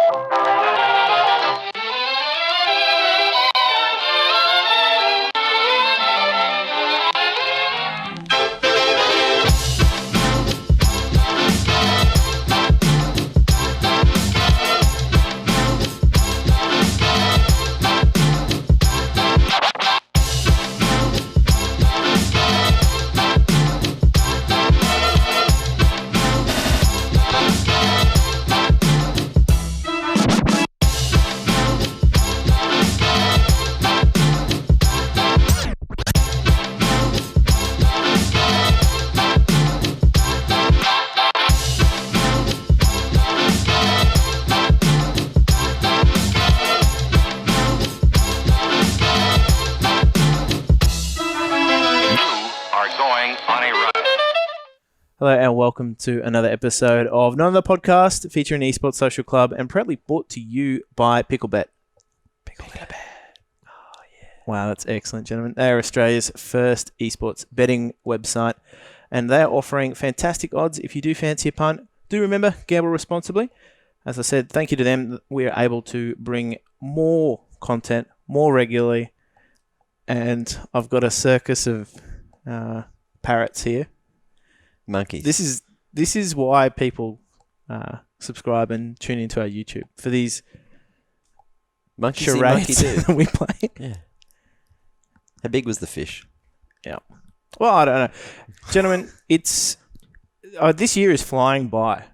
Hello and welcome to another episode of Not Another Podcast featuring Esports Social Club and proudly brought to you by Picklebet. Picklebet. Oh, yeah. Wow, that's excellent, gentlemen. They are Australia's first esports betting website and they are offering fantastic odds. If you do fancy a punt, do remember, gamble responsibly. As I said, thank you to them. We are able to bring more content more regularly and I've got a circus of parrots here. Monkeys. This is why people subscribe and tune into our YouTube for these monkeys charades that we play. Yeah. How big was the fish? Yeah. Well, I don't know, gentlemen. It's this year is flying by.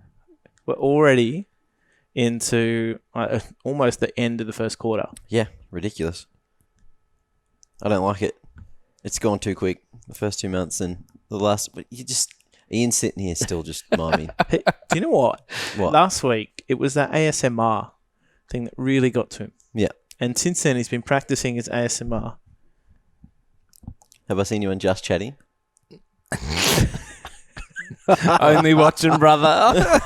We're already into almost the end of the first quarter. Yeah, ridiculous. I don't like it. It's gone too quick. The first 2 months and the last. But Ian's sitting here still just miming. Hey, do you know what? What? Last week, it was that ASMR thing that really got to him. Yeah. And since then, he's been practicing his ASMR. Have I seen you on Just Chatting? Only watching, brother.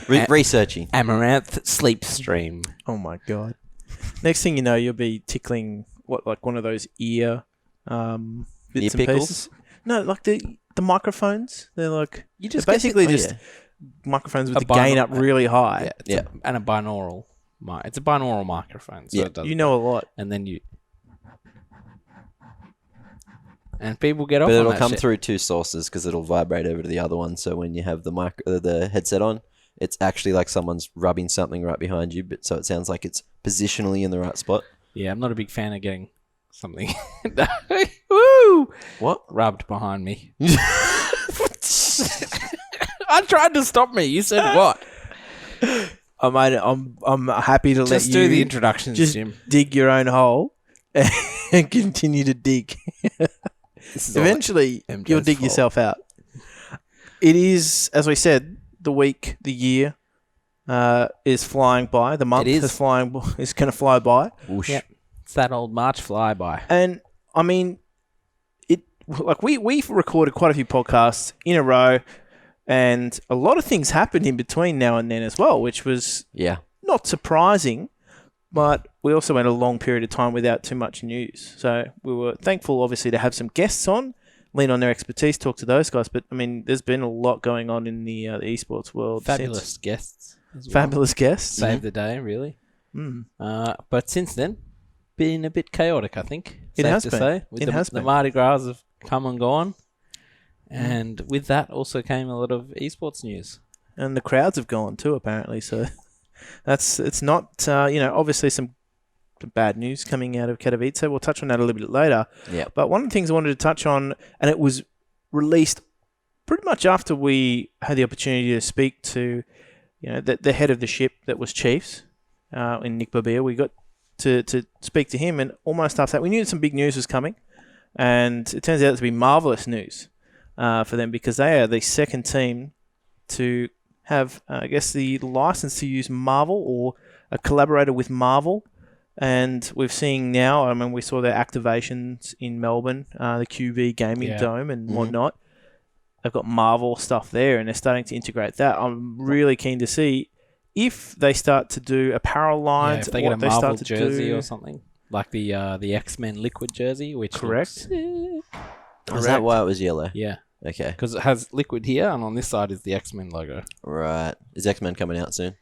Researching. Amaranth sleep stream. Oh, my God. Next thing you know, you'll be tickling, like one of those ear bits and pieces. No, like the microphones. They're like basically just microphones with the gain up really high. Yeah, and a binaural. It's a binaural microphone. So it does you know a lot. And then and people get off. But on it'll that come shit. through two sources because it'll vibrate over to the other one. So when you have the headset on, it's actually like someone's rubbing something right behind you. But so it sounds like it's positionally in the right spot. Yeah, I'm not a big fan of getting something. Woo! What? Rubbed behind me. I tried to stop me. You said what? I'm happy to Just let do you the introductions, just Jim. dig your own hole and continue to dig. Eventually, you'll dig yourself out. It is, as we said, the week, the year is flying by. The month is going to fly by. Whoosh. Yep. It's that old March flyby. And I mean, we've recorded quite a few podcasts in a row, and a lot of things happened in between now and then as well, which was not surprising. But we also went a long period of time without too much news. So we were thankful, obviously, to have some guests on, lean on their expertise, talk to those guys. But, I mean, there's been a lot going on in the esports world. Fabulous guests as well. Fabulous guests. Saved the day, really. Mm. But since then, been a bit chaotic, I think. It has to been. say. The Mardi Gras have come and gone. And with that also came a lot of esports news. And the crowds have gone too, apparently. So it's not, obviously some bad news coming out of Katowice. We'll touch on that a little bit later. Yeah. But one of the things I wanted to touch on, and it was released pretty much after we had the opportunity to speak to, the head of the ship that was Chiefs, in Nick Babir. We got to speak to him, and almost after that, we knew some big news was coming, and it turns out to be marvellous news for them because they are the second team to have, the license to use Marvel or a collaborator with Marvel. And we're seeing now, we saw their activations in Melbourne, the QV Gaming Dome and whatnot. They've got Marvel stuff there and they're starting to integrate that. I'm really keen to see if they start to do apparel lines. If they get a Marvel jersey or something. Like the X-Men Liquid jersey, which correct. Was that why it was yellow? Yeah. Okay. Because it has Liquid here, and on this side is the X-Men logo. Right. Is X-Men coming out soon?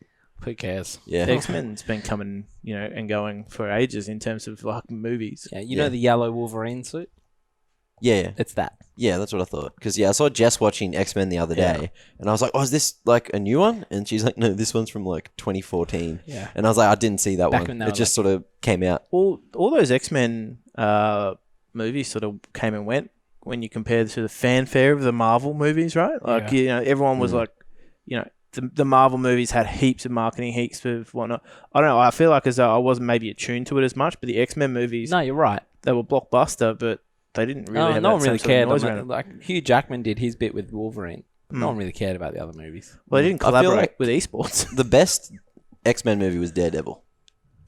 Who cares? Yeah. X-Men's been coming, and going for ages in terms of like movies. Yeah, you know the yellow Wolverine suit? Yeah. It's that. Yeah, that's what I thought. Because, I saw Jess watching X-Men the other day, and I was like, oh, is this like a new one? And she's like, no, this one's from like 2014. Yeah. And I was like, I didn't see that Back one. when they It were just sort of came out. All those X-Men movies sort of came and went when you compare to the fanfare of the Marvel movies, right? Like, everyone was like, the Marvel movies had heaps of marketing, heaps of whatnot. I don't know. I feel like as though I wasn't maybe attuned to it as much, but the X-Men movies, No, you're right. they were blockbuster, but they didn't really have no that one really same sort of cared. noise around it. Like Hugh Jackman did his bit with Wolverine. No one really cared about the other movies. Well, they didn't I feel collaborate like- with esports. The best X-Men movie was Daredevil.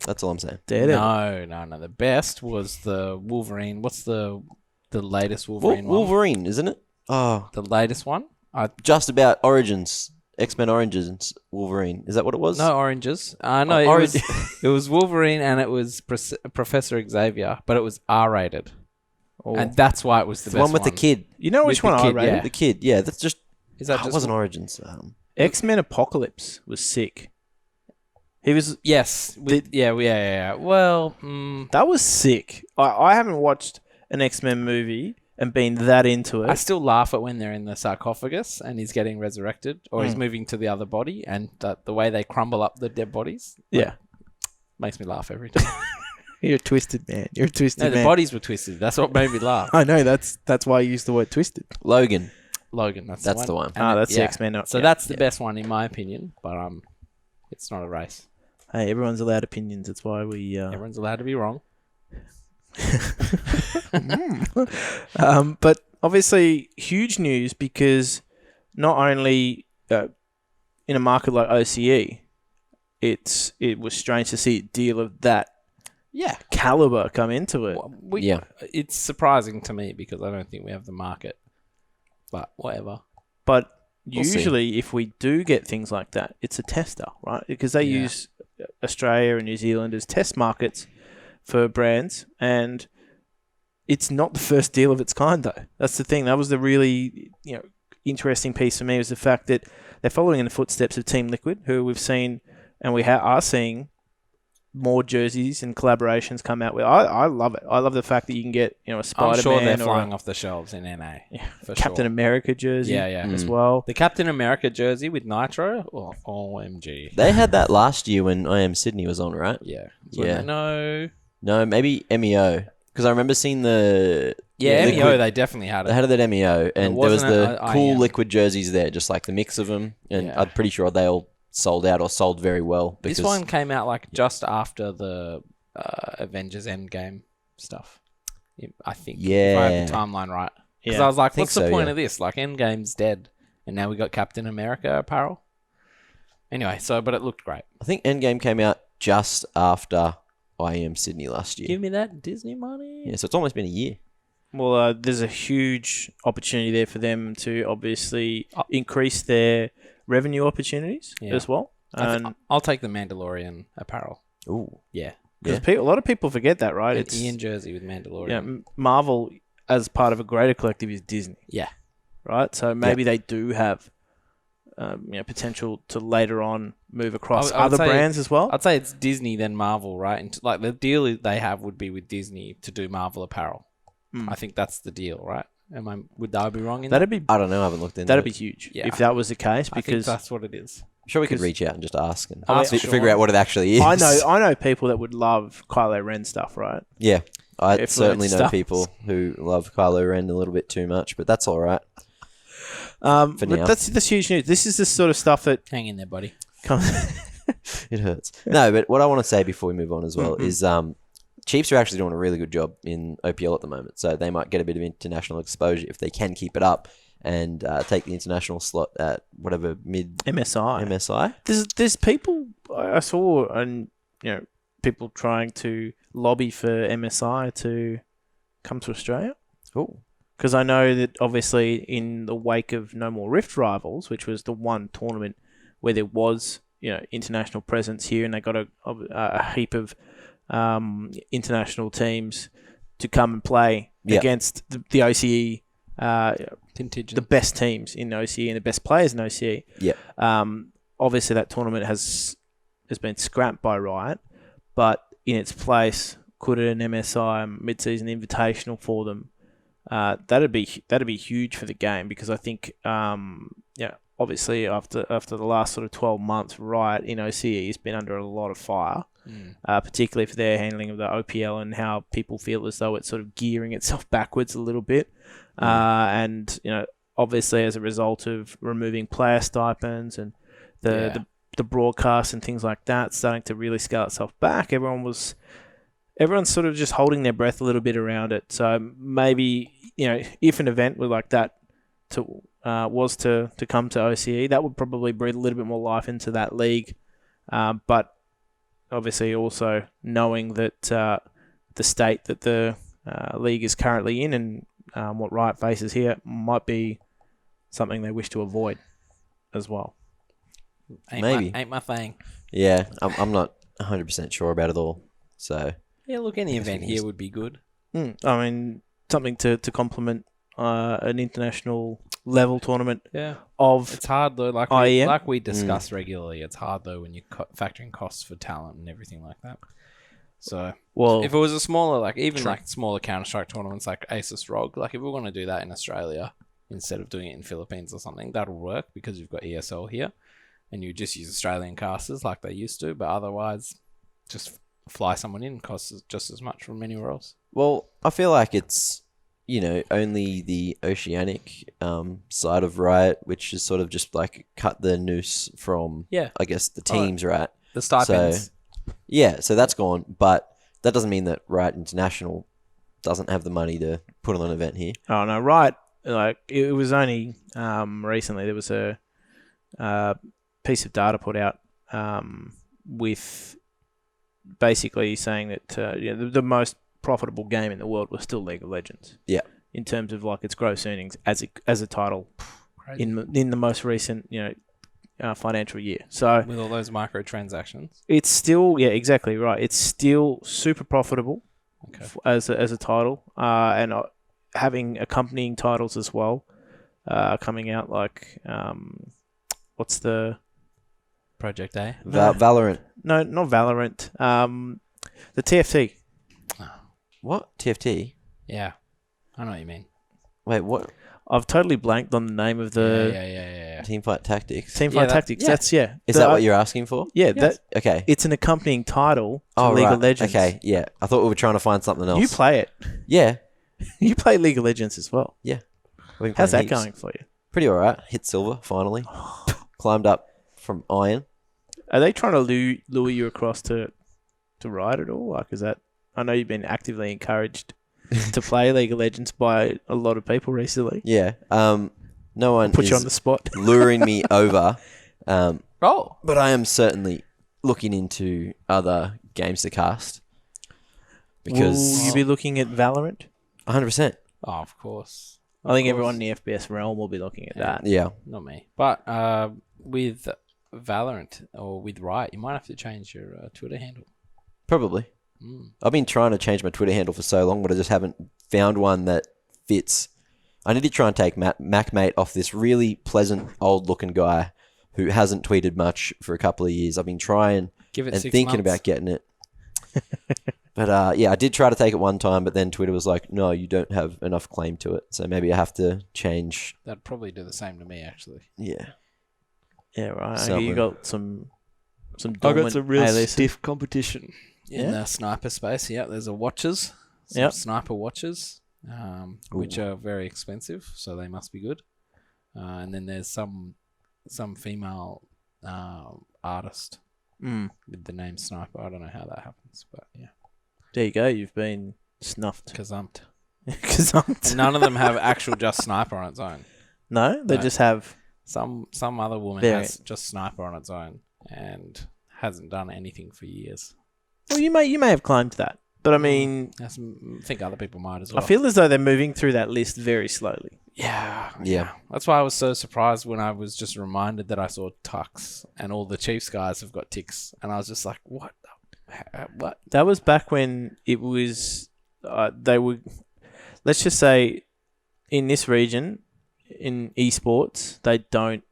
That's all I'm saying. Daredevil. No. The best was the Wolverine. What's the latest Wolverine one? Wolverine, isn't it? Oh, The latest one? just about Origins. X-Men Origins Wolverine. Is that what it was? No oranges. No, it was Wolverine and it was Professor Xavier, but it was R-rated. Oh. And that's why it was the the best one with the kid. You know which with one the I kid, rated? yeah. The kid. Yeah, that's just... Is that it just wasn't Origins. X-Men Apocalypse was sick. He was... Yes. Yeah. Well, That was sick. I haven't watched an X-Men movie and been that into it. I still laugh at when they're in the sarcophagus and he's getting resurrected or he's moving to the other body and the way they crumble up the dead bodies. Yeah. Makes me laugh every time. You're a twisted man. You're a twisted No, man. the bodies were twisted. That's what made me laugh. I know. That's why I used the word twisted. Logan. Logan, that's the one. And That's the X-Men. So that's the best one in my opinion, but it's not a race. Hey, everyone's allowed opinions. That's why we... Everyone's allowed to be wrong. But obviously, huge news because not only in a market like OCE, it was strange to see a deal of that caliber come into it. It's surprising to me because I don't think we have the market, but whatever. But We'll see. usually, if we do get things like that, it's a tester, right? Because they use Australia and New Zealand as test markets for brands, and it's not the first deal of its kind, though. That's the thing. That was the really interesting piece for me, was the fact that they're following in the footsteps of Team Liquid, who we've seen and we are seeing more jerseys and collaborations come out with. I love it. I love the fact that you can get a Spider-Man I'm sure they're or flying off the shelves in NA. For Captain sure. America jersey as well. The Captain America jersey with Nitro? Oh, OMG. They had that last year when IM Sydney was on, right? Yeah. Yeah. No. No, maybe MEO. Because I remember seeing the... Yeah, Liquid- MEO, they definitely had They it. had it at MEO, and there was wasn't the a cool IM. Liquid jerseys there, just like the mix of them. And Yeah. I'm pretty sure they all sold out or sold very well. Because This one came out like just after the Avengers Endgame stuff. I think. If I have the timeline right. Because Yeah. I was like, think what's the so, point yeah. of this? Like, Endgame's dead. And now we got Captain America apparel. Anyway, but it looked great. I think Endgame came out just after IM Sydney last year. Give me that Disney money. Yeah, so it's almost been a year. Well, there's a huge opportunity there for them to obviously increase their revenue opportunities as well. And I'll take the Mandalorian apparel. Ooh. Yeah. because a lot of people forget that, right? An Ian jersey with Mandalorian. Marvel as part of a greater collective is Disney. Yeah. Right? So maybe they do have potential to later on move across I would other say- brands as well. I'd say it's Disney then Marvel, right? And like the deal they have would be with Disney to do Marvel apparel. I think that's the deal, right? Would I be wrong in that? That'd be I don't know, I haven't looked into that'd it. be huge Yeah. if that was the case, I think because that's what it is. I'm sure we could 'cause- reach out and just ask and Ask figure Sean. out what it actually is. I know people that would love Kylo Ren stuff, right? Yeah, I Influence certainly know stuff. people who love Kylo Ren a little bit too much, but that's all right. But now. that's huge news. This is the sort of stuff that Hang in there, buddy. comes. It hurts. No, but what I want to say before we move on as well is Chiefs are actually doing a really good job in OPL at the moment, so they might get a bit of international exposure if they can keep it up and take the international slot at whatever mid MSI. MSI. There's people I saw, and people trying to lobby for MSI to come to Australia. Cool. Because I know that obviously in the wake of No More Rift Rivals, which was the one tournament where there was international presence here, and they got a heap of international teams to come and play against the OCE Contingent. the best teams in OCE and the best players in OCE. Yeah. Obviously, that tournament has been scrapped by Riot, but in its place, could an MSI mid-season invitational for them? That'd be huge for the game, because I think obviously after the last sort of 12 months, Riot in OCE has been under a lot of fire, particularly for their handling of the OPL and how people feel as though it's sort of gearing itself backwards a little bit, and obviously as a result of removing player stipends and the broadcast and things like that starting to really scale itself back, everyone's sort of just holding their breath a little bit around it. So maybe, if an event with like that was to come to OCE, that would probably breathe a little bit more life into that league. But obviously also knowing that the state that the league is currently in and what Riot faces here might be something they wish to avoid as well. Ain't my thing. Yeah, I'm not 100% sure about it all. So Yeah, look, any event here would be good. I mean, something to complement an international level tournament. Yeah. Of It's hard though, IEM. like we discuss regularly. It's hard though when you factor in costs for talent and everything like that. So, if it was a smaller, like smaller Counter-Strike tournaments like Asus ROG, like if we were going to do that in Australia instead of doing it in Philippines or something, that'll work because you've got ESL here, and you just use Australian casters like they used to. But otherwise, just fly someone in costs just as much from anywhere else. Well, I feel like it's, only the Oceanic side of Riot, which is sort of just like cut the noose from, I guess, the teams, right? The stipends. So that's gone. But that doesn't mean that Riot International doesn't have the money to put on an event here. Oh, no, Riot, like, it was only recently there was a piece of data put out with basically saying that the most profitable game in the world was still League of Legends. Yeah. In terms of like its gross earnings as a title in the most recent financial year. So with all those microtransactions, it's still exactly right. It's still super profitable as a title, and having accompanying titles as well coming out, like what's the Project A? Valorant. No, not Valorant. The TFT. What? TFT? Yeah. I know what you mean. Wait, what? I've totally blanked on the name of the Yeah. Teamfight Tactics. Teamfight Tactics. That's Is that what you're asking for? Yeah, Yes. Okay. it's an accompanying title to League of Legends. Okay, yeah. I thought we were trying to find something else. You play it. Yeah. You play League of Legends as well. We've been How's playing that heaps. going for you? Pretty alright. Hit silver, finally. Climbed up from iron. Are they trying to lure you across to Riot at all? Like, is that? I know you've been actively encouraged to play League of Legends by a lot of people recently. Yeah. No one Put you on is the spot. luring me over. Oh. But I am certainly looking into other games to cast. Because Will you be looking at Valorant? 100%. Oh, of course. I think everyone in the FPS realm will be looking at that. Yeah. Not me. But with Valorant or with Riot, you might have to change your Twitter handle. Probably. I've been trying to change my Twitter handle for so long, but I just haven't found one that fits. I need to try and take MacMate off this really pleasant, old-looking guy who hasn't tweeted much for a couple of years. I've been trying Give it and 6 thinking months. about getting it. But I did try to take it one time, but then Twitter was like, no, you don't have enough claim to it. So maybe I have to change. That'd probably do the same to me, actually. Yeah. Yeah, right. Something. You got some I got dormant some real aliases. stiff competition in Yeah. the sniper space. Yeah, there's a watches, some sniper watches, which are very expensive, so they must be good. And then there's some female artist with the name Sniper. I don't know how that happens, but yeah. There you go. You've been snuffed. Kazumped. Gazumped. And none of them have actual just Sniper on its own. No, they No. just have. Some other woman Very- has just Sniper on its own and hasn't done anything for years. Well, you may have climbed that, but I mean, I think other people might as well. I feel as though they're moving through that list very slowly. Yeah. That's why I was so surprised when I was just reminded that I saw Tux and all the Chiefs guys have got ticks, and I was just like, what? What? That was back when it was. They were. Let's just say, in this region, in esports, they don't.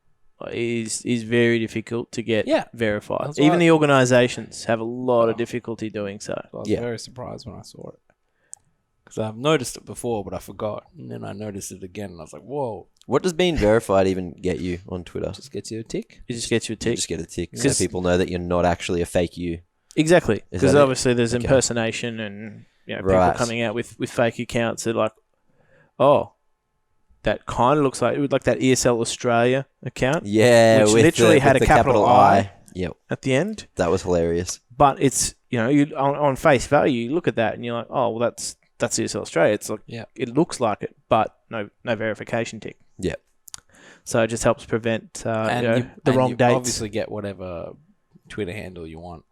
Is very difficult to get verified. That's Even right. the organisations have a lot of difficulty doing so. I was very surprised when I saw it. Because I've noticed it before, but I forgot. And then I noticed it again, and I was like, whoa. What does being verified even get you on Twitter? Just gets you a tick. It just gets you a You tick. just get a tick so people know that you're not actually a fake you. Exactly. Is Because that it? obviously there's Okay. impersonation and Right. people coming out with fake accounts that are like, oh, that kind of looks like that ESL Australia account Yeah, which with literally had with a capital I. Yep, at the end. that was hilarious. But it's, you on face value, you look at that and you're like, oh, well, that's ESL Australia. It's like, it looks like it, but no verification tick. Yeah. So it just helps prevent the and wrong you dates. obviously get whatever Twitter handle you want.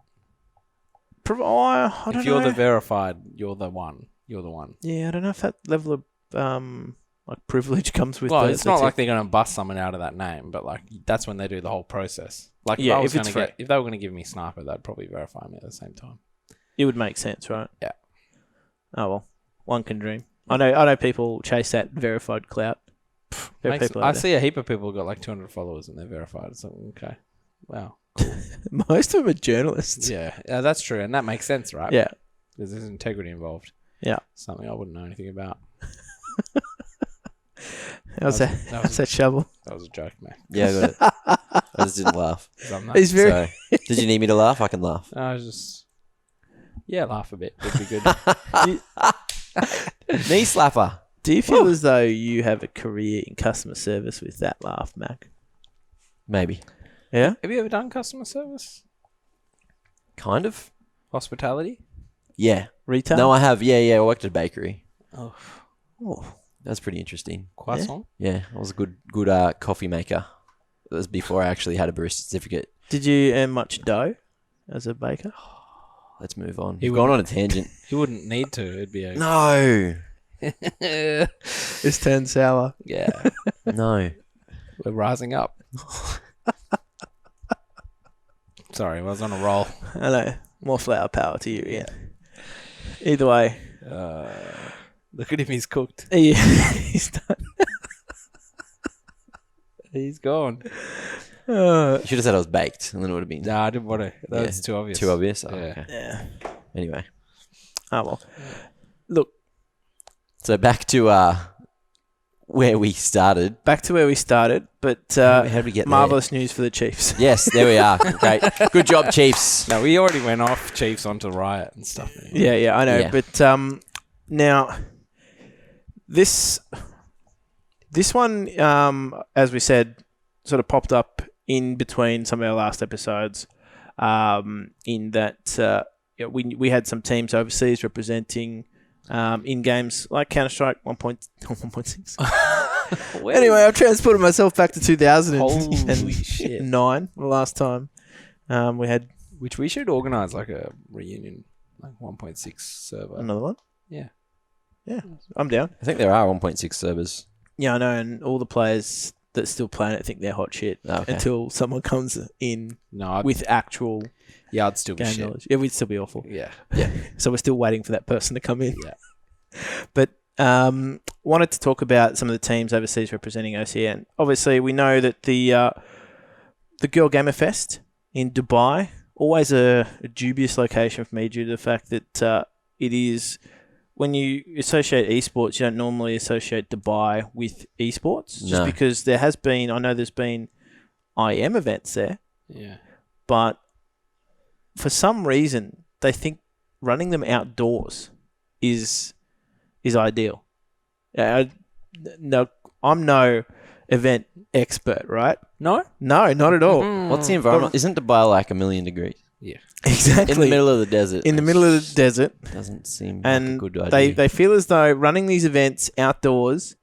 I don't If you're know. the verified, you're the one. You're the one. Yeah, I don't know if that level of privilege comes with. Well, the, it's the not tick. like they're going to bust someone out of that name, but like that's when they do the whole process. Like Yeah, if, if it's free. if they were going to give me Sniper, they'd probably verify me at the same time. It would make sense, right? Yeah. Oh well, one can dream. I know people chase that verified clout. There are people out I there. see a heap of people got like 200 followers and they're verified. It's like, okay, wow. Most of them are journalists. Yeah, that's true, and that makes sense, right? Yeah. Because there's integrity involved. Yeah. Something I wouldn't know anything about. How's that shovel? That was a joke, man. Yeah, I got it. I just didn't laugh. He's very. So, did you need me to laugh? I can laugh. I was just, laugh a bit would be good. Knee slapper. Do you feel as though you have a career in customer service with that laugh, Mac? Maybe. Yeah. Have you ever done customer service? Kind of. Hospitality? Yeah. Retail? No, I have. Yeah. I worked at a bakery. Oh, That's pretty interesting. croissant? Yeah, I was a good coffee maker. It was before I actually had a barista certificate. Did you earn much dough as a baker? Let's move on. He We've gone on a tangent. You wouldn't need to. It'd be a... No. This turned sour. Yeah. No. We're rising up. Sorry, I was on a roll. I know. More flour power to you, Ian. Either way. Look at him, he's cooked. He's done. He's gone. You should have said I was baked, and then it would have been Nah, I didn't want to. That's too obvious. too obvious. Oh, Yeah. okay. Yeah. Anyway, Oh, well. Look, so back to where we started. back to where we started, but How'd we get marvellous news for the Chiefs. Yes, there we are. Great. Good job, Chiefs. No, we already went off Chiefs onto Riot and stuff. Yeah, I know. Yeah. But now, this one, as we said, sort of popped up in between some of our last episodes. In that we had some teams overseas representing in games like Counter-Strike 1.6. Anyway, I've transported myself back to 2009, the last time we had Which we should organise like a reunion, like 1.6 server. another one. Yeah. Yeah, I'm down. I think there are 1.6 servers. Yeah, I know, and all the players that still play it think they're hot shit Okay. until someone comes in No, with actual I'd still be game shit. knowledge. Yeah, we'd still be awful. Yeah. So we're still waiting for that person to come in. Yeah. But wanted to talk about some of the teams overseas representing OCN. Obviously, we know that the Girl Gamer Fest in Dubai, always a dubious location for me due to the fact that it is, when you associate esports, you don't normally associate Dubai with esports. Just No. because I know there's been IM events there, Yeah. but for some reason, they think running them outdoors is ideal. No, I'm no event expert, right? No? No, not at all. What's the environment? Isn't Dubai like 1,000,000 degrees? Yeah. Exactly. In the middle of the desert. In the middle of the desert. Doesn't seem And like a good idea. they feel as though running these events outdoors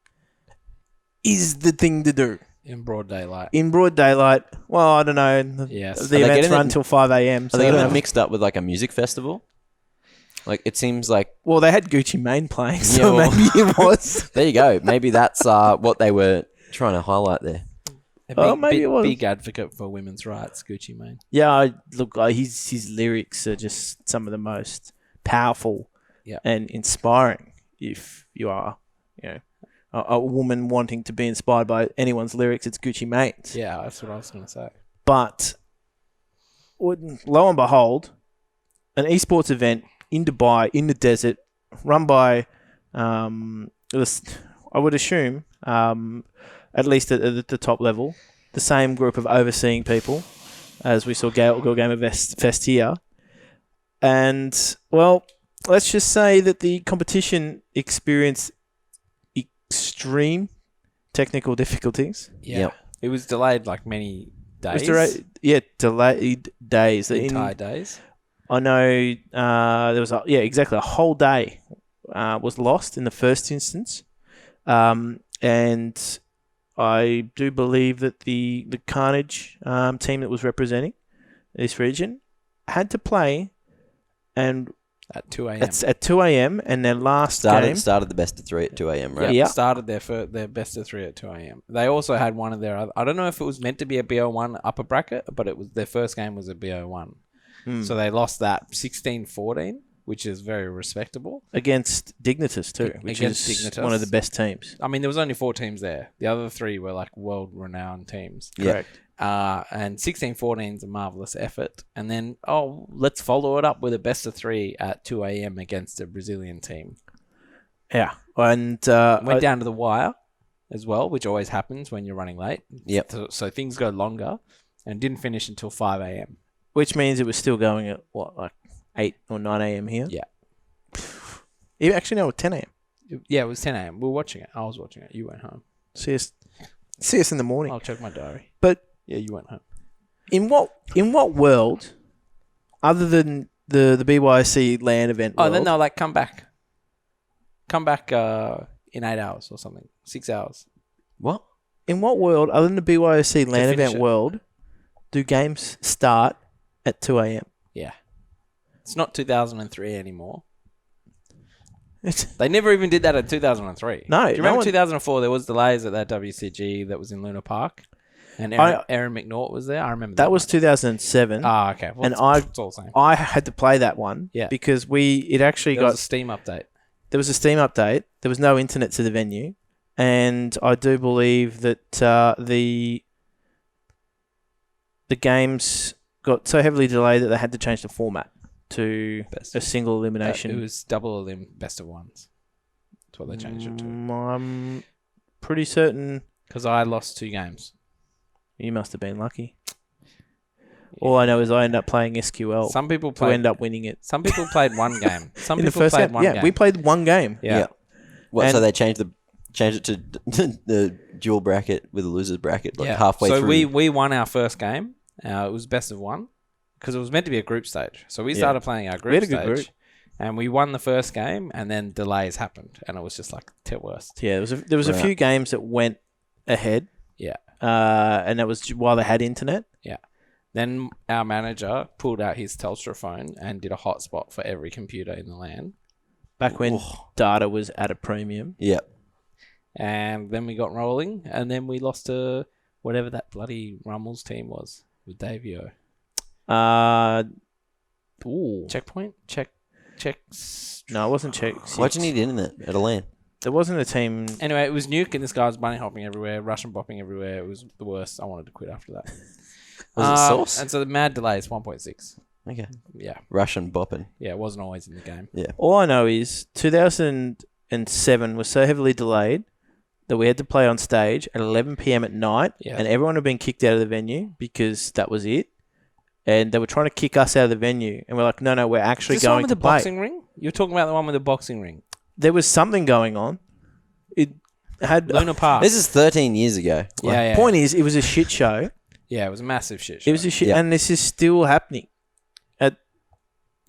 is the thing to do. In broad daylight. In broad daylight, well, I don't know. Yes. The Are they events getting run it- till 5 a.m. Are So they I don't getting it know. mixed up with like a music festival? Like it seems like Well, they had Gucci Mane playing, so well- maybe it was. there you go. Maybe that's what they were trying to highlight there. A Oh, maybe it was. Big advocate for women's rights, Gucci Mane. Yeah, his lyrics are just some of the most powerful Yeah. and inspiring. If you are, a woman wanting to be inspired by anyone's lyrics, it's Gucci Mane. Yeah, that's what I was going to say. But lo and behold, an esports event in Dubai, in the desert, run by, I would assume, at least at the top level, the same group of overseeing people as we saw Girl Gamer Fest here. And, well, let's just say that the competition experienced extreme technical difficulties. Yeah. Yep. It was delayed like many days. Delayed days. Entire days. I know there was exactly a whole day was lost in the first instance, and I do believe that the Carnage team that was representing this region had to play and at 2 a.m. At 2 a.m. and their last game started the best of 3 at 2 a.m. Right? Yeah. Started their best of 3 at 2 a.m. They also had one of their other, I don't know if it was meant to be a BO1 upper bracket, but it was their first game was a BO1. So they lost that 16-14, which is very respectable. Against Dignitas too, which is Dignitas. One of the best teams. I mean, there was only 4 teams there. The other 3 were like world-renowned teams. Correct. And 16-14 is a marvellous effort. And then, let's follow it up with a best of 3 at 2 a.m. against a Brazilian team. Yeah. And went down to the wire as well, which always happens when you're running late. Yep. So things go longer and didn't finish until 5 a.m. Which means it was still going at, like 8 or 9 a.m. here? Yeah. Actually, no, 10 a.m. Yeah, it was 10 a.m. We were watching it. I was watching it. You went home. See us in the morning. I'll check my diary. But yeah, you went home. In what world, other than the BYC LAN event world, then they'll like come back in 8 hours or something, 6 hours. What? In what world, other than the BYC LAN event it. world, do games start at 2 a.m.? Yeah. It's not 2003 anymore. They never even did that in 2003. No. Do you remember 2004? There was delays at that WCG that was in Luna Park. And Aaron McNaught was there. I remember that was 2007. Ah, okay. Well, and it's all the same. I had to play that one. Yeah. Because it actually there got was a Steam update. There was a Steam update. There was no internet to the venue, and I do believe that the games got so heavily delayed that they had to change the format to a single elimination. It was double best of ones. That's what they changed it to. I'm pretty certain. Because I lost 2 games. You must have been lucky. Yeah. All I know is I ended up playing SQL. Some people end up winning it. Some people played one game. Some in people the first played game. one game. We played one game. Yeah. Well, so they changed it to the dual bracket with a loser's bracket halfway through. So we won our first game. It was best of 1 because it was meant to be a group stage. So we started playing our group stage. Group. And we won the first game, and then delays happened, and it was just like the worst. Yeah, there was a few games that went ahead. Yeah. And that was while they had internet. Yeah. Then our manager pulled out his Telstra phone and did a hotspot for every computer in the LAN. Back when data was at a premium. Yeah. And then we got rolling, and then we lost to whatever that bloody Rummels team was with Davio. Checkpoint? Checks. No, it wasn't Check. Why'd you need internet at a LAN? There wasn't a team. Anyway, it was Nuke, and this guy was bunny hopping everywhere, Russian bopping everywhere. It was the worst. I wanted to quit after that. Was it Source? And so the mad delay is 1.6. Okay. Yeah. Russian bopping. Yeah, it wasn't always in the game. Yeah. All I know is 2007 was so heavily delayed that we had to play on stage at 11 p.m. at night, and everyone had been kicked out of the venue because that was it. And they were trying to kick us out of the venue, and we're like, no, we're actually going to play. Boxing ring? You're talking about the one with the boxing ring. There was something going on. It had Luna Park. This is 13 years ago. Yeah. Point is, it was a shit show. Yeah, it was a massive shit show. It was a shit, and this is still happening.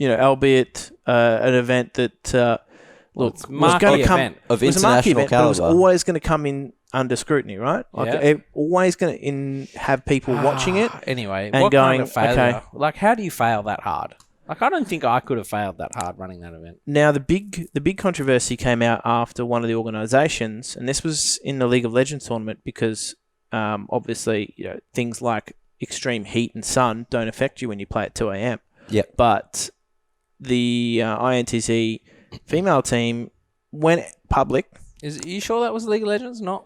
Albeit an event that was going to come of international caliber. But it was always going to come in under scrutiny, right? Always going to have people watching it. Anyway, and what going, kind of failure? Okay. Like, how do you fail that hard? Like, I don't think I could have failed that hard running that event. Now, the big controversy came out after one of the organisations, and this was in the League of Legends tournament because obviously things like extreme heat and sun don't affect you when you play at 2 a.m. Yep. But the INTZ female team went public Are you sure that was League of Legends? Not.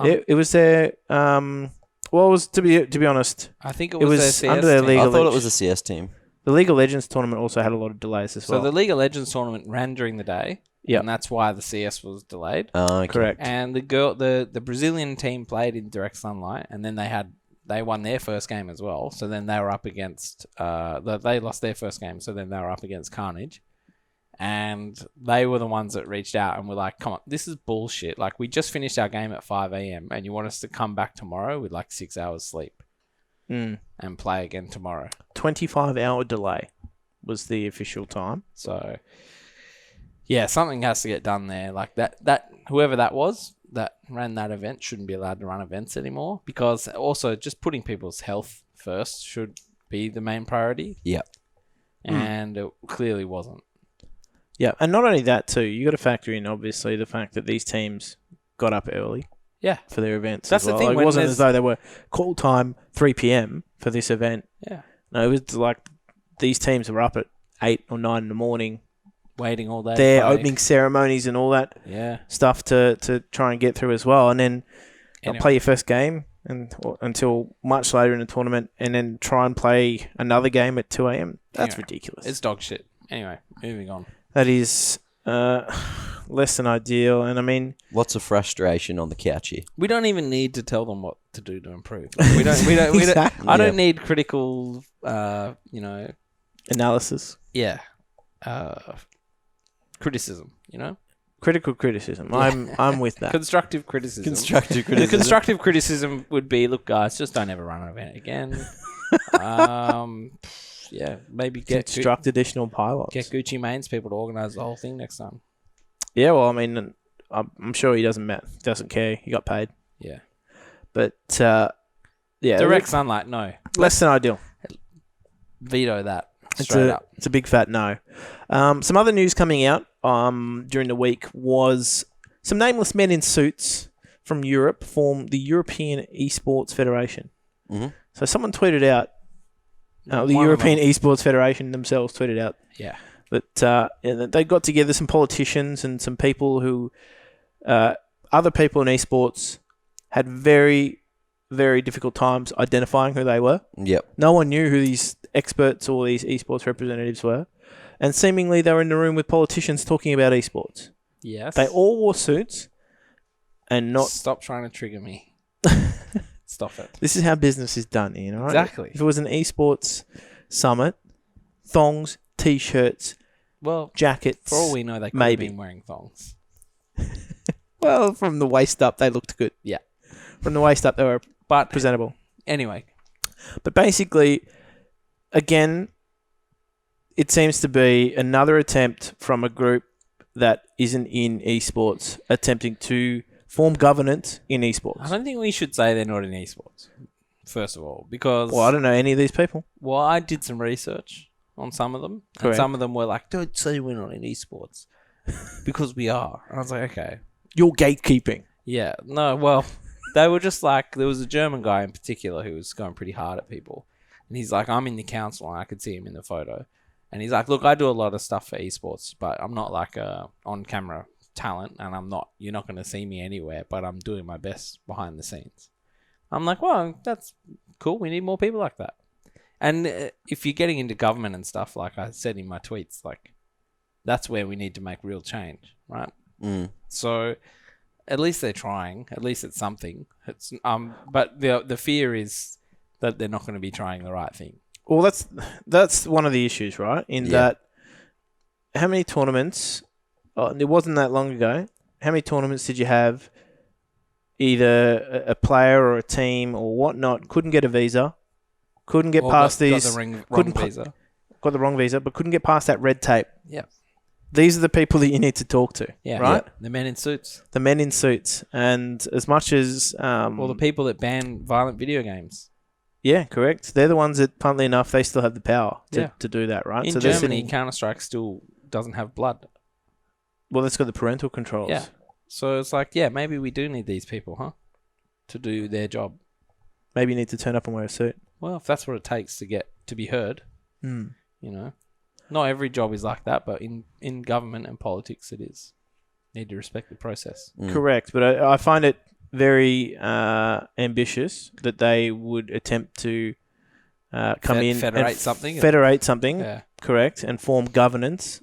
It was their. Well, it was to be honest. I think it was their CS under their team. League I of thought it Legends. was a CS team. The League of Legends tournament also had a lot of delays as well. So the League of Legends tournament ran during the day. Yep. And that's why the CS was delayed. Okay. Correct. And the Brazilian team played in direct sunlight, and then they won their first game as well. So then they were up against they lost their first game. So then they were up against Carnage, and they were the ones that reached out and were like, "Come on, this is bullshit. Like we just finished our game at 5 a.m. and you want us to come back tomorrow with like 6 hours sleep and play again tomorrow." 25-hour delay was the official time. So. Yeah, something has to get done there. Like that whoever that was that ran that event shouldn't be allowed to run events anymore, because also just putting people's health first should be the main priority. Yep. And it clearly wasn't. Yeah, and not only that too, you got to factor in obviously the fact that these teams got up early. Yeah. For their events. That's as well. the thing. Like, it wasn't as though they were call time 3 p.m. for this event. Yeah. No, it was like these teams were up at 8 or 9 in the morning. Waiting all day. Their opening ceremonies and all that stuff to try and get through as well. And then play your first game until much later in the tournament, and then try and play another game at 2 a.m. That's ridiculous. It's dog shit. Anyway, moving on. That is less than ideal. And I mean... Lots of frustration on the couch here. We don't even need to tell them what to do to improve. Like, we don't. Exactly. I don't need critical, analysis. Yeah. Criticism, Critical criticism. I'm with that. Constructive criticism. Constructive The constructive criticism would be, look, guys, just don't ever run an event again. Maybe Construct additional pylons. Get Gucci Mane's people to organise the whole thing next time. Yeah, well, I mean, I'm sure he doesn't care. He got paid. Yeah. But, Direct sunlight, no. Less than ideal. Veto that. Straight up. It's a big fat no. Some other news coming out during the week was some nameless men in suits from Europe form the European Esports Federation. Mm-hmm. So someone tweeted out, the European Esports Federation themselves tweeted out that they got together some politicians and some people who, other people in esports had very, very difficult times identifying who they were. Yep. No one knew who these experts or these esports representatives were. And seemingly they were in the room with politicians talking about esports. Yes. They all wore suits and not... Stop trying to trigger me. Stop it. This is how business is done, Ian, all right? Exactly. If it was an esports summit, thongs, T-shirts, jackets... For all we know, they could have been wearing thongs. Well, from the waist up, they looked good. Yeah. From the waist up, they were presentable. Anyway. But basically, again, it seems to be another attempt from a group that isn't in esports attempting to form governance in esports. I don't think we should say they're not in esports, first of all, because... Well, I don't know any of these people. Well, I did some research on some of them, and some of them were like, don't say we're not in esports, because we are. And I was like, okay. You're gatekeeping. Yeah. No, well, they were just like... There was a German guy in particular who was going pretty hard at people. And he's like, I'm in the council, and I could see him in the photo. And he's like, look, I do a lot of stuff for esports, but I'm not like a on-camera talent, and you're not going to see me anywhere, but I'm doing my best behind the scenes. I'm like, well, that's cool. We need more people like that. And if you're getting into government and stuff, like I said in my tweets, like that's where we need to make real change, right? Mm. So at least they're trying. At least it's something. It's but the fear is that they're not going to be trying the right thing. Well, that's one of the issues, right? That how many tournaments... it wasn't that long ago. How many tournaments did you have either a player or a team or whatnot couldn't get a visa, couldn't get past these... Got the wrong visa. Got the wrong visa, but couldn't get past that red tape. Yeah. These are the people that you need to talk to, right? Yeah. The men in suits. The men in suits. And as much as... or the people that ban violent video games. Yeah, correct. They're the ones that, funnily enough, they still have the power to do that, right? In Germany, Counter-Strike still doesn't have blood. Well, that's got the parental controls. Yeah. So it's like, maybe we do need these people, huh? To do their job. Maybe you need to turn up and wear a suit. Well, if that's what it takes to be heard, Not every job is like that, but in government and politics it is. Need to respect the process. Correct, but I find it very ambitious that they would attempt to come in federate and something. Federate something, Yeah. correct, and form governance.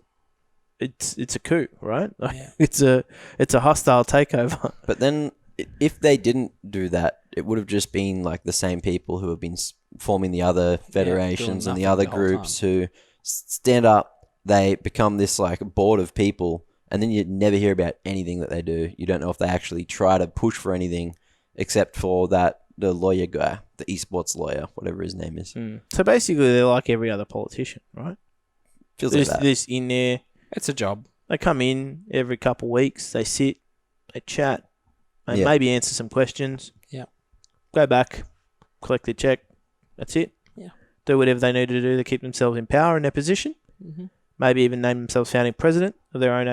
It's a coup, right? Yeah. It's a hostile takeover. But then, if they didn't do that, it would have just been like the same people who have been forming the other federations doing and the nothing other the whole groups who stand up. They become this like board of people, and then you never hear about anything that they do. You don't know if they actually try to push for anything, except for the lawyer guy, the esports lawyer, whatever his name is. So basically, they're like every other politician, right? Feels There's like that. this in there. It's a job. They come in every couple of weeks. They sit, they chat, and Yeah. maybe answer some questions. Yeah. Go back, collect their check. That's it. Yeah. Do whatever they need to do to keep themselves in power in their position. Mm-hmm. Maybe even name themselves founding president of their own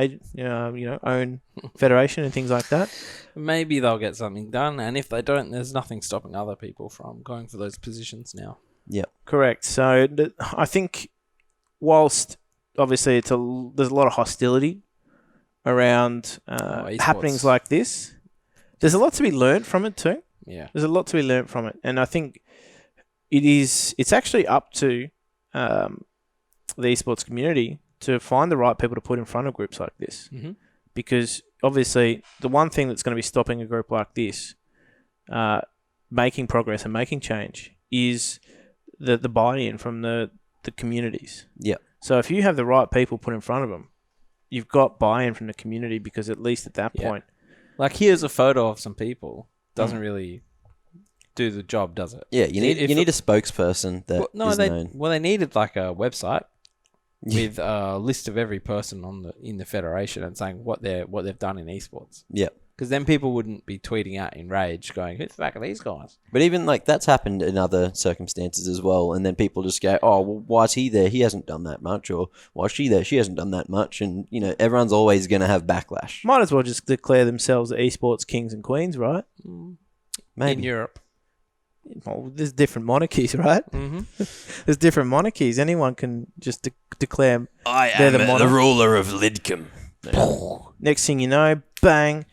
own federation and things like that. Maybe they'll get something done, and if they don't, there's nothing stopping other people from going for those positions now. Yep. Correct. So I think, whilst obviously there's a lot of hostility around esports. happenings like this, there's a lot to be learnt from it too. Yeah. There's a lot to be learnt from it, and I think it's actually up to the esports community to find the right people to put in front of groups like this. Mm-hmm. Because obviously the one thing that's going to be stopping a group like this making progress and making change is the buy-in from the communities. Yep. So if you have the right people put in front of them, you've got buy-in from the community, because at least at that point... Like, here's a photo of some people. Doesn't really do the job, does it? Yeah, you need a spokesperson that is known. Well, they needed like a website with a list of every person in the federation and saying what they've done in esports. Yeah. Because then people wouldn't be tweeting out in rage going, who's the back of these guys? But even like that's happened in other circumstances as well, and then people just go, "Oh, well, why is he there? He hasn't done that much," or "Why is she there? She hasn't done that much." And everyone's always going to have backlash. Might as well just declare themselves the esports kings and queens, right? Maybe. In Europe. Well, there's different monarchies, right? Mm-hmm. There's different monarchies. Anyone can just declare I they're the monarch. ruler of Lidcombe. Next thing you know, bang,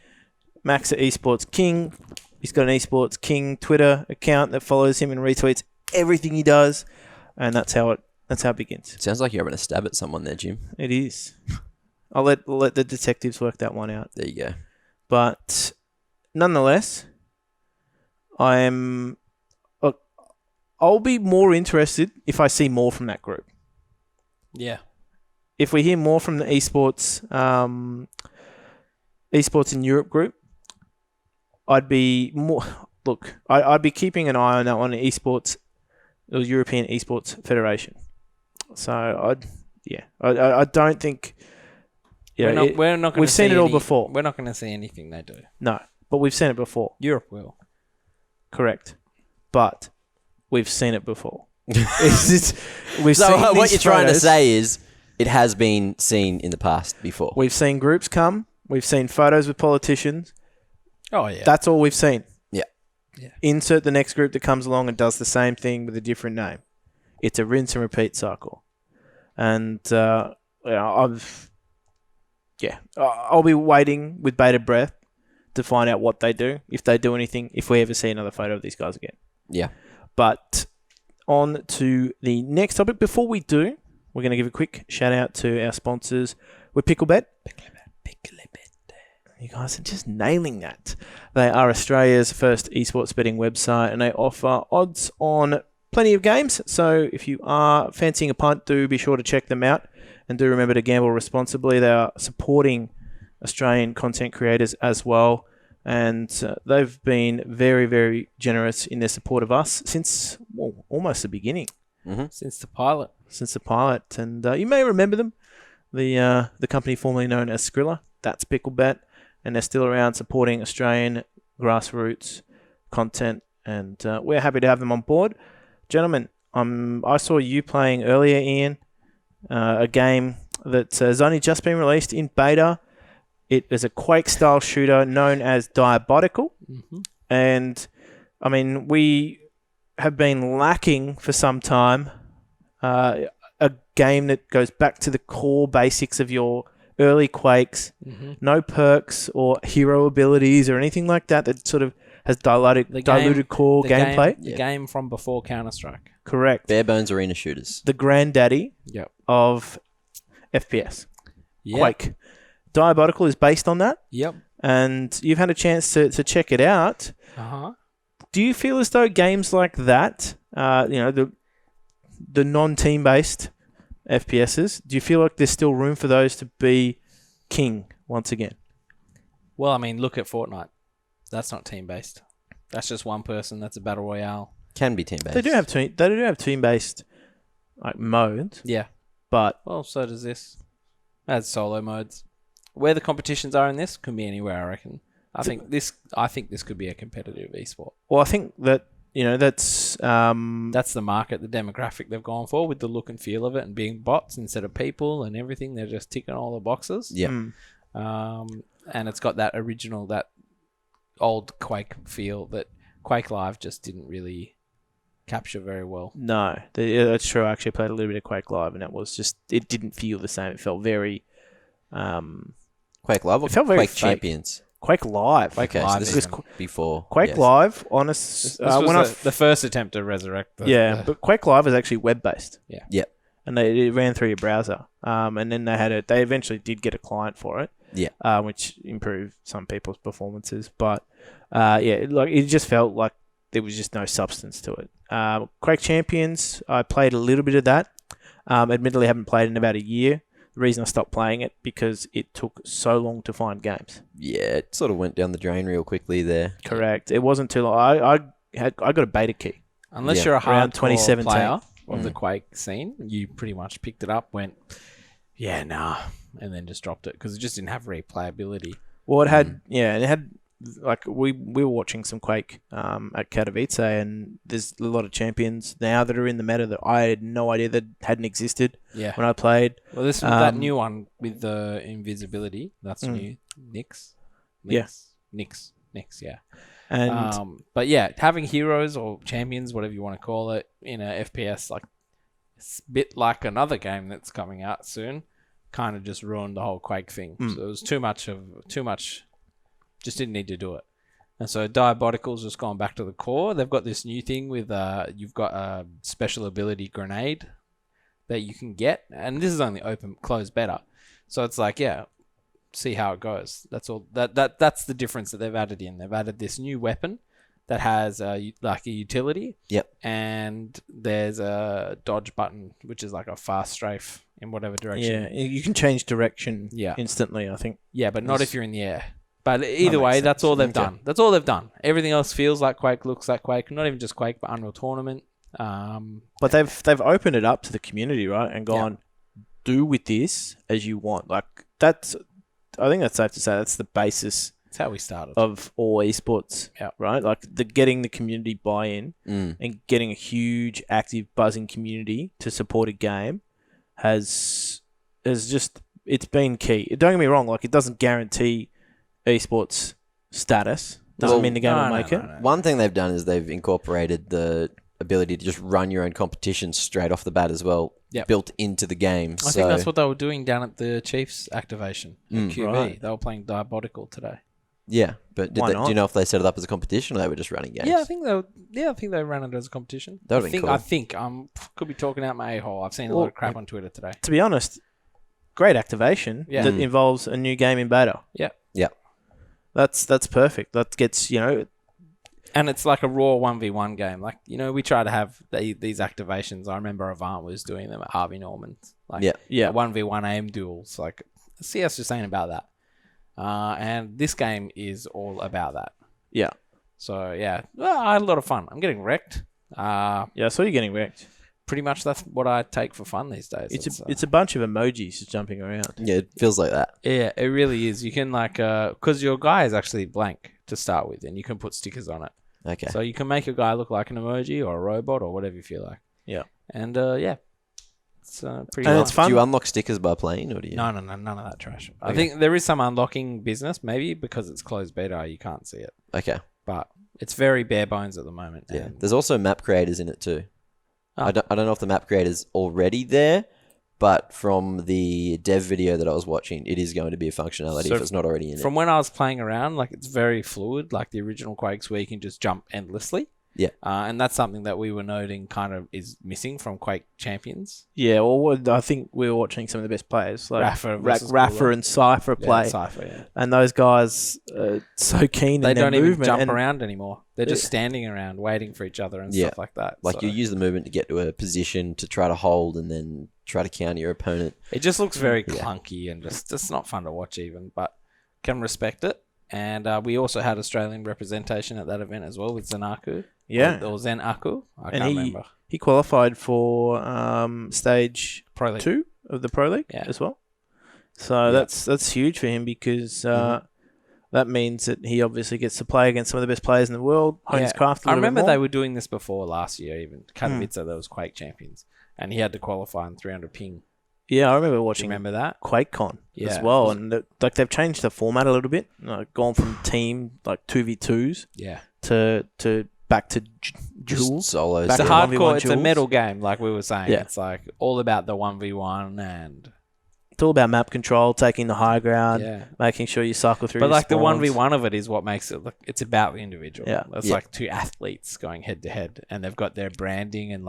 Mac's an esports king. He's got an esports king Twitter account that follows him and retweets everything he does, and that's how it begins. Sounds like you're having a stab at someone there, Jim. It is. I'll let the detectives work that one out. There you go. But nonetheless, I'll be more interested if I see more from that group. Yeah. If we hear more from the esports in Europe group, I'd be more. Look, I'd be keeping an eye on that one. The European Esports Federation. So I don't think. We're not. We've seen it all before. We're not going to see anything they do. No, but we've seen it before. Europe will. Correct, but we've seen it before. We've So seen what these you're trying to photos. say is it has been seen in the past before. We've seen groups come. We've seen photos with politicians. Oh yeah. That's all we've seen. Yeah. Insert the next group that comes along and does the same thing with a different name. It's a rinse and repeat cycle. And I'll be waiting with bated breath to find out what they do, if they do anything, if we ever see another photo of these guys again. Yeah. But on to the next topic. Before we do, we're going to give a quick shout out to our sponsors with Picklebet. You guys are just nailing that. They are Australia's first esports betting website, and they offer odds on plenty of games. So if you are fancying a punt, do be sure to check them out, and do remember to gamble responsibly. They are supporting Australian content creators as well, and they've been very, very generous in their support of us since almost the beginning. Mm-hmm. Since the pilot. And you may remember them, the company formerly known as Skrilla. That's Picklebet, and they're still around supporting Australian grassroots content, and we're happy to have them on board. Gentlemen, I saw you playing earlier, Ian, a game that has only just been released in beta. It is a Quake-style shooter known as Diabotical, and I mean, we have been lacking for some time a game that goes back to the core basics of your early Quakes, no perks or hero abilities or anything like that that sort of has diluted core gameplay. The game from before Counter-Strike. Correct. Bare bones arena shooters. The granddaddy of FPS. Yep. Quake. Diabotical is based on that. Yep. And you've had a chance to check it out. Uh-huh. Do you feel as though games like that, the non-team based FPSs, do you feel like there's still room for those to be king once again? Well, I mean, look at Fortnite. That's not team-based. That's just one person. That's a battle royale. Can be team-based. They do have team-based like modes. Yeah. But well, so does this. It has solo modes. Where the competitions are in this can be anywhere, I reckon. I think this could be a competitive esport. Well, I think that that's the market, the demographic they've gone for with the look and feel of it and being bots instead of people and everything. They're just ticking all the boxes. Yeah. And it's got that original, that old Quake feel that Quake Live just didn't really capture very well. No, that's true. I actually played a little bit of Quake Live, and it didn't feel the same. It felt very Quake Live or it felt very Quake fake. Champions? Quake Live. Okay, so this is before. Quake Live, honest. This was the first attempt to resurrect but Quake Live was actually web-based. Yeah. Yep. And it ran through your browser. And then they eventually did get a client for it. Yeah. Which improved some people's performances. But, it just felt like there was just no substance to it. Quake Champions, I played a little bit of that. Admittedly, I haven't played in about a year. The reason I stopped playing it because it took so long to find games. Yeah, it sort of went down the drain real quickly there. Correct. It wasn't too long. I got a beta key. Unless you're a around hardcore 2017 player of the Quake scene, you pretty much picked it up, went, yeah, nah, and then just dropped it because it just didn't have replayability. Well, it had like we were watching some Quake at Katowice, and there's a lot of champions now that are in the meta that I had no idea that hadn't existed when I played. Well, this that new one with the invisibility, that's new. Nyx, yeah. And but yeah, having heroes or champions, whatever you want to call it, in a FPS, like it's a bit like another game that's coming out soon, kind of just ruined the whole Quake thing. So it was too much. Just didn't need to do it. And so Diabotical's just gone back to the core. They've got this new thing with you've got a special ability grenade that you can get, and this is only closed beta. So it's like, yeah, see how it goes. That's all. That's the difference that they've added in. They've added this new weapon that has like a utility. Yep. And there's a dodge button, which is like a fast strafe in whatever direction. Yeah, you can change direction instantly, I think. Yeah, but not if you're in the air. But either way, that's all they've done. That's all they've done. Everything else feels like Quake, looks like Quake. Not even just Quake, but Unreal Tournament. But they've opened it up to the community, right? And gone, do with this as you want. Like I think that's safe to say that's the basis. That's how we started of all esports, right? Like getting the community buy-in and getting a huge, active, buzzing community to support a game has just it's been key. Don't get me wrong. Like it doesn't guarantee esports status. Doesn't mean the game will make it. No. One thing they've done is they've incorporated the ability to just run your own competition straight off the bat as well, built into the game. I think that's what they were doing down at the Chiefs activation at QB. Right. They were playing Diabotical today. Yeah, but do you know if they set it up as a competition or they were just running games? Yeah, I think they ran it as a competition. That would be cool. I think could be talking out my a-hole. I've seen a lot of crap on Twitter today. To be honest, great activation that involves a new game in beta. Yeah. Yeah. That's perfect. That gets, and it's like a raw 1v1 game. Like, we try to have these activations. I remember Avant was doing them at Harvey Norman's. Like, 1v1 aim duels. Like, CS just ain't about that. And this game is all about that. Yeah. So, yeah. Well, I had a lot of fun. I'm getting wrecked. Yeah, I saw you getting wrecked. Pretty much that's what I take for fun these days. It's a bunch of emojis just jumping around. Yeah, it feels like that. Yeah, it really is. You can because your guy is actually blank to start with, and you can put stickers on it. Okay. So you can make your guy look like an emoji or a robot or whatever you feel like. Yeah. And it's pretty. And it's fun. Do you unlock stickers by playing, or do you? No, none of that trash. Okay. I think there is some unlocking business, maybe because it's closed beta, you can't see it. Okay. But it's very bare bones at the moment. Yeah. There's also map creators in it too. I don't know if the map creator's already there, but from the dev video that I was watching, it is going to be a functionality So if it's not already in it. From when I was playing around, like it's very fluid, like the original Quakes where you can just jump endlessly. Yeah. And that's something that we were noting kind of is missing from Quake Champions. Yeah, well, I think we were watching some of the best players, like Rafa and Cypher play. Cypher, yeah. And those guys are so keen They in their don't even movement. jump around anymore. They're just standing around waiting for each other and stuff like that. Like you use the movement to get to a position to try to hold and then try to counter your opponent. It just looks very clunky and just not fun to watch even, but can respect it. And we also had Australian representation at that event as well with Zenaku. Yeah. Or Zen Aku. I can't remember. He qualified for stage Pro League 2 of the Pro League as well. So that's huge for him because that means that he obviously gets to play against some of the best players in the world, hone his craft a little bit more. I remember they were doing this before last year even. Katowice, there was Quake champions. And he had to qualify in 300 ping. Yeah, I remember watching. Remember that QuakeCon as well, and they've changed the format a little bit, gone from team 2v2s, to back to duels, solos. It's a hardcore. It's a medal game, like we were saying. Yeah. It's like all about the 1v1, and it's all about map control, taking the high ground, making sure you cycle through. But your the spawns. 1v1 of it is what makes it. It's about the individual. Yeah, it's like two athletes going head to head, and they've got their branding, and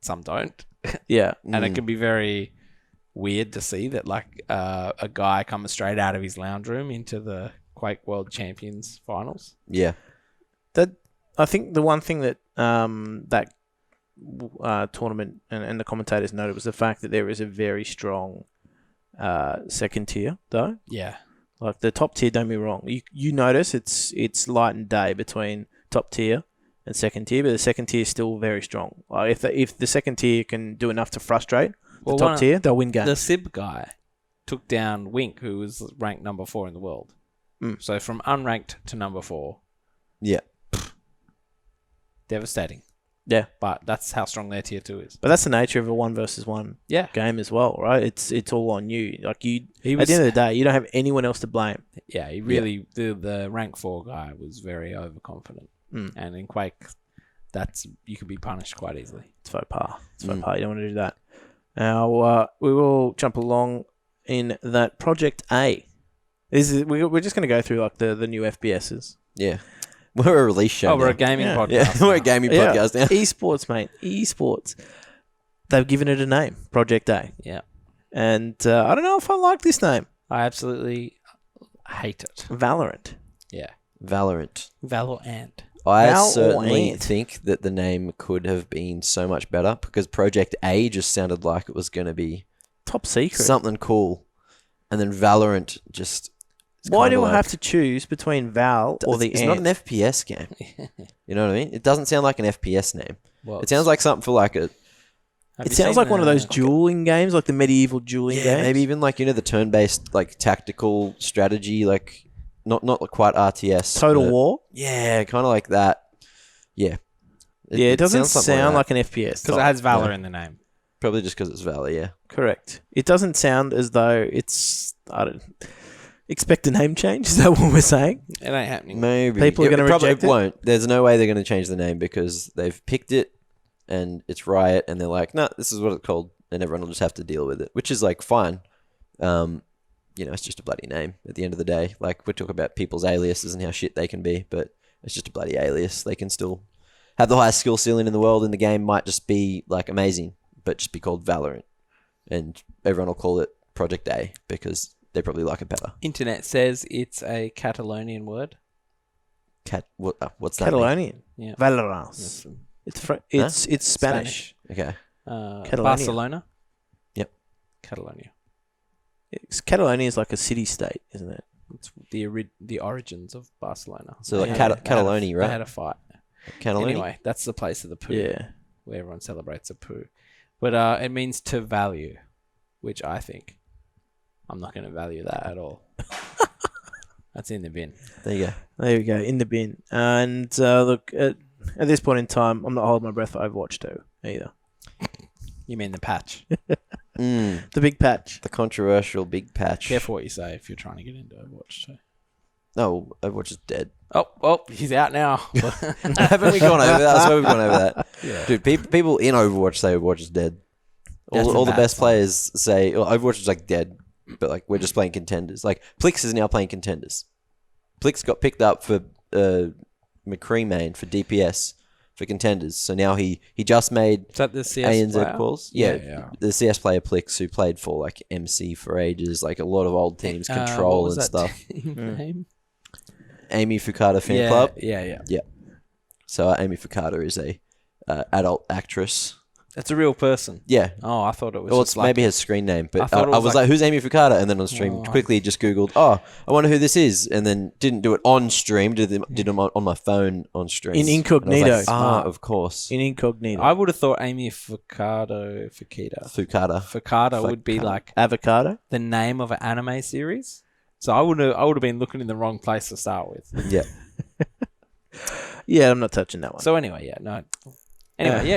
some don't. Yeah, and it can be very weird to see that a guy comes straight out of his lounge room into the Quake World Champions finals. Yeah, that I think the one thing that that tournament and the commentators noted was the fact that there is a very strong second tier though. Yeah, like the top tier. Don't be wrong. You notice it's light and day between top tier and second tier, but the second tier is still very strong. If the second tier can do enough to frustrate the top tier, they'll win games. The Sib guy took down Wink, who was ranked number 4 in the world. So from unranked to number 4. Yeah. Devastating. Yeah. But that's how strong their tier 2 is. But that's the nature of a 1 versus 1 game as well, right? It's all on you. Like at the end of the day, you don't have anyone else to blame. Yeah, he really the rank 4 guy was very overconfident. And in Quake, you could be punished quite easily. It's faux pas. You don't want to do that. Now, we will jump along in that Project A. We're just going to go through the new FPSs. Yeah. We're a release show. We're a gaming podcast. Yeah, we're a gaming podcast now. Esports, mate. Esports. They've given it a name, Project A. Yeah. And I don't know if I like this name. I absolutely hate it. Valorant. Yeah. Valorant. I certainly think that the name could have been so much better because Project A just sounded like it was going to be top secret, something cool, and then Valorant just. Why do I have to choose between Val or the It's Ant? not an FPS game. You know what I mean? It doesn't sound like an FPS name. Well, it sounds like something for a. It sounds like one of those dueling games, like the medieval dueling games. Maybe even the turn-based tactical strategy Not quite RTS. Total War? Yeah, kind of like that. Yeah. It doesn't sound like an FPS. Because it has Valor in the name. Probably just because it's Valor, yeah. Correct. It doesn't sound as though it's... I don't... Expect a name change? Is that what we're saying? It ain't happening. Maybe. People are going to reject it? Won't. There's no way they're going to change the name because they've picked it and it's Riot and they're like, no, this is what it's called and everyone will just have to deal with it, which is fine. It's just a bloody name at the end of the day. We talk about people's aliases and how shit they can be, but it's just a bloody alias. They can still have the highest skill ceiling in the world and the game might just be amazing, but just be called Valorant. And everyone will call it Project A because they probably like it better. Internet says it's a Catalonian word. What's that? Catalonian. Yeah. Valorant. It's Spanish. Okay. Barcelona. Yep. Catalonia. Catalonia is like a city-state, isn't it? It's the origins of Barcelona. So Catalonia, right? They had a fight. Catalonia? Anyway, that's the place of the poo. Yeah. Where everyone celebrates a poo. But it means to value, which I think I'm not going to value that at all. That's in the bin. There you go. There you go, in the bin. And look, at this point in time, I'm not holding my breath for Overwatch 2 either. You mean the patch? The big patch. The controversial big patch. Careful what you say if you're trying to get into Overwatch 2. No, Overwatch is dead. Oh, he's out now. Haven't we gone over that? I swear we've gone over that. Yeah. Dude, people in Overwatch say Overwatch is dead. all the best players say, well, Overwatch is like dead, but like we're just playing contenders. Like Plix is now playing contenders. Plix got picked up for McCree main for DPS for contenders. So now he just made Is that the CS ANZ calls. Yeah, the CS player Plix who played for like MC for ages, like a lot of old teams, Control what was and that stuff. team name? Amy Fukada fan club. Yeah. So Amy Fukada is a adult actress. That's a real person. Yeah. Oh, I thought it was. Well, just it's maybe his screen name, but I I was like, "Who's Amy Fukada?" And then on stream, quickly just googled, "Oh, I wonder who this is," and then didn't do it on stream. Did them on my phone on stream In incognito. Like, of course. In incognito. I would have thought Amy Fukada would be like Avocado. the name of an anime series. So I would have been looking in the wrong place to start with. Yeah. Yeah, I'm not touching that one. So anyway,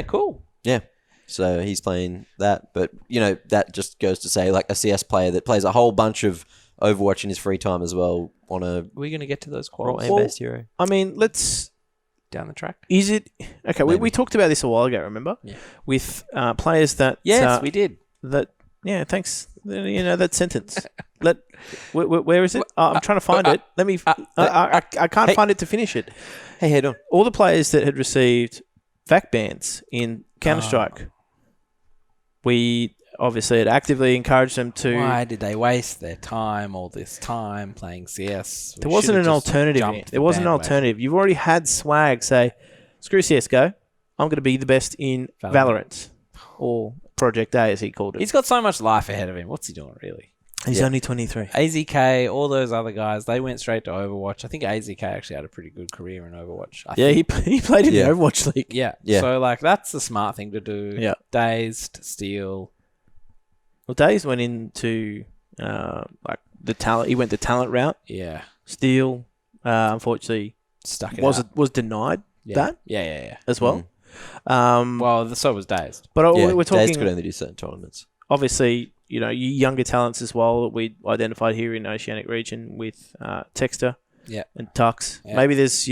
cool. Yeah. So he's playing that, but that just goes to say, like a CS player that plays a whole bunch of Overwatch in his free time as well. We're gonna get to those quals aim-based hero. I mean, let's down the track. Is it okay? We talked about this a while ago. Remember? Yeah. With players that we did that. Yeah, thanks. That sentence. Where is it? I'm trying to find it. Let me. I can't find it to finish it. Hey, head on. All the players that had received VAC bans in Counter-Strike, we obviously had actively encouraged them to. Why did they waste their time, all this time, playing CS? There wasn't an alternative. There wasn't an alternative. You've already had Swag say, screw CSGO, I'm going to be the best in Valorant. Or Project A, as he called it. He's got so much life ahead of him. What's he doing, really? He's only 23. AZK, all those other guys, they went straight to Overwatch. I think AZK actually had a pretty good career in Overwatch. He played in the Overwatch League. Yeah. So, that's the smart thing to do. Yeah. Dazed, Steel. Well, Dazed went into, the talent. He went the talent route. Yeah. Steel, unfortunately, stuck it out. Was denied that. Yeah. As well. So was Dazed. But we're talking... Dazed could only do certain tournaments. Obviously... younger talents as well that we identified here in Oceanic region with Texter and Tux. Yeah. Maybe there's,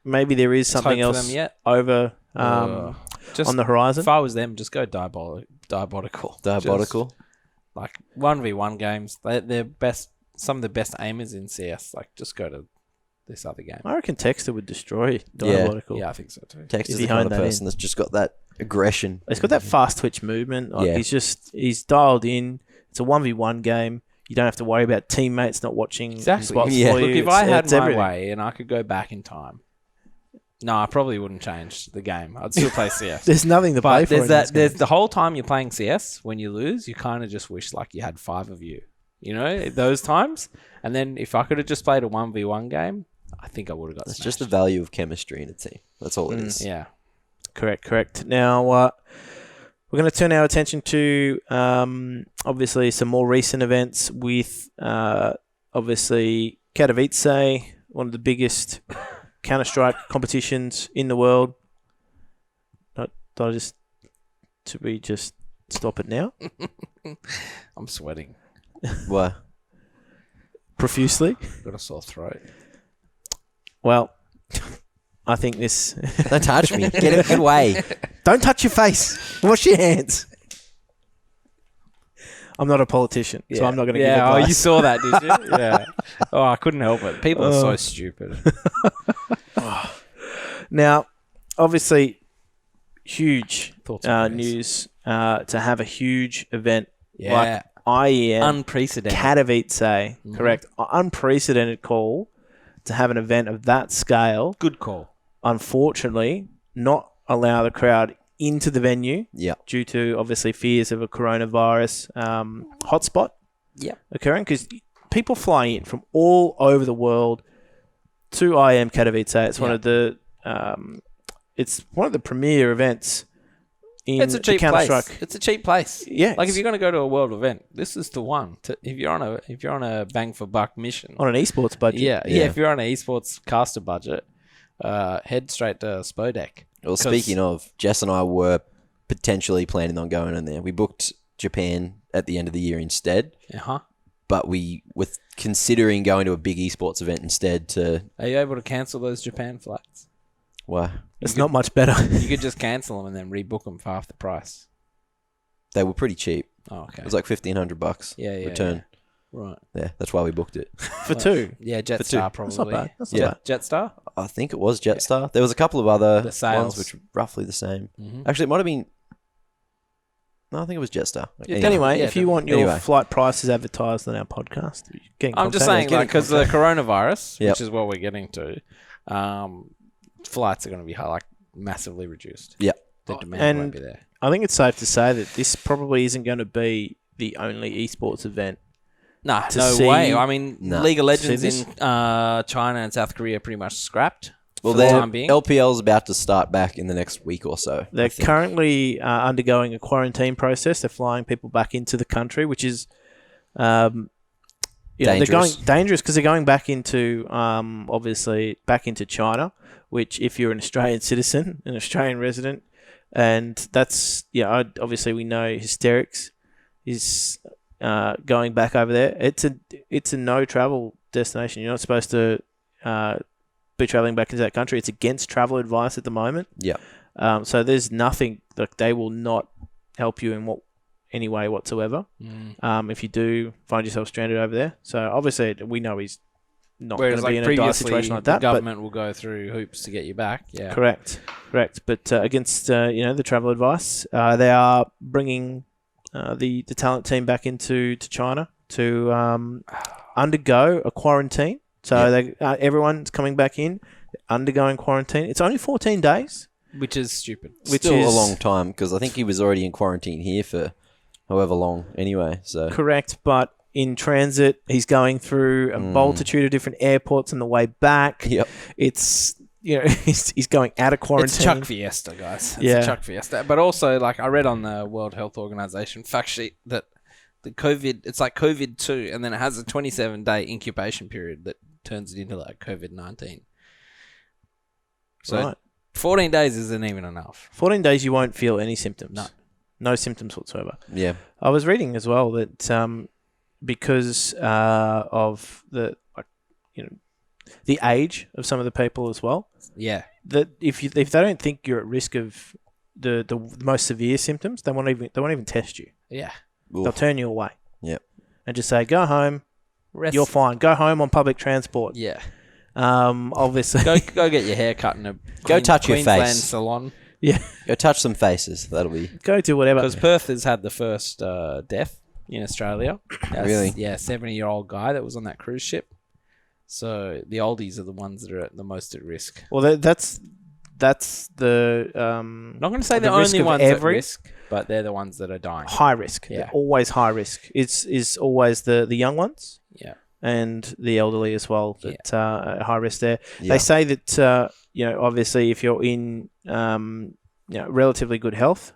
maybe there is something else over on the horizon. If I was them, just go Diabotical. Diabotical. Just, 1v1 games. They're best. Some of the best aimers in CS. Just go to this other game. I reckon Texter would destroy Diabotical. Yeah, I think so too. Texter's the kind of person that's just got that aggression. He's got that fast twitch movement. He's dialed in. It's a 1v1 game. You don't have to worry about teammates not watching spots for you. Look, if I had my way and I could go back in time, no, I probably wouldn't change the game. I'd still play CS. There's nothing to play for. There's the whole time you're playing CS, when you lose, you kind of just wish you had 5 of you. Those times. And then if I could have just played a 1v1 game, I think I would have got It's smashed. just the value of chemistry in a team. That's all it is. Yeah. Correct. Now, we're going to turn our attention to, obviously, some more recent events with, obviously, Katowice, one of the biggest Counter-Strike competitions in the world. Should we just stop it now? I'm sweating. Why? Profusely? Got a sore throat. Well, I think this... Don't touch me. Get away. Don't touch your face. Wash your hands. I'm not a politician, so I'm not going to give advice. Oh, you saw that, did you? Yeah. Oh, I couldn't help it. People are so stupid. Now, obviously, huge news to have a huge event like IEM. Unprecedented. Katowice, correct. Unprecedented call to have an event of that scale. Good call. Unfortunately, not allow the crowd into the venue due to, obviously, fears of a coronavirus hotspot occurring, because people fly in from all over the world to IEM Katowice. It's one of the premier events in it's a cheap Counter-Strike. Place. It's a cheap place. Yeah. If you're going to go to a world event, this is the one. If you're on a bang for buck mission. On an esports budget. Yeah. If you're on an esports caster budget, head straight to Spodek. Well, speaking of, Jess and I were potentially planning on going in there. We booked Japan at the end of the year instead. But we were considering going to a big esports event instead Are you able to cancel those Japan flights? Why? It's not much better. You could just cancel them and then rebook them for half the price. They were pretty cheap. Oh, okay. It was like $1,500 Yeah, return. Yeah. Right. Yeah, that's why we booked it. For two. Yeah, Jetstar probably. That's not bad. That's not bad. Jetstar? I think it was Jetstar. There was a couple of other The sales. ones which were roughly the same. Mm-hmm. Actually, it might have been... No, I think it was Jetstar. Anyway, Yeah, if you want your anyway. flight prices advertised on our podcast, get in I'm just contact. saying, like, because the coronavirus, Yep. which is what we're getting to, flights are going to be like massively reduced. Yep. The demand won't be there. I think it's safe to say that this probably isn't going to be the only esports event. Nah, to no see- way. I mean, No. League of See Legends this? in China and South Korea are pretty much scrapped. Well, for the their time being. LPL is about to start back in the next week or so. They're I think. currently undergoing a quarantine process. They're flying people back into the country, which is, they're going dangerous because they're going back into, obviously, back into China. Which, if you're an Australian citizen, an Australian resident, and that's obviously we know Hysterics is going back over there. It's a no travel destination. You're not supposed to be traveling back into that country. It's against travel advice at the moment. Yeah. So there's nothing, like, they will not help you in any way whatsoever. If you do find yourself stranded over there. So obviously we know he's not going to be in a dire situation like that. The government will go through hoops to get you back. Yeah. Correct. But against the travel advice, they are bringing the talent team back into China to undergo a quarantine. So everyone's coming back in, undergoing quarantine. It's only 14 days. Which is stupid. Which is a long time because I think he was already in quarantine here for however long anyway. So Correct, but in transit, he's going through a multitude of different airports on the way back. Yep. It's, he's going out of quarantine. It's Chuck Fiesta, guys. It's a Chuck Fiesta. But also, like, I read on the World Health Organization fact sheet that the COVID, it's like COVID-2, and then it has a 27-day incubation period that turns it into, like, COVID-19. So 14 days isn't even enough. 14 days, you won't feel any symptoms. No symptoms whatsoever. Yeah. I was reading as well that because of the age of some of the people as well. Yeah. That if they don't think you're at risk of the most severe symptoms, they won't even test you. Yeah. They'll turn you away. Yep. And just say, go home. You're fine. Go home on public transport. Yeah. Obviously. Go get your hair cut in a touch your Queensland face. salon. Yeah. Go touch some faces. That'll be... Go do whatever. Because Perth has had the first death in Australia. Really? Yeah, 70-year-old guy that was on that cruise ship. So the oldies are the ones that are the most at risk. Well, that's the... I'm not going to say the the risk only of ones at every- risk, but they're the ones that are dying. high risk. Yeah. They're always high risk. It's always the young ones. Yeah. And the elderly as well that are at high risk there. Yeah. They say that, obviously if you're in, relatively good health,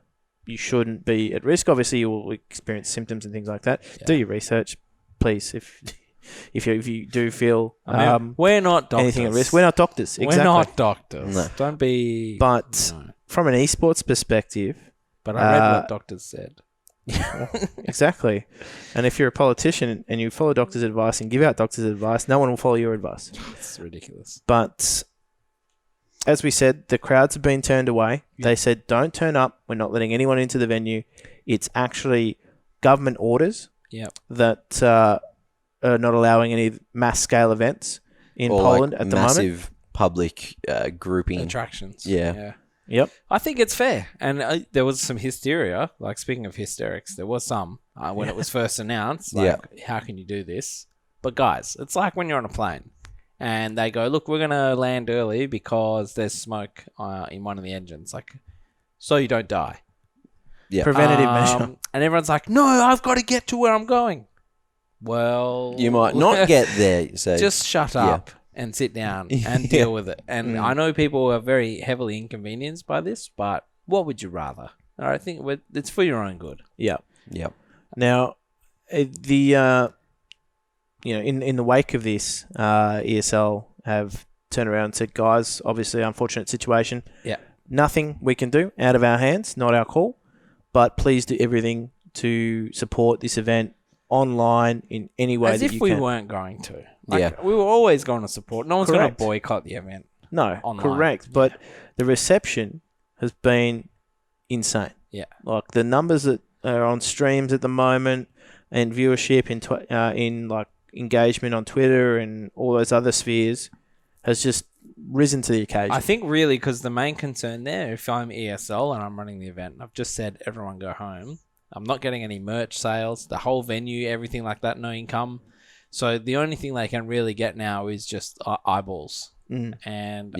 you shouldn't be at risk. Obviously you will experience symptoms and things like that. Yeah. Do your research, please, if you do feel we're not doctors. anything at risk. We're not doctors. Exactly. We're not doctors. No. Don't be... But No. from an esports perspective... But I read what doctors said. Exactly. And if you're a politician and you follow doctors' advice and give out doctors' advice, no one will follow your advice. It's ridiculous. But as we said, the crowds have been turned away. They said, don't turn up. We're not letting anyone into the venue. It's actually government orders that are not allowing any mass-scale events in Poland at the moment. Massive public grouping. Attractions. Yeah. Yep. I think it's fair. And there was some hysteria. Like, speaking of hysterics, there was some when it was first announced. Like, how can you do this? But guys, it's like when you're on a plane and they go, look, we're going to land early because there's smoke in one of the engines. Like, so you don't die. Yeah. Preventative measure. And everyone's like, no, I've got to get to where I'm going. Well... You might not get there. So just shut up and sit down and deal with it. And I know people are very heavily inconvenienced by this, but what would you rather? I think it's for your own good. Yep. Yep. Now, in the wake of this, ESL have turned around and said, guys, obviously unfortunate situation. Yeah. Nothing we can do out of our hands, not our call, but please do everything to support this event online in any way As that if you we can. weren't going to. Like, we were always going to support. No one's going to boycott the event. No, online. correct. But the reception has been insane. Yeah. Like the numbers that on streams at the moment, and viewership in like engagement on Twitter and all those other spheres has just risen to the occasion. I think really because the main concern there, if I'm ESL and I'm running the event, I've just said everyone go home. I'm not getting any merch sales, the whole venue, everything like that, no income. So the only thing they can really get now is just eyeballs. And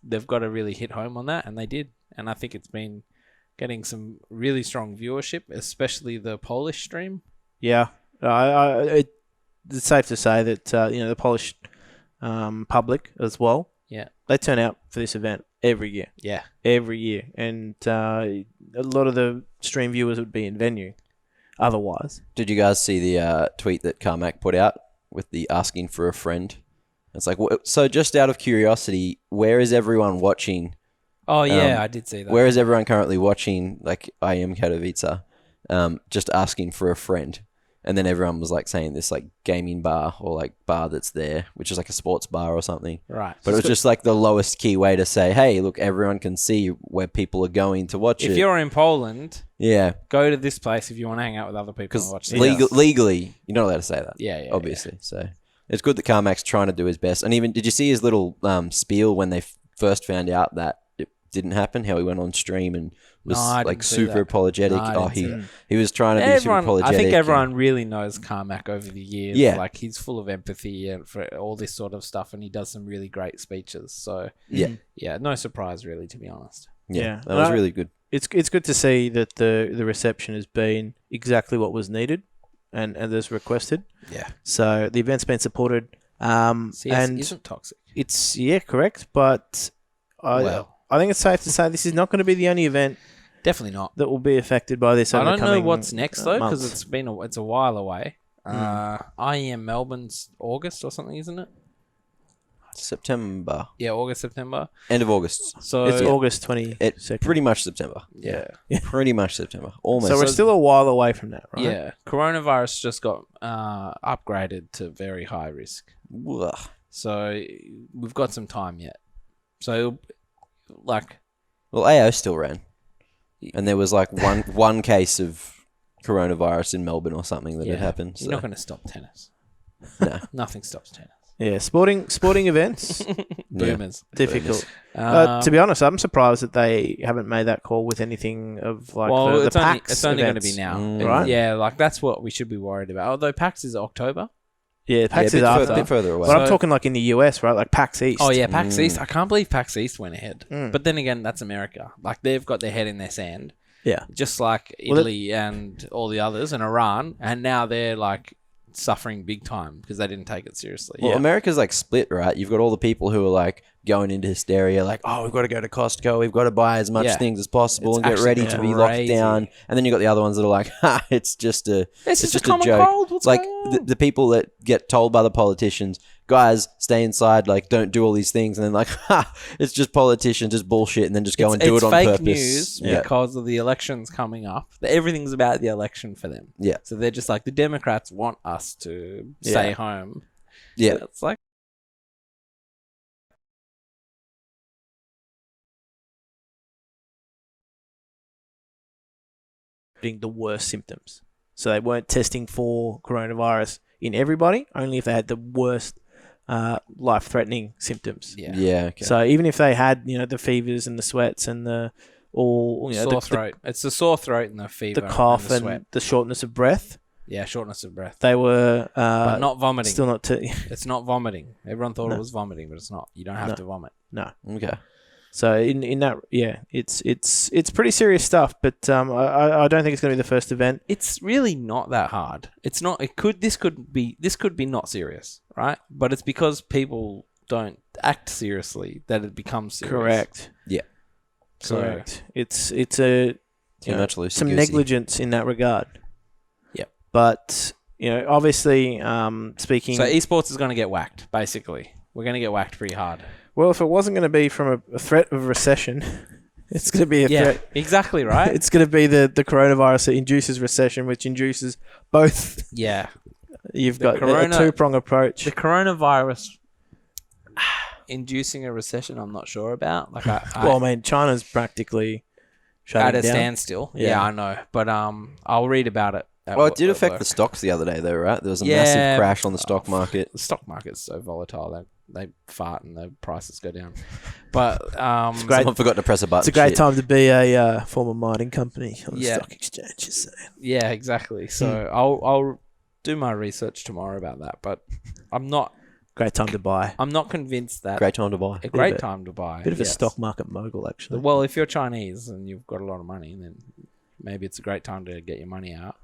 they've got to really hit home on that, and they did. And I think it's been getting some really strong viewership, especially the Polish stream. Yeah, it's safe to say that the Polish public as well. Yeah, they turn out for this event every year. Yeah, every year, and a lot of the stream viewers would be in venue. Otherwise, did you guys see the tweet that Carmack put out with the asking for a friend? It's like, so just out of curiosity, where is everyone watching? Oh yeah, I did see that. Where is everyone currently watching? Like, I am Katowice, just asking for a friend. And then everyone was like saying this like gaming bar or like bar that's there, which is like a sports bar or something. Right. But it was just like the lowest key way to say, hey, look, everyone can see where people are going to watch it. If you're in Poland, yeah, go to this place if you want to hang out with other people and watch this. Legally, you're not allowed to say that. Yeah, obviously. So it's good that Carmack's trying to do his best. And even, did you see his little spiel when they first found out that it didn't happen? How he went on stream and was like super apologetic. He was trying to be super apologetic. I think everyone really knows Carmack over the years. Yeah. Like, he's full of empathy and for all this sort of stuff, and he does some really great speeches. So yeah, no surprise really, to be honest. Yeah, that was really good. It's good to see that the reception has been exactly what was needed and as requested. Yeah. So the event's been supported. CS and isn't toxic. It's correct, but I think it's safe to say this is not going to be the only event. Definitely not. That will be affected by this. I don't know what's next though, because it's a while away. IEM Melbourne's August or something, isn't it? September. Yeah, August, September. End of August. So it's August 22nd. Pretty much September. Yeah. Pretty much September. Almost. So we're still a while away from that, right? Yeah. Coronavirus just got upgraded to very high risk. Ugh. So we've got some time yet. So, like... Well, AO still ran. And there was like one case of coronavirus in Melbourne or something that had happened. So. You're not going to stop tennis. No. Nothing stops tennis. Yeah, sporting events. Boomers. Difficult. To be honest, I'm surprised that they haven't made that call with anything of like the PAX it's only going to be now. Right? Yeah, like that's what we should be worried about. Although PAX is October. Yeah, PAX is after. A bit further away. But I'm talking like in the US, right? Like PAX East. Oh yeah, PAX East. I can't believe PAX East went ahead. But then again, that's America. Like, they've got their head in their sand. Yeah. Just like Italy and all the others and Iran. And now they're like suffering big time because they didn't take it seriously. Well, America's like split, right? You've got all the people who are like going into hysteria, like, oh, we've got to go to Costco, we've got to buy as much things as possible and get ready to be locked down. And then you got the other ones that are like, ha, it's just a common joke. Cold. What's like going on? The people that get told by the politicians, guys, stay inside, like, don't do all these things, and then like, ha, it's just politicians, just bullshit, and then just go and do it on purpose. It's fake news because of the elections coming up. Everything's about the election for them. Yeah. So they're just like, the Democrats want us to stay home. Yeah. So it's like, the worst symptoms. So they weren't testing for coronavirus in everybody, only if they had the worst life-threatening symptoms. Yeah. Okay. So even if they had, the fevers and the sweats and the sore throat. It's the sore throat and the fever, the cough and the sweat. the shortness of breath. Yeah, shortness of breath. They were but not vomiting. Still not. It's not vomiting. Everyone thought it was vomiting, but it's not. You don't have to vomit. No. Okay. So in that, it's pretty serious stuff. But I don't think it's going to be the first event. It's really not that hard. It's not. This could be not serious, right? But it's because people don't act seriously that it becomes serious. Correct. Yeah. Correct. It's a some negligence in that regard. Yeah. But obviously, speaking. So esports is going to get whacked. Basically, we're going to get whacked pretty hard. Well, if it wasn't going to be from a threat of recession, it's going to be a threat. Exactly right. It's going to be the coronavirus that induces recession, which induces both. Yeah. You've got a two-prong approach. The coronavirus inducing a recession, I'm not sure about. Like, well, I mean, China's practically at a down. standstill. Yeah, I know. But I'll read about it. Well, it did affect the stocks the other day, though, right? There was a massive crash on the stock market. The stock market's so volatile. They fart and the prices go down. But someone forgot to press a button. It's a great time to be a former mining company on the stock exchange. Yeah, exactly. So I'll do my research tomorrow about that. But I'm not. Great time to buy. I'm not convinced that. Great time to buy. A great time to buy. Bit of a stock market mogul, actually. Well, if you're Chinese and you've got a lot of money, then maybe it's a great time to get your money out.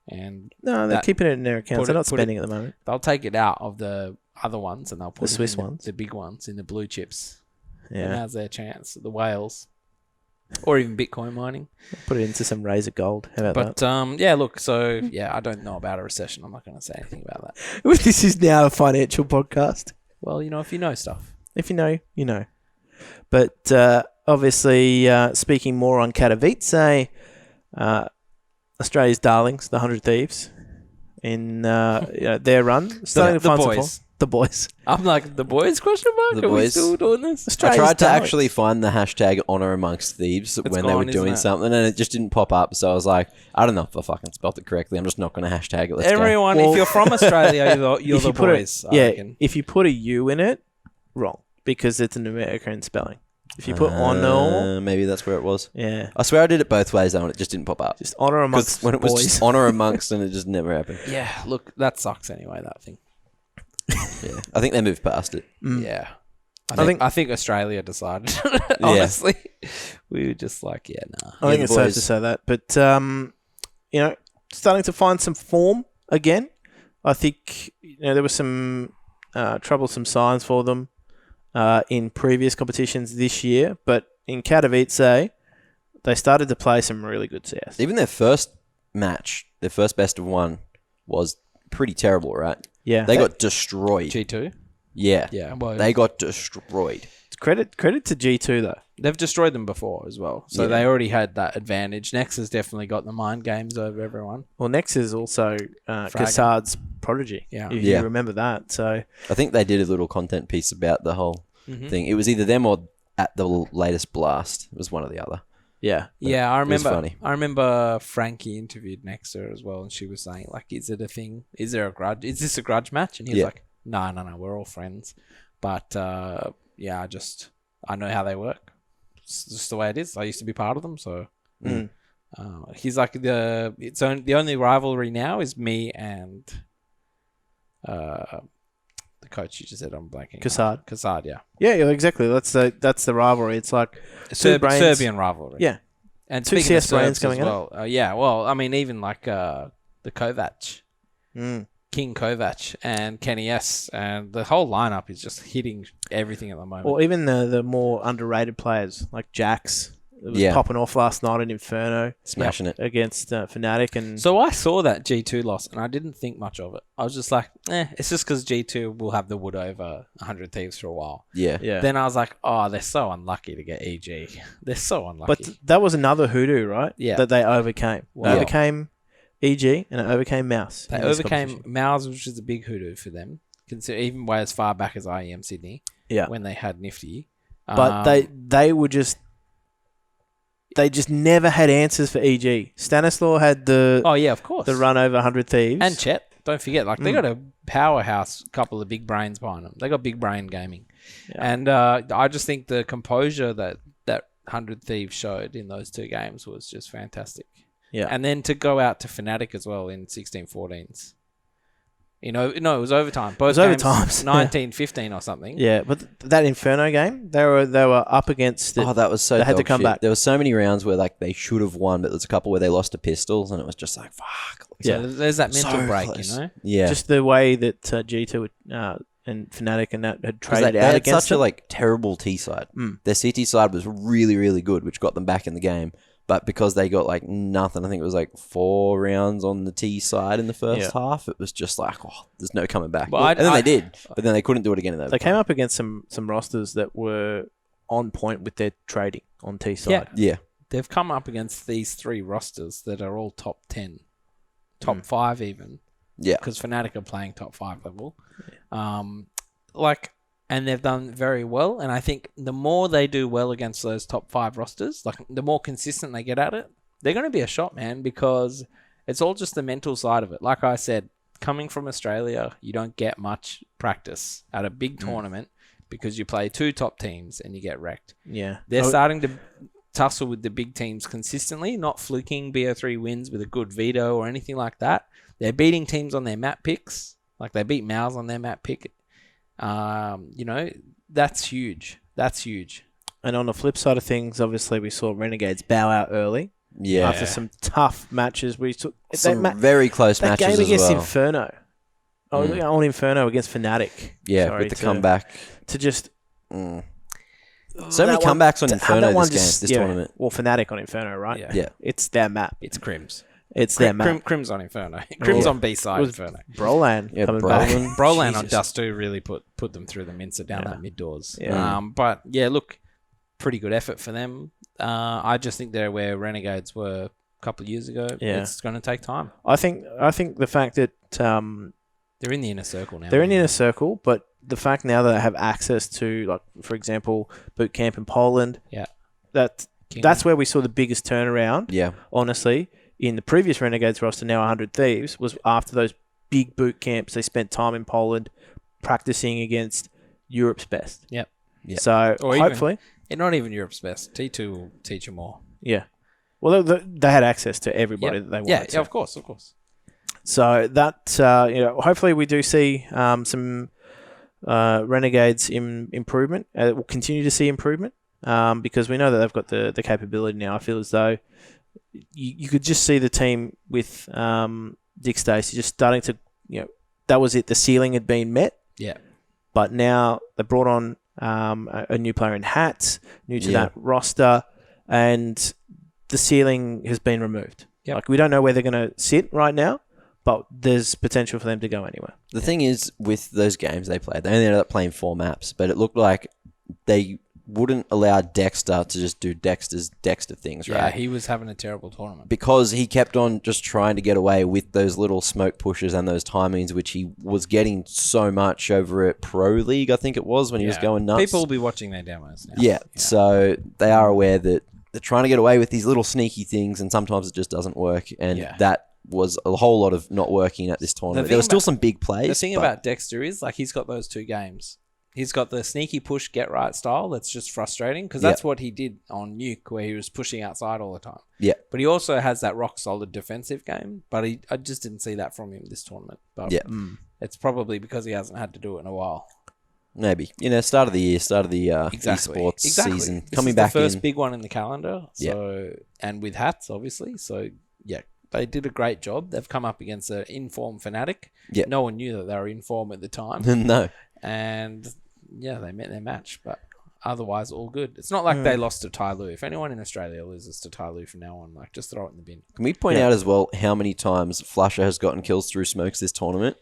And no, they're keeping it in their accounts. They're not spending it at the moment. They'll take it out of the other ones and they'll put the Swiss ones, the big ones, in the blue chips. Yeah, and now's their chance. The whales, or even Bitcoin mining. Put it into some Razor Gold. How about that? But yeah, look. So yeah, I don't know about a recession. I'm not going to say anything about that. This is now a financial podcast. Well, if you know stuff. If you know, you know. But obviously, speaking more on Katowice, Australia's darlings, the 100 Thieves, in their run. Starting to find some form. The boys. I'm like, the boys, question mark? Are we still doing this? Australia's I tried to actually find the hashtag honour amongst thieves when they were doing something, and it just didn't pop up. So I was like, I don't know if I fucking spelled it correctly. I'm just not going to hashtag it. Everyone, if you're from Australia, you're the boys. If you put a U in it, wrong, because it's an American spelling. If you put honour... maybe that's where it was. Yeah. I swear I did it both ways, though, and it just didn't pop up. Just honour amongst when it was just honour amongst, and it just never happened. Yeah, look, that sucks anyway, that thing. Yeah, I think they moved past it. Yeah, I think Australia decided. Honestly, we were just like, nah. I think it's safe to say that, but starting to find some form again. I think there were some troublesome signs for them in previous competitions this year, but in Katowice, they started to play some really good CS. Even their first match, their first best of one, was pretty terrible, right? Yeah. They got destroyed. G2? Yeah. Yeah. Well, they got destroyed. Credit to G2, though. They've destroyed them before as well. So they already had that advantage. Nex has definitely got the mind games over everyone. Well, Nex is also Kassad's prodigy. Yeah. If you remember that. So I think they did a little content piece about the whole thing. It was either them or at the latest blast. It was one or the other. Yeah. Yeah, I remember. It was funny. I remember Frankie interviewed Nexter as well, and she was saying, like, is it a thing? Is there a grudge? Is this a grudge match? And he was like, no, we're all friends. But, I know how they work. It's just the way it is. I used to be part of them, so. He's like, the only rivalry now is me and the coach you just said, I'm blanking. Kassad, yeah. Yeah, exactly. That's the rivalry. It's like Serbian rivalry. Yeah. And two speaking CS of brains Serbs coming as well. Well, I mean, even like the Kovac. King Kovac and Kenny S. And the whole lineup is just hitting everything at the moment. Or even the more underrated players like Jax. It was popping off last night in Inferno. Smashing it. Against Fnatic. And so I saw that G2 loss and I didn't think much of it. I was just like, it's just because G2 will have the wood over 100 Thieves for a while. Yeah. Then I was like, they're so unlucky to get EG. They're so unlucky. But that was another hoodoo, right? Yeah. That they overcame. They overcame EG and it overcame Mouse. They overcame Mouse, which is a big hoodoo for them. Even way as far back as IEM Sydney. Yeah. When they had Nifty. But they were just... They just never had answers for EG. Stanislaw had the of course, the run over 100 Thieves. And Chet, don't forget, like they got a powerhouse couple of big brains behind them. They got big brain gaming. Yeah. And I just think the composure that 100 Thieves showed in those two games was just fantastic. Yeah. And then to go out to Fnatic as well in 16-14s. It was overtime. Both games, overtimes. 19-15 or something. Yeah, but that Inferno game, they were up against it. Oh, that was so They had to come back. There were so many rounds where like they should have won, but there's a couple where they lost to pistols, and it was just like, fuck. So there's that mental break, close. Yeah. Just the way that G2 and Fnatic and that had traded they out had against such a terrible T side. Their CT side was really, really good, which got them back in the game. But because they got nothing, I think it was 4 rounds on the T side in the first half. It was just like, there's no coming back. And then they did, but then they couldn't do it again in that. They came up against some rosters that were on point with their trading on T side. Yeah. They've come up against these 3 rosters that are all top 10, top 5 even. Yeah. Because Fnatic are playing top 5 level. and they've done very well. And I think the more they do well against those top 5 rosters, like the more consistent they get at it, they're going to be a shot, man, because it's all just the mental side of it. Like I said, coming from Australia, you don't get much practice at a big tournament because you play 2 top teams and you get wrecked. Yeah. They're starting to tussle with the big teams consistently, not fluking BO3 wins with a good veto or anything like that. They're beating teams on their map picks. Like they beat Mouse on their map pick. That's huge. That's huge. And on the flip side of things, obviously we saw Renegades bow out early. Yeah. After some tough matches. We took some very close matches as well. That game against Inferno. On Inferno against Fnatic. Yeah, with the comeback. To just... So many comebacks on Inferno this tournament. Well, Fnatic on Inferno, right? Yeah. It's their map. It's Crims. It's their map. Crims on Inferno. Crims on B-side Inferno. Brolan coming back. Brolan on Dust 2 really put them through the mincer down that mid doors. Yeah. But yeah, look, pretty good effort for them. I just think they're where Renegades were a couple of years ago. Yeah. It's going to take time. I think the fact that they're in the inner circle now. They're in the inner circle, but the fact now that they have access to, like, for example, boot camp in Poland. Yeah. That's where we saw the biggest turnaround. Yeah. Honestly, in the previous Renegades roster, now 100 Thieves, was after those big boot camps. They spent time in Poland practicing against Europe's best. Yep. Yeah. So hopefully, not even Europe's best. T2 will teach you more. Yeah. Well, they had access to everybody that they wanted. Yeah, of course. So that hopefully we do see some Renegades improvement. We'll continue to see improvement because we know that they've got the capability now. I feel as though you could just see the team with Dick Stacey just starting to, that was it. The ceiling had been met. Yeah. But now they brought on a new player in Hats, new to that roster, and the ceiling has been removed. Yep. Like, we don't know where they're going to sit right now, but there's potential for them to go anywhere. The thing is, with those games they played, they only ended up playing 4 maps, but it looked like they wouldn't allow Dexter to just do Dexter things, right? Yeah, he was having a terrible tournament. Because he kept on just trying to get away with those little smoke pushes and those timings, which he was getting so much over at Pro League, I think it was, when he was going nuts. People will be watching their demos now. Yeah, so they are aware that they're trying to get away with these little sneaky things, and sometimes it just doesn't work, and that was a whole lot of not working at this tournament. There were still some big plays. The thing about Dexter is, like, he's got those 2 games. He's got the sneaky push, get right style. That's just frustrating because that's what he did on Nuke, where he was pushing outside all the time. Yeah. But he also has that rock solid defensive game. But I just didn't see that from him this tournament. But it's probably because he hasn't had to do it in a while. Maybe. Start of the year, esports season. This coming is back the first in. big one in the calendar. So and with Hats, obviously. So, yeah. They did a great job. They've come up against an in-form Fnatic. Yeah. No one knew that they were in form at the time. No. And yeah, they met their match, but otherwise all good. It's not like they lost to Tyloo. If anyone in Australia loses to Tyloo from now on, like, just throw it in the bin. Can we point out as well how many times Flusher has gotten kills through smokes this tournament?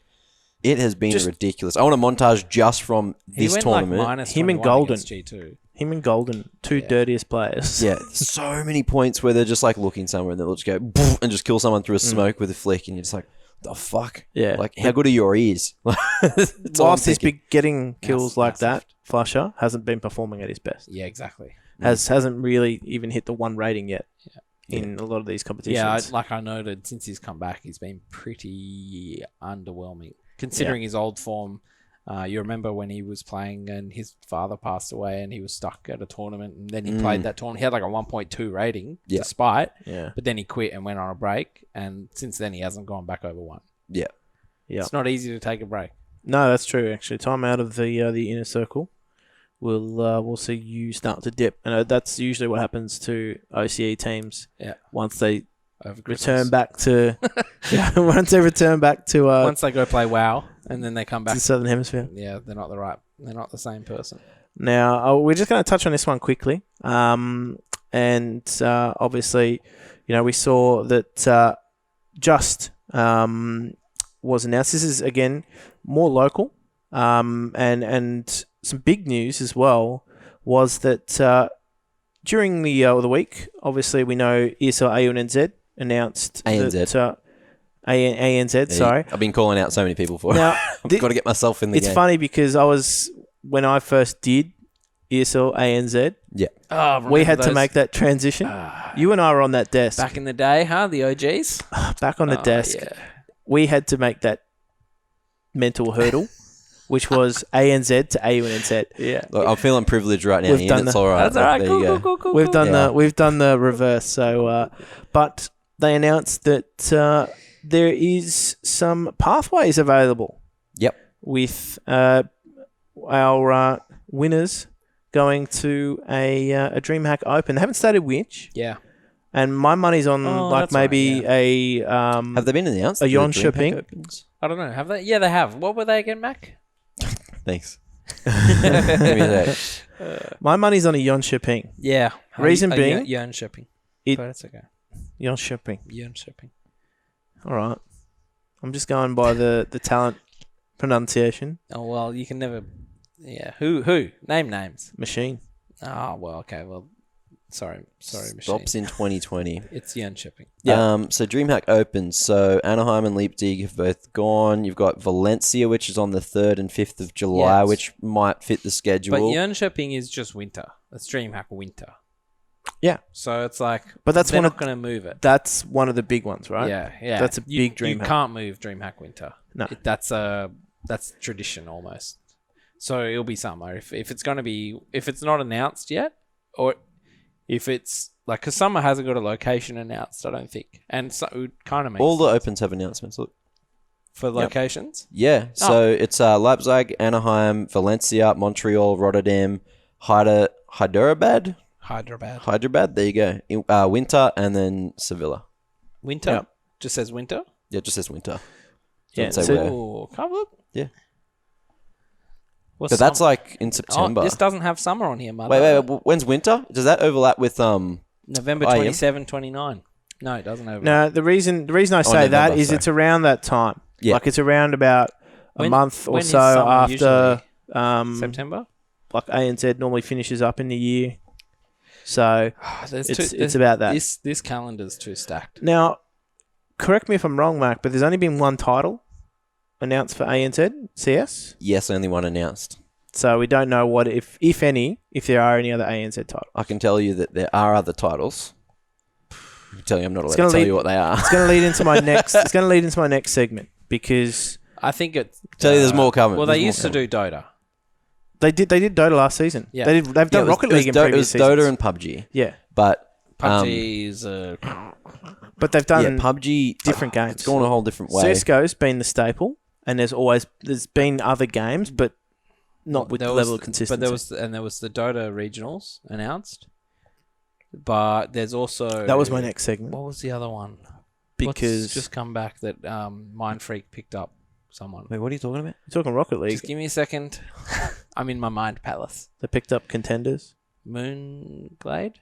It has been ridiculous. I want a montage just from this tournament. Like him and Golden. G2. Him and Golden, 2 dirtiest players. Yeah, so many points where they're just like looking somewhere and they'll just go and just kill someone through a smoke with a flick, and you're just like, the fuck? Yeah. Like, how good are your ears? Whilst he's been getting kills like that, Flusher hasn't been performing at his best. Yeah, exactly. Hasn't really even hit the 1 rating yet in a lot of these competitions. Yeah, like I noted, since he's come back, he's been pretty underwhelming. Considering his old form, you remember when he was playing and his father passed away and he was stuck at a tournament, and then he played that tournament. He had like a 1.2 rating despite, but then he quit and went on a break, and since then he hasn't gone back over 1. Yeah. It's not easy to take a break. No, that's true. Actually, time out of the inner circle, we'll see you start to dip, and that's usually what happens to OCE teams. Yeah. Once they over return back to, once they return back to, once they go play WoW and then they come back to the Southern Hemisphere. Yeah, they're not the same person. Now, we're just going to touch on this one quickly, and obviously, we saw that Just was announced. This is again more local, and some big news as well was that during the week, obviously we know ESL ANZ announced ANZ. That, ANZ. Sorry, I've been calling out so many people for it. Now, I've got to get myself in the game. It's funny because I was when I first did ESL ANZ, Oh, we had to make that transition. You and I were on that desk. back in the day, huh? The OGs. Back on the desk. Yeah. We had to make that mental hurdle, which was ANZ to AUNZ. Yeah. Look, I'm feeling privileged right now. We've Ian. done It's all right. That's all right. There you go. Cool. We've done Yeah. we've done the reverse. So, but they announced that there is some pathways available. Yep. With our winners going to a DreamHack Open. They haven't stated which, Yeah. and my money's on that's maybe right, Have they been announced? a the Yon Dreamhack shipping. Opens? I don't know. Have they? Yeah, they have. What were they again, Mac? Thanks. Give me that. My money's on a Yon shipping. Yeah. Reason being, Yearn shipping. it- But it's okay. Yon shipping. Yearn shipping. All right. I'm just going by the talent pronunciation Oh well, you can never. Yeah. Who? Name names. machine. Oh well. Okay. Well, sorry, machine. Stops in 2020. It's yearn shipping. Yeah. So DreamHack opens. So Anaheim and Leipzig have both gone. You've got Valencia, which is on the 3rd and 5th of July, Yes. which might fit the schedule. But yearn shipping is just winter. It's DreamHack winter. Yeah. So it's like, But that's they're one of not going to move it. that's one of the big ones, right? Yeah. That's a big You DreamHack. can't move DreamHack winter. No. That's tradition almost. So it'll be summer. If it's going to be, if it's not announced yet, or if it's like, because summer hasn't got a location announced, I don't think, and so it would kind of make All the sense opens have announcements. Look. for locations. Yeah. So it's Leipzig, Anaheim, Valencia, Montreal, Rotterdam, Hyderabad. Hyderabad. There you go. Winter and then Sevilla. Winter. Yep. Just says winter. Yeah, it just says winter. Yeah, Doesn't say so- where. Oh, come look. Yeah. What's But that's summer? like in September. Oh, this doesn't have summer on here, mother. Wait. When's winter? Does that overlap with November IM? 27, 29. No, it doesn't overlap. No, the reason I say that November, is sorry. it's around that time. Yeah. Like it's around about a When- month or when is so summer after September? like ANZ normally finishes up in the year. So it's about that. This calendar's too stacked. Now, correct me if I'm wrong, Mark, but there's only been one title announced for ANZ CS. Yes, only one announced. So we don't know what if any, if there are any other ANZ titles. I can tell you that there are other titles. I can tell you I'm not allowed to gonna tell lead- you what they are. It's going to lead into my next. It's going to lead into my next segment because I think it's. Tell you there's more coming. Well, There's they more used to coming. do Dota. they did Dota last season. Yeah. They've done Yeah, it was- Rocket it was League in Do- previous It was Dota seasons. and PUBG. Yeah, But PUBG is but they've done yeah, PUBG different games. It's gone a whole different way. CS:GO's been the staple, and there's been other games, but not with the level of consistency. But there was the Dota regionals announced. But there's also that was my next segment What was the other one? because What's just come back that Mind Freak picked up someone. Wait, what are you talking about? you're talking Rocket League. Just give me a second. I'm in my mind palace. They picked up contenders. Moonglade?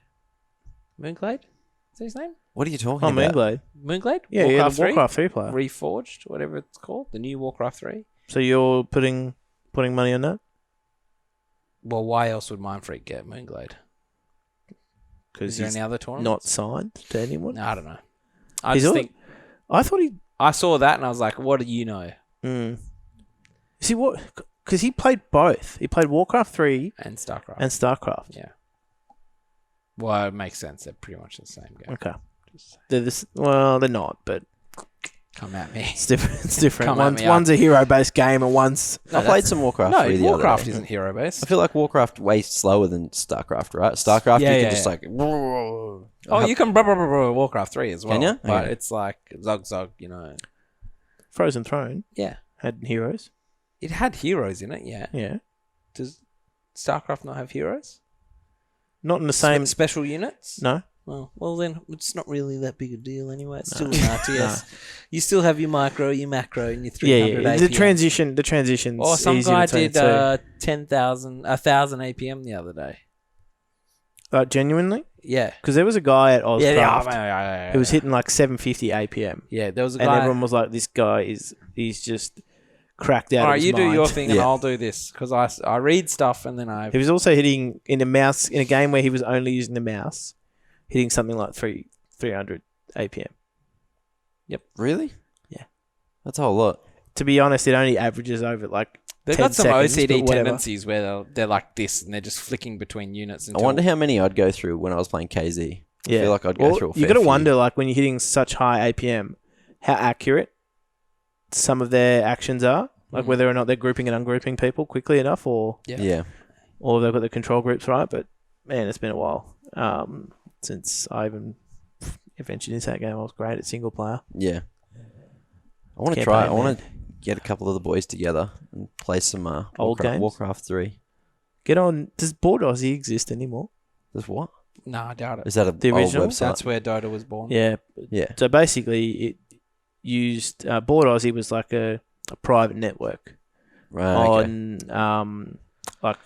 Is that his name? What are you talking Oh, about? Moonglade. Moonglade? Yeah, Warcraft the Warcraft 3 player. Reforged, whatever it's called, the new Warcraft 3. So you're putting money on that Well, why else would Mind Freak get Moonglade? Is because there he's any other not tournaments? signed to anyone. No, I don't know. I He's just all- think I thought he. I saw that and I was like, what do you know? See what? Because he played both. He played Warcraft 3 And StarCraft. and StarCraft. Yeah. Well, it makes sense. They're pretty much the same game. Okay. They're not, but Come at me. it's different. It's different. Come at me, One's a hero-based game, and one's I played some Warcraft No, 3 the Warcraft other day. isn't hero I based. feel like Warcraft way slower than StarCraft, right? StarCraft, Yeah, you can yeah, just yeah. like... Oh, you can blah, Warcraft 3 as well. Can ya? But Okay. it's like Zog, you know. Frozen Throne Yeah. had heroes. It had heroes in it, yeah. Yeah, Does StarCraft not have heroes? not in the same. Special units? No. Well, then it's not really that big a deal anyway. It's still an RTS. You still have your micro, your macro, and your 300 Yeah. APM. The transition's Or some easier guy between did the 1,000 APM the other day. two. Genuinely, Yeah. because there was a guy at Ozcraft Yeah. who was hitting like 750 APM, Yeah, there was a and guy. everyone was like, "This guy he's just cracked out." All of right, his you do mind. your thing and Yeah. I'll do this because I read stuff and then I. He was also hitting in a game where he was only using the mouse, hitting something like 300 APM. Really? Yeah. That's a whole lot. To be honest, it only averages over like They've 10 got some seconds, OCD but whatever. tendencies where they're like this and they're just flicking between units. I wonder how many I'd go through when I was playing KZ. Yeah. I feel like I'd go through a fair you got to few. wonder, like, when you're hitting such high APM, how accurate some of their actions are. Like, whether or not they're grouping and ungrouping people quickly enough, or Yeah. or they've got the control groups right. But, man, it's been a while since I even ventured into that game. I was great at single player. Yeah. I want to try. I want to get a couple of the boys together and play some Old games? Warcraft 3. Get on. Does Board Aussie exist anymore? There's what? No, I doubt it. Is that The old original? website? That's where Dota was born. Yeah. Yeah. So basically, it used Board Aussie was like a private network Right. Okay. on like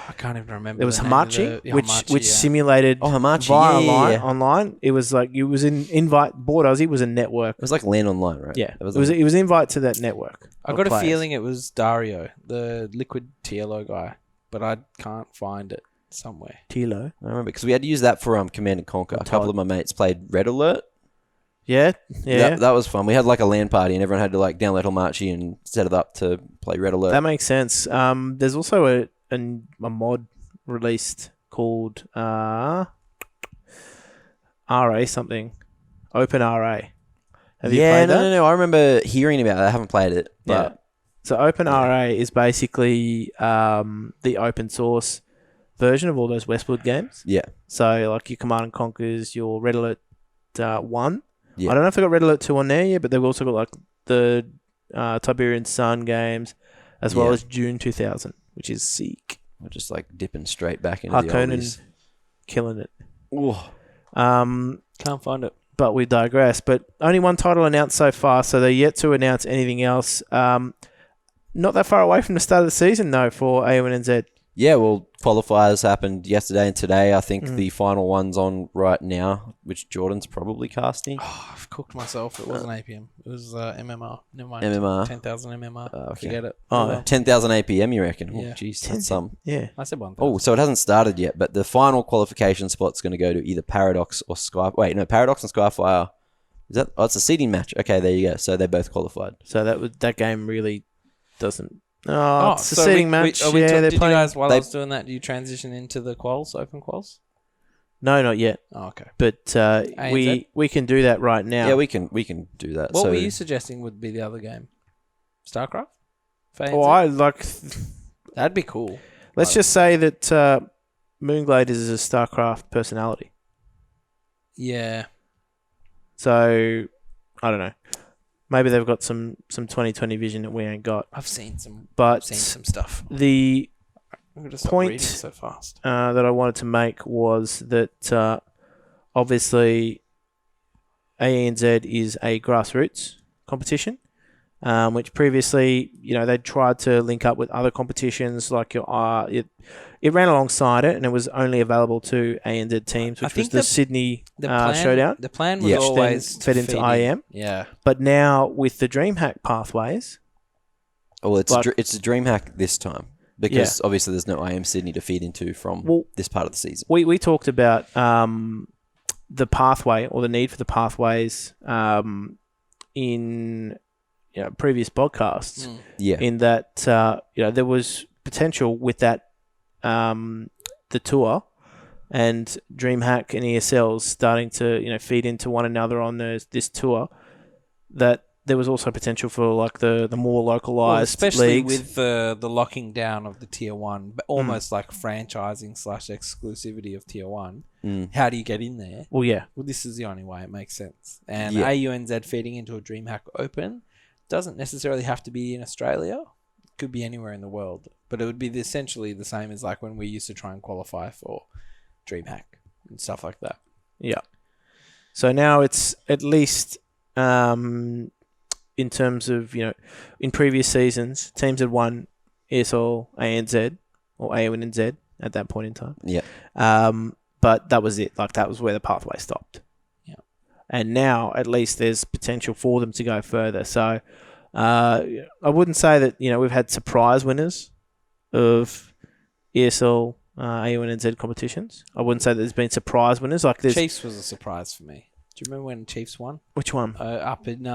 I can't even remember. there was the name of Hamachi, the- which Hamachi, yeah. simulated Oh, Hamachi. via Yeah. online. It was like it was an invite. Board Aussie was a network. It was like LAN online, right? Yeah, It was it was an invite to that network. I of got a players. feeling it was Dario, the Liquid TLO guy, but I can't find it somewhere. Tilo. I remember because we had to use that for Command and Conquer. A couple of my mates played Red Alert. Yeah, yeah. That was fun. We had like a LAN party and everyone had to like download Hamachi and set it up to play Red Alert. That makes sense. There's also a mod released called RA something. Open RA. Have you played that? No. I remember hearing about it. I haven't played it. Yeah. But So Open RA is basically the open source version of all those Westwood games. yeah. So like your Command and Conquers, your Red Alert 1. Yeah. I don't know if they got Red Alert 2 on there yet, but they've also got like the Tiberian Sun games as well Yeah. as June 2000, which is sick. We're just like dipping straight back into the Harkonnen oldies. killing it. Ooh. Can't find it. But we digress. But only one title announced so far, so they're yet to announce anything else. Not that far away from the start of the season, though, for AUNNZ. Yeah, well, qualifiers happened yesterday and today. I think the final one's on right now, which Jordan's probably casting. Oh, I've cooked myself. It wasn't APM. It was MMR. Never mind. MMR. 10,000 MMR. Okay. Forget it. Oh, 10,000 APM, you reckon? Oh, Yeah. jeez, that's some. Yeah. I said 1,000. Oh, so it hasn't started yet, but the final qualification spot's going to go to either Paradox or Sky. Wait, no, Paradox and Skyfire. Is that? Oh, it's a seeding match. Okay, there you go. So they both qualified. So that game really doesn't. Oh, it's a so seeding match. Are we yeah, they're did you playing. guys, while I was doing that, do you transition into the quals, open quals? No, not yet. Oh, okay. But ANZ? we can do that right now. Yeah, we can do that. What so were you suggesting would be the other game? StarCraft? For Oh, ANZ? I like. That'd be cool. Let's just say that Moonglade is a StarCraft personality. Yeah. So I don't know. Maybe they've got some 2020 vision that we ain't got. I've seen some But stuff. the I'm going to stop point reading so fast. that I wanted to make was that obviously ANZ is a grassroots competition, which previously, they tried to link up with other competitions like it ran alongside it, and it was only available to ANZ teams, I which was think the Sydney showdown. The plan was Yeah. always Fed to into feed in. IM. Yeah. But now with the Dreamhack pathways, well, it's like- it's a DreamHack this time because obviously there's no IM Sydney to feed into from this part of the season. we talked about the pathway or the need for the pathways in previous podcasts. Yeah. In that there was potential with that the tour and DreamHack and ESLs starting to feed into one another on this tour, that there was also potential for like the more localized especially leagues. with the locking down of the tier 1, but almost like franchising / exclusivity of tier 1. How do you get in there? Well, yeah. Well, this is the only way it makes sense. And Yeah. AUNZ feeding into a DreamHack Open doesn't necessarily have to be in Australia. It could be anywhere in the world. But it would be essentially the same as like when we used to try and qualify for DreamHack and stuff like that. Yeah. So now it's at least in terms of, in previous seasons, teams had won ESL, ANZ, or AUNZ at that point in time. Yeah. But that was it. Like, that was where the pathway stopped. Yeah. And now, at least, there's potential for them to go further. So, I wouldn't say that, we've had surprise winners of ESL, AUNZ competitions. I wouldn't say that there's been surprise winners. Like, there's... Chiefs was a surprise for me. Do you remember when Chiefs won? Which one? Up in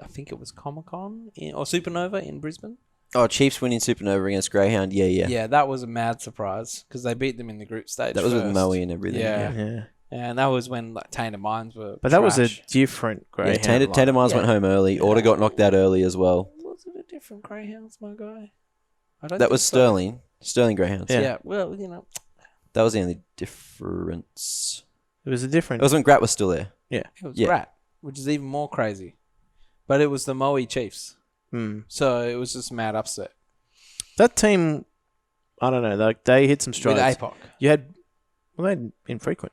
I think it was Comic-Con or Supernova in Brisbane. Oh, Chiefs winning Supernova against Greyhound. Yeah. Yeah, that was a mad surprise because they beat them in the group stage. That was first. with Moe and everything. Yeah. And that was when like Tainted Minds were. But that was a different Greyhound. Yeah, Tainted Minds went home early. Order got knocked out early as well. Was it a different Greyhounds, my guy? That was Sterling. Sterling Greyhounds. Yeah. Well, That was the only difference. It was a different. It was when Grat was still there. It was Grat, which is even more crazy. But it was the Moe Chiefs. So it was just a mad upset. That team, I don't know, like they hit some strides. With APOC. You had, they had infrequent.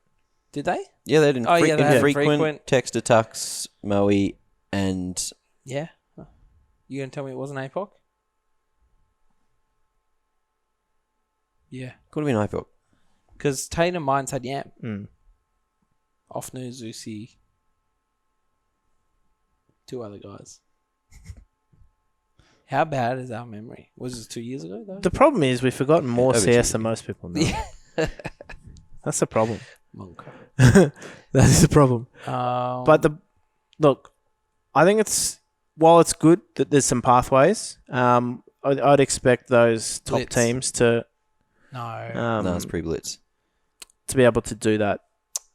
Did they? Yeah, they didn't. They had Frequent, Texter Tux, Moe, and... Yeah. You going to tell me it wasn't APOC? Yeah. Could have been APOC. Because Tatum Mines had Yam. Offnu, Zusi. 2 other guys. How bad is our memory? Was this 2 years ago, though? The problem is we've forgotten more CS than most people know. That's the problem. That is the problem. But look, I think while it's good that there's some pathways, I'd expect those top Blitz. teams to... No, it's pre-blitz. To be able to do that.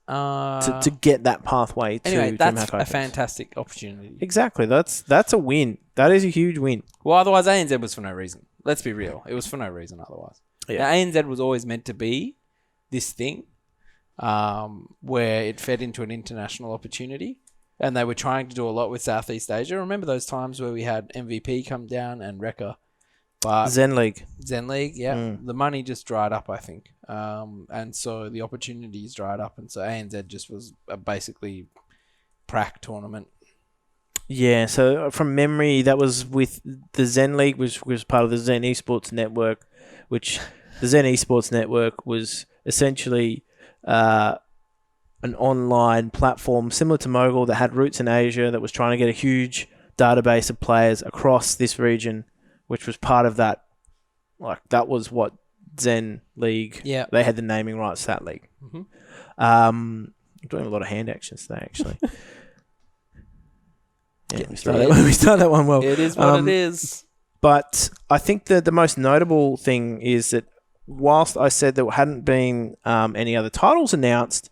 To get that pathway to anyway, Dreamhack that's a Opens. fantastic opportunity. Exactly. That's a win. That is a huge win. Well, otherwise ANZ was for no reason. Let's be real. It was for no reason otherwise. Yeah. Now, ANZ was always meant to be this thing where it fed into an international opportunity, and they were trying to do a lot with Southeast Asia. Remember those times where we had MVP come down and Rekka? But Zen League, yeah. The money just dried up, I think. And so the opportunities dried up, and so ANZ just was a basically prac tournament. Yeah, so from memory, that was with the Zen League, which was part of the Zen Esports Network, which the Zen Esports Network was essentially an online platform similar to Mogul that had roots in Asia, that was trying to get a huge database of players across this region, which was part of that. Like, that was what Zen League, they had the naming rights to that league. I'm doing a lot of hand actions today, actually. Yeah, we start that one well. It is what it is. But I think that the most notable thing is that whilst I said there hadn't been any other titles announced,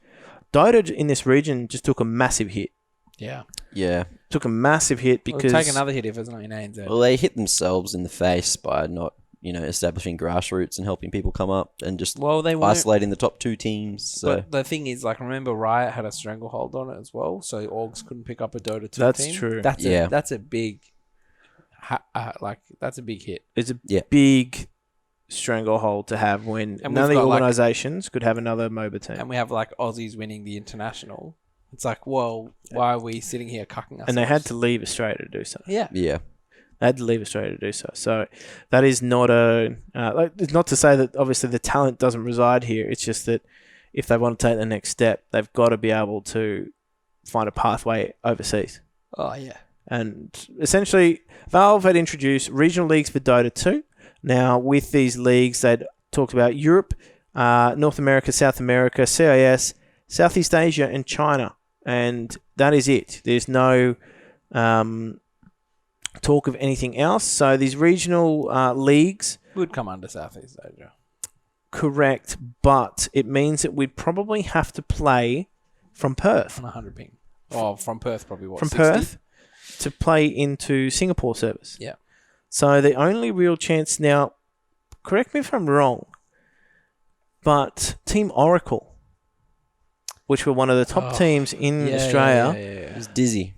Dota in this region just took a massive hit. Yeah. Took a massive hit because... It'll take another hit if it's not in ANZ. Well, they hit themselves in the face by not, establishing grassroots and helping people come up and just isolating the top 2 teams. So. But the thing is, like, remember Riot had a stranglehold on it as well, so Orgs couldn't pick up a Dota 2 team. That's true. That's a big... that's a big hit. It's a big stranglehold to have when none of the organisations could have another MOBA team. And we have, like, Aussies winning the international. It's like, well, why are we sitting here cucking ourselves? And they had to leave Australia to do so. Yeah. They had to leave Australia to do so. So that is not it's not to say that obviously the talent doesn't reside here. It's just that if they want to take the next step, they've got to be able to find a pathway overseas. Oh, yeah. And essentially, Valve had introduced regional leagues for Dota 2. Now, with these leagues, they'd talked about Europe, North America, South America, CIS, Southeast Asia, and China. And that is it. There's no talk of anything else. So these regional leagues would come under Southeast Asia. Correct, but it means that we'd probably have to play from Perth. On 100 ping. Oh, from Perth, probably what? From 60? Perth to play into Singapore service. Yeah. So the only real chance now, correct me if I'm wrong, but Team Oracle, which were one of the top teams in Australia. It was Dizzy.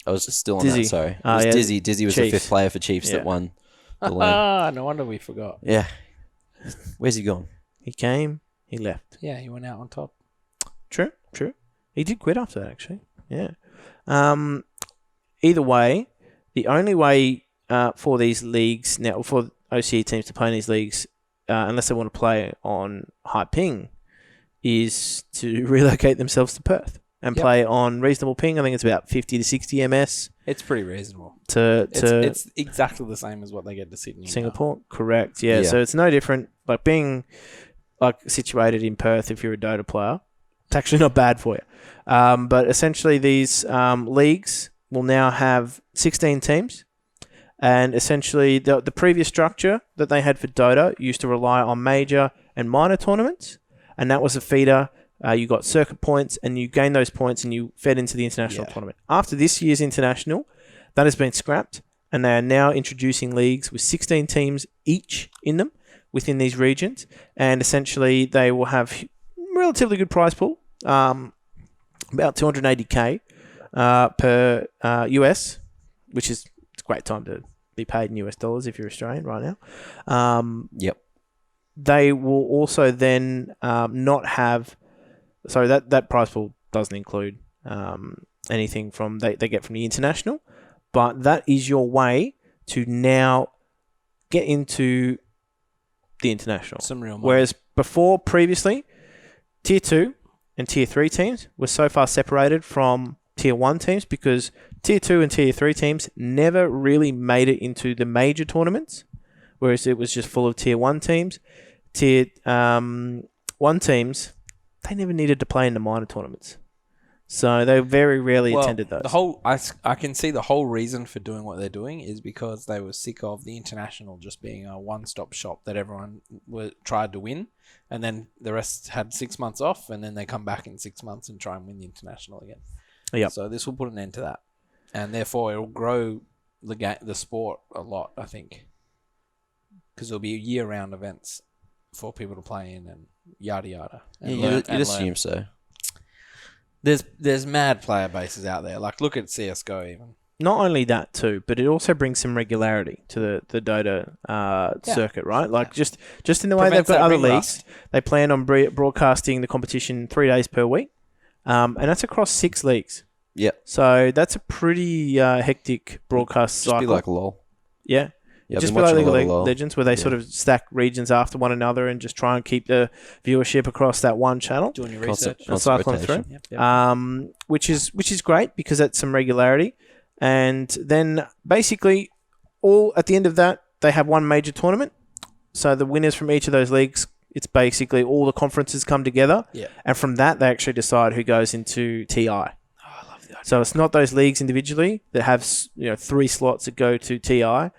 I was still on Dizzy. that, sorry. It was Dizzy. Dizzy was Chiefs. the 5th player for Chiefs that won the league. No wonder we forgot. Yeah. Where's he gone? He came, he left. Yeah, he went out on top. True. He did quit after that, actually. Yeah. Either way, the only way for these leagues now, for OCE teams to play in these leagues, unless they want to play on high ping, is to relocate themselves to Perth and play on reasonable ping. I think it's about 50 to 60 ms. It's pretty reasonable. It's exactly the same as what they get to Sydney. Singapore, correct. Yeah, so it's no different. Like being situated in Perth, if you're a Dota player, it's actually not bad for you. But essentially these leagues will now have 16 teams. And essentially, the previous structure that they had for Dota used to rely on major and minor tournaments. And that was a feeder. You got circuit points, and you gained those points, and you fed into the international tournament. After this year's international, that has been scrapped, and they are now introducing leagues with 16 teams each in them within these regions. And essentially, they will have relatively good prize pool, about 280k per US, which is it's a great time to be paid in US dollars if you're Australian right now. Yep. They will also then not have... Sorry, that prize pool doesn't include anything from they get from the international, but that is your way to now get into the international. Some real money. Whereas previously, Tier 2 and Tier 3 teams were so far separated from Tier 1 teams because Tier 2 and Tier 3 teams never really made it into the major tournaments, whereas it was just full of Tier 1 teams. Tier 1 teams... they never needed to play in the minor tournaments. So they very rarely attended those. I can see the whole reason for doing what they're doing is because they were sick of the international just being a one-stop shop that everyone tried to win, and then the rest had 6 months off, and then they come back in 6 months and try and win the international again. Yep. So this will put an end to that, and therefore it will grow the sport a lot, I think, because there'll be year-round events for people to play in and yada yada. You'd assume so. There's mad player bases out there. Like look at CS:GO even. Not only that too, but it also brings some regularity to the Dota circuit, right? Like just in the way they've got other leagues, they plan on broadcasting the competition 3 days per week, and that's across 6 leagues. Yeah. So that's a pretty hectic broadcast cycle. Just be like LOL. Yeah. Yeah, just below League of Legends, where they sort of stack regions after one another and just try and keep the viewership across that one channel. Doing your research. And cycling through. Yep. Which is great because that's some regularity. And then basically, at the end of that, they have one major tournament. So the winners from each of those leagues, it's basically all the conferences come together. Yeah. And from that, they actually decide who goes into TI. So it's not those leagues individually that have 3 slots that go to TI,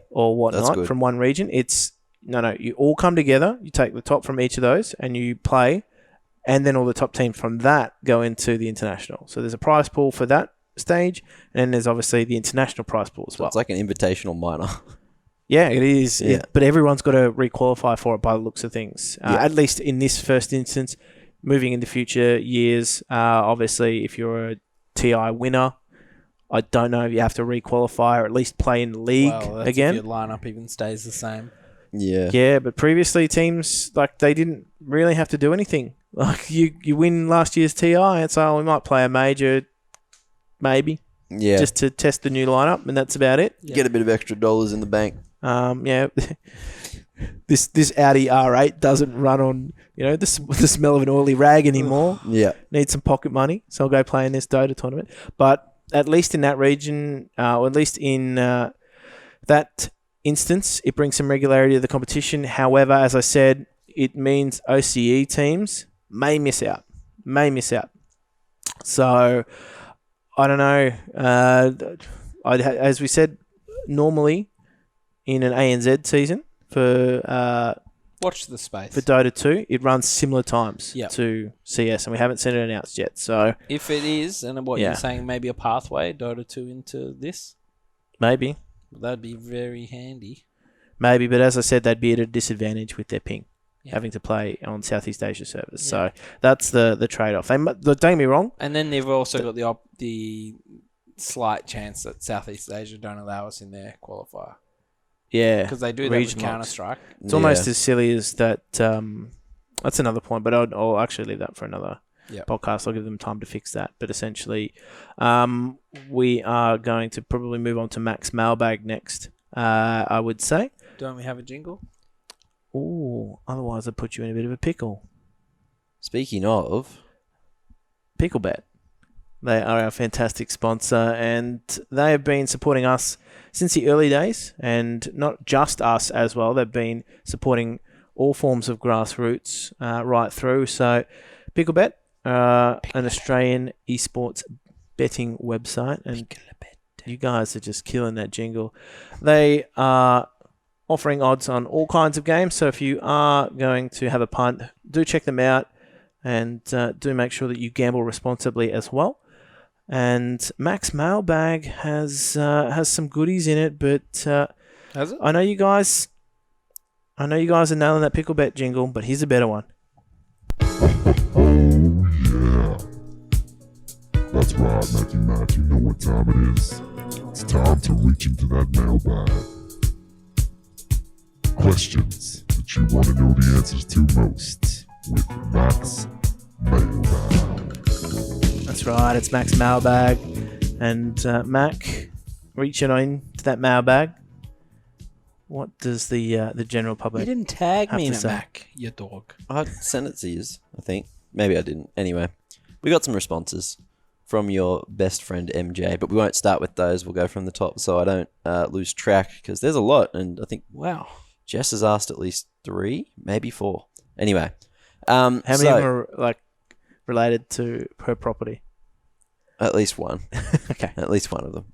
or whatnot from one region. It's no. You all come together. You take the top from each of those, and you play, and then all the top teams from that go into the international. So there's a prize pool for that stage, and then there's obviously the international prize pool as well. It's like an invitational minor. Yeah, it is. Yeah. But everyone's got to re-qualify for it by the looks of things. At least in this first instance, moving into future years, obviously, if you're a TI winner, I don't know if you have to re-qualify or at least play in the league again. If your lineup even stays the same. Yeah. Yeah, but previously teams, they didn't really have to do anything. Like, you win last year's TI, and so we might play a major, maybe. Yeah. Just to test the new lineup, and that's about it. Get a bit of extra dollars in the bank. Yeah. This Audi R8 doesn't run on, the smell of an oily rag anymore. Yeah. Need some pocket money, so I'll go play in this Dota tournament. But at least in that region, or at least in that instance, it brings some regularity to the competition. However, as I said, it means OCE teams may miss out. So, I don't know. As we said, normally in an ANZ season, for watch the space for Dota 2, it runs similar times to CS, and we haven't seen it announced yet. So if it is, and what you're saying, maybe a pathway Dota 2 into this, maybe that'd be very handy. Maybe, but as I said, they'd be at a disadvantage with their ping, having to play on Southeast Asia servers. So that's the trade-off. Don't get me wrong. And then they've also got the slight chance that Southeast Asia don't allow us in their qualifier. Yeah, because they do that with Counter-Strike. It's almost as silly as that. That's another point, but I'll actually leave that for another podcast. I'll give them time to fix that. But essentially, we are going to probably move on to Max Mailbag next, I would say. Don't we have a jingle? Ooh, otherwise I'd put you in a bit of a pickle. Speaking of... PickleBet. They are our fantastic sponsor, and they have been supporting us since the early days, and not just us as well. They've been supporting all forms of grassroots right through. So, PickleBet, an Australian esports betting website, and You guys are just killing that jingle. They are offering odds on all kinds of games, so if you are going to have a punt, do check them out, and do make sure that you gamble responsibly as well. And Mac's Mailbag has some goodies in it, but Has it? I know you guys are nailing that pickle bet jingle, but here's a better one. Oh, yeah. That's right, Mac, you know what time it is. It's time to reach into that mailbag. Questions that you want to know the answers to most with Mac's Mailbag. That's right, it's Mac's Mailbag. And Mac, reaching on to that mailbag, what does the general public You didn't tag have me to in a say? Mac, you dog. I sent it to you, I think. Maybe I didn't. Anyway, we got some responses from your best friend MJ, but we won't start with those. We'll go from the top so I don't lose track, because there's a lot, and I think Wow. Jess has asked at least 3, maybe 4. Anyway, How many of them are like related to her property? At least one. Okay. At least one of them.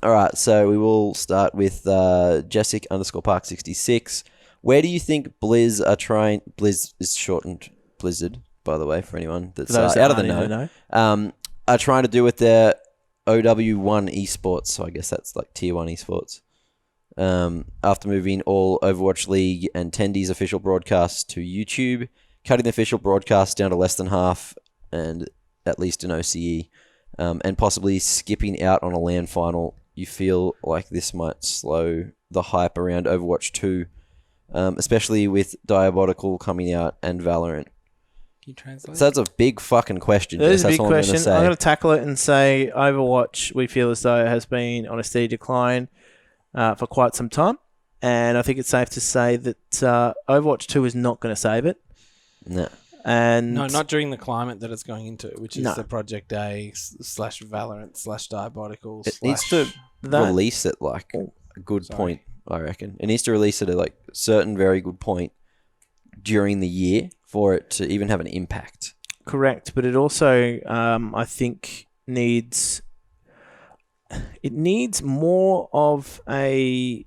All right, so we will start with Jessic_Park66. Where do you think Blizz are trying... Blizz is shortened Blizzard, by the way, for anyone that's For those that out of the aren't in know. the Are trying to do with their OW1 esports, so I guess that's like Tier 1 esports. After moving all Overwatch League and Tendy's official broadcasts to YouTube, cutting the official broadcasts down to less than half and at least an OCE, and possibly skipping out on a LAN final, you feel like this might slow the hype around Overwatch 2, especially with Diabotical coming out and Valorant. Can you translate? So that's a big fucking question. That is a Jess. big That's all question. I'm going I'm to going to tackle it and say Overwatch, we feel as though it has been on a steady decline for quite some time. And I think it's safe to say that Overwatch 2 is not going to save it. No. And No, not during the climate that it's going into, which is No. the Project A / Valorant / Diabotical. It needs to release at like a good point, I reckon. It needs to release at a like certain very good point during the year for it to even have an impact. Correct, but it also, I think, needs more of a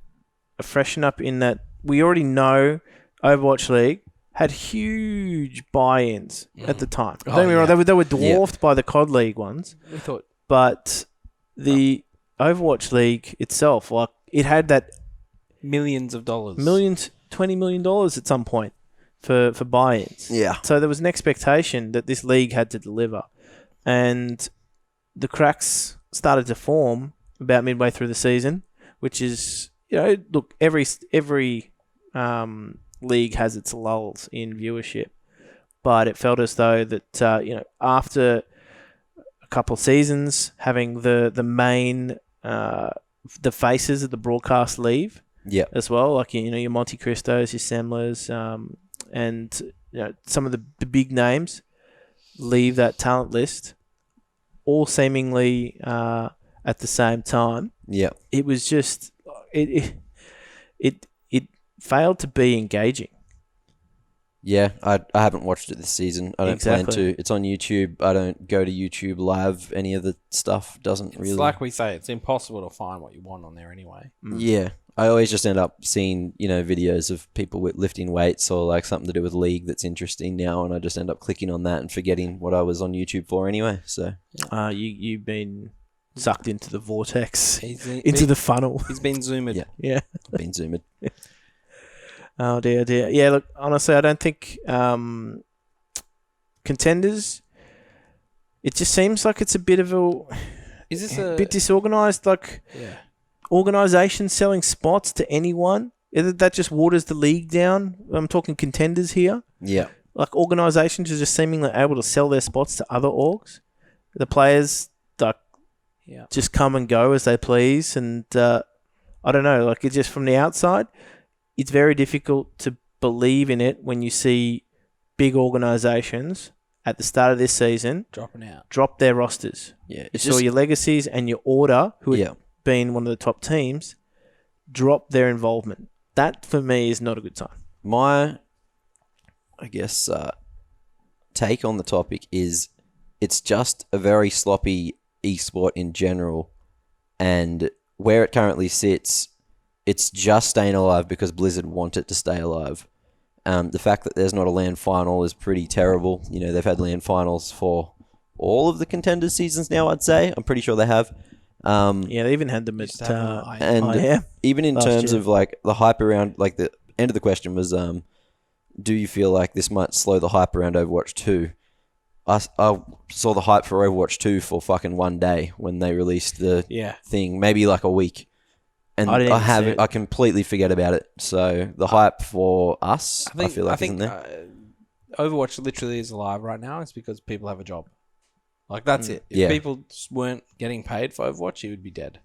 freshen up in that we already know Overwatch League had huge buy-ins at the time. Don't get me wrong, they were dwarfed by the COD League ones. We thought, But the Overwatch League itself, like it had that millions of dollars. $20 million at some point for buy-ins. Yeah. So there was an expectation that this league had to deliver. And the cracks started to form about midway through the season, which is, look, every league has its lulls in viewership. But it felt as though that, after a couple of seasons, having the main, the faces of the broadcast leave as well, like, your Monte Cristos, your Semlers, and some of the big names leave that talent list, all seemingly at the same time. Yeah. It was just it failed to be engaging. Yeah, I haven't watched it this season. I don't plan Exactly. to. It's on YouTube. I don't go to YouTube Live. Any of the stuff doesn't really... It's like we say, it's impossible to find what you want on there anyway. Yeah. I always just end up seeing, videos of people with lifting weights or like something to do with League that's interesting now, and I just end up clicking on that and forgetting what I was on YouTube for anyway. So You've been sucked into the vortex, The the funnel. He's been zoomed. Yeah. Yeah. I've been zoomed. Oh dear. Yeah, look, honestly, I don't think contenders. It just seems like it's a bit of a bit disorganized. Like organizations selling spots to anyone. That just waters the league down. I'm talking contenders here. Yeah. Like organizations are just seemingly able to sell their spots to other orgs. The players just come and go as they please, and I don't know. Like, it's just from the outside, it's very difficult to believe in it when you see big organizations at the start of this season drop their rosters. Yeah. You saw your Legacies and your Order, who had been one of the top teams, drop their involvement. That, for me, is not a good sign. My, I guess, take on the topic is it's just a very sloppy esport in general, and where it currently sits, it's just staying alive because Blizzard want it to stay alive. The fact that there's not a LAN final is pretty terrible. You know, they've had LAN finals for all of the Contenders seasons now, I'd say. I'm pretty sure they have. Yeah, they even had them at and even in terms of like the hype around, like the end of the question was, do you feel like this might slow the hype around Overwatch 2? I saw the hype for Overwatch 2 for fucking one day when they released the thing, maybe like a week. And I completely forget about it. So the hype for us, I feel like isn't there. Overwatch literally is alive right now. It's because people have a job. Like, that's it. If people weren't getting paid for Overwatch, it would be dead.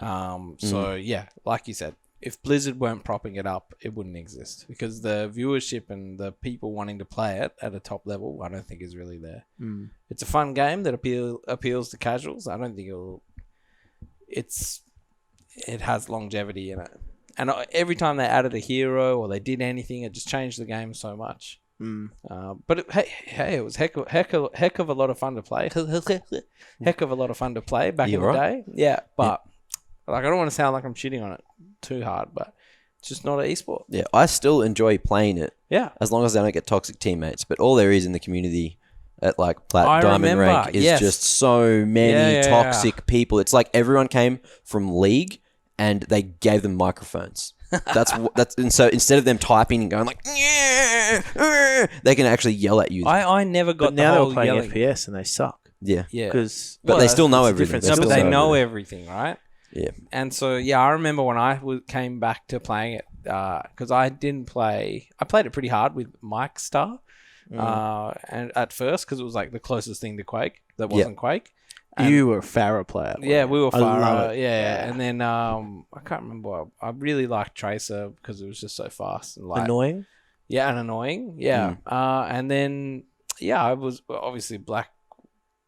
So, yeah, like you said, if Blizzard weren't propping it up, it wouldn't exist. Because the viewership and the people wanting to play it at a top level, I don't think is really there. It's a fun game that appeals to casuals. I don't think it has longevity in it. And every time they added a hero or they did anything, it just changed the game so much. But it was heck of a lot of fun to play. Heck of a lot of fun to play back in the day. Yeah, but like I don't want to sound like I'm shitting on it too hard, but it's just not an esport. Yeah, I still enjoy playing it. Yeah, as long as I don't get toxic teammates. But all there is in the community at like Diamond Rank is just so many toxic people. It's like everyone came from League and they gave them microphones. That's and so instead of them typing and going like they can actually yell at you. I never got. But now the whole they're playing yelling. FPS and they suck. Yeah. But they still know everything. No, but they know everything, right? Yeah. And so I remember when I came back to playing it because I didn't play. I played it pretty hard with Mike Star, and at first because it was like the closest thing to Quake that wasn't Quake. And you were a Farah player. Yeah, we were Farah. Yeah, and then I can't remember. I really liked Tracer because it was just so fast and like annoying. Yeah, and annoying. Yeah, and then I was obviously Black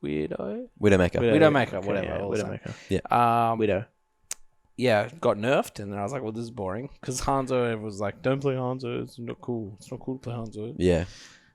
Widowmaker, whatever. Widowmaker. Yeah. Widow. Yeah, got nerfed, and then I was like, well, this is boring because Hanzo was like, don't play Hanzo. It's not cool. It's not cool to play Hanzo. Yeah.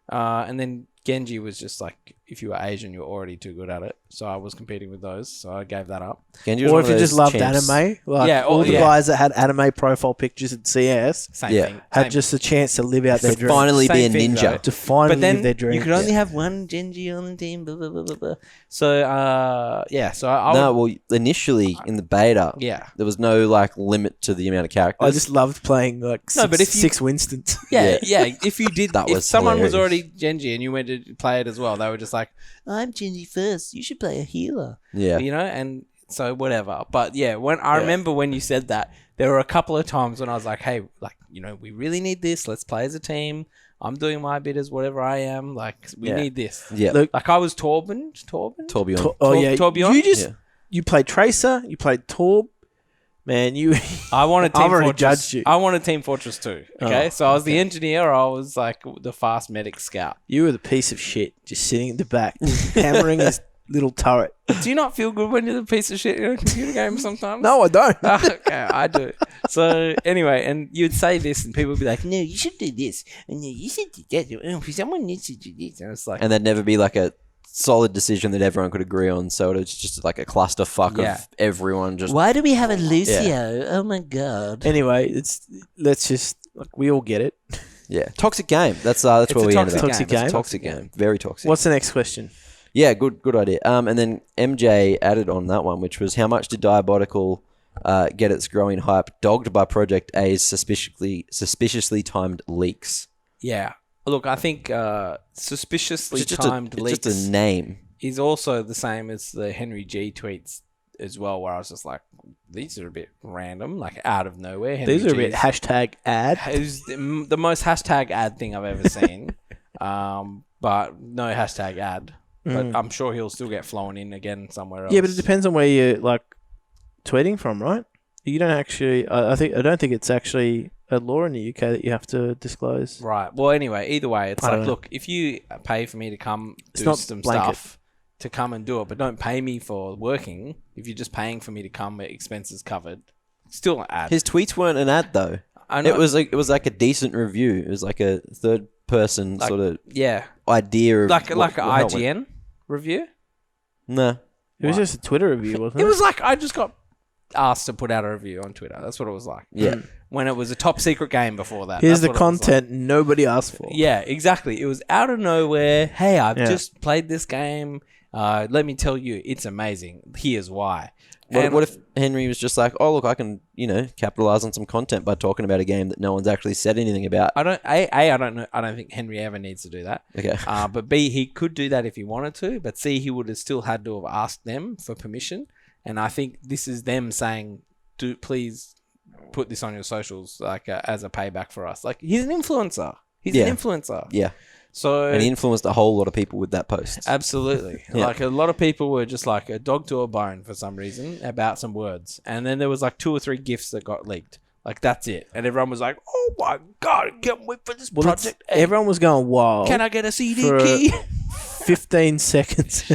And then Genji was just like, if you were Asian, you were already too good at it. So I was competing with those. So I gave that up. Genji was or if you just loved anime, like all the guys that had anime profile pictures in CS Same thing. had just a chance to live out their dream. Finally be a ninja. Though. To finally live their dream. You could only have one Genji on the team. Blah, blah, blah, blah, blah. So, well, initially in the beta, there was no like limit to the amount of characters. I just loved playing like six Winstons. Yeah. If you did that, if someone hilarious. was already Genji and you went to play it as well, they were just like, I'm Genji first. You should play a healer. Yeah. You know, and so whatever. But yeah, when I remember when you said that, there were a couple of times when I was like, hey, like, you know, we really need this. Let's play as a team. I'm doing my bit as whatever I am. Like, we need this. Yeah. Look, like I was Torbjorn. Torbjorn. You played Tracer. You played Torb. Man, I wanted Team I've already Fortress. judged you. I wanted Team Fortress 2. Okay, so I was the engineer. I was like the fast medic scout. You were the piece of shit, just sitting at the back, hammering his little turret. Do you not feel good when you're the piece of shit in a computer game sometimes? No, I don't. Okay, I do. So anyway, and you'd say this, and people would be like, "No, you should do this, and you should do that. Someone needs to do this." And it's like, and there'd never be like a solid decision that everyone could agree on, so it was just like a clusterfuck of everyone just. Why do we have a Lucio? Yeah. Oh my god. Anyway, let's just like we all get it. Yeah, toxic game. That's where we ended up. Toxic game. Toxic game. Very toxic. What's the next question? Yeah, good idea. And then MJ added on that one, which was how much did Diabotical get its growing hype dogged by Project A's suspiciously timed leaks? Yeah. Look, I think suspiciously timed leaks just a name is also the same as the Henry G tweets as well, where I was just like, these are a bit random, like out of nowhere. These are a bit hashtag ad. It's the most hashtag ad thing I've ever seen, but no hashtag ad. But I'm sure he'll still get flown in again somewhere else. Yeah, but it depends on where you're like tweeting from, right? You don't actually. I don't think it's actually a law in the UK that you have to disclose. Right. Well, anyway, either way, it's like, look, if you pay for me to come do some stuff to come and do it, but don't pay me for working, if you're just paying for me to come, expenses covered, still an ad. His tweets weren't an ad though. I know. It was like a decent review. It was like a third person sort of idea of like an IGN review. No. It was just a Twitter review, wasn't it? It was like I just got asked to put out a review on Twitter. That's what it was like. Yeah. When it was a top secret game before that. Here's That's the what it was like. content nobody asked for. Yeah, exactly. It was out of nowhere. Hey, I've Yeah. just played this game. Let me tell you, it's amazing. Here's why. What if Henry was just like, oh, look, I can, capitalize on some content by talking about a game that no one's actually said anything about? I don't know. I don't think Henry ever needs to do that. Okay. But B, he could do that if he wanted to. But C, he would have still had to have asked them for permission. And I think this is them saying, please put this on your socials, like as a payback for us. Like, he's an influencer. He's an influencer. Yeah. So And he influenced a whole lot of people with that post. absolutely. Yeah. Like, a lot of people were just like a dog to a bone for some reason about some words. And then there was like 2 or 3 GIFs that got leaked. Like, that's it. And everyone was like, oh my God, I can't wait for this project. Everyone was going wild. Can I get a CD for key? 15 seconds.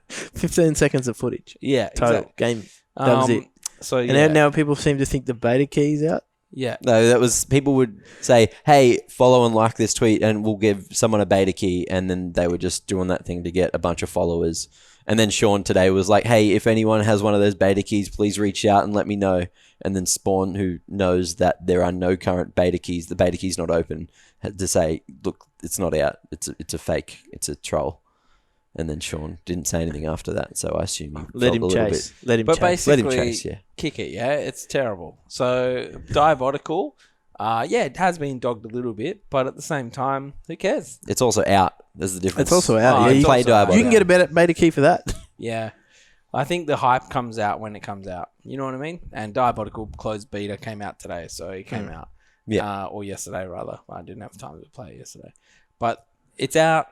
15 seconds of footage. Yeah, Total. exactly. Game. That was it. So, And yeah. now people seem to think the beta key's out. Yeah. No, that was people would say, "Hey, follow and like this tweet, and we'll give someone a beta key." And then they were just doing that thing to get a bunch of followers. And then Sean today was like, "Hey, if anyone has one of those beta keys, please reach out and let me know." And then Spawn, who knows that there are no current beta keys, the beta key's not open, had to say, "Look, it's not out. It's a fake. It's a troll." And then Sean didn't say anything after that, so I assume he Let felt him a little chase. bit. Let him But chase. Let him basically, chase, yeah. kick it, yeah? It's terrible. So, Diabotical, it has been dogged a little bit, but at the same time, who cares? It's also out. There's the difference. It's also out. Oh, yeah, it's you, play also out. Diabotical. you can get a beta key for that. Yeah. I think the hype comes out when it comes out. You know what I mean? And Diabotical closed beta came out today, so it came out. Yeah. Or yesterday, rather. I didn't have time to play it yesterday. But it's out.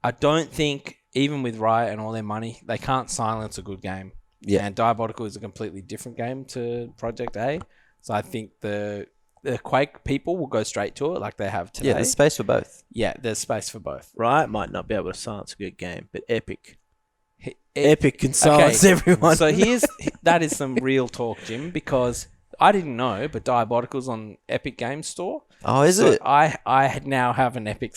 I don't think, even with Riot and all their money, they can't silence a good game. Yeah. And Diabotical is a completely different game to Project A. So I think the Quake people will go straight to it like they have today. Yeah, there's space for both. Yeah, there's space for both. Riot might not be able to silence a good game, but Epic. It- Epic can silence Okay, everyone. So that is some real talk, Jim, because I didn't know, but Diabotical's on Epic Games Store. Oh, is So it? I now have an Epic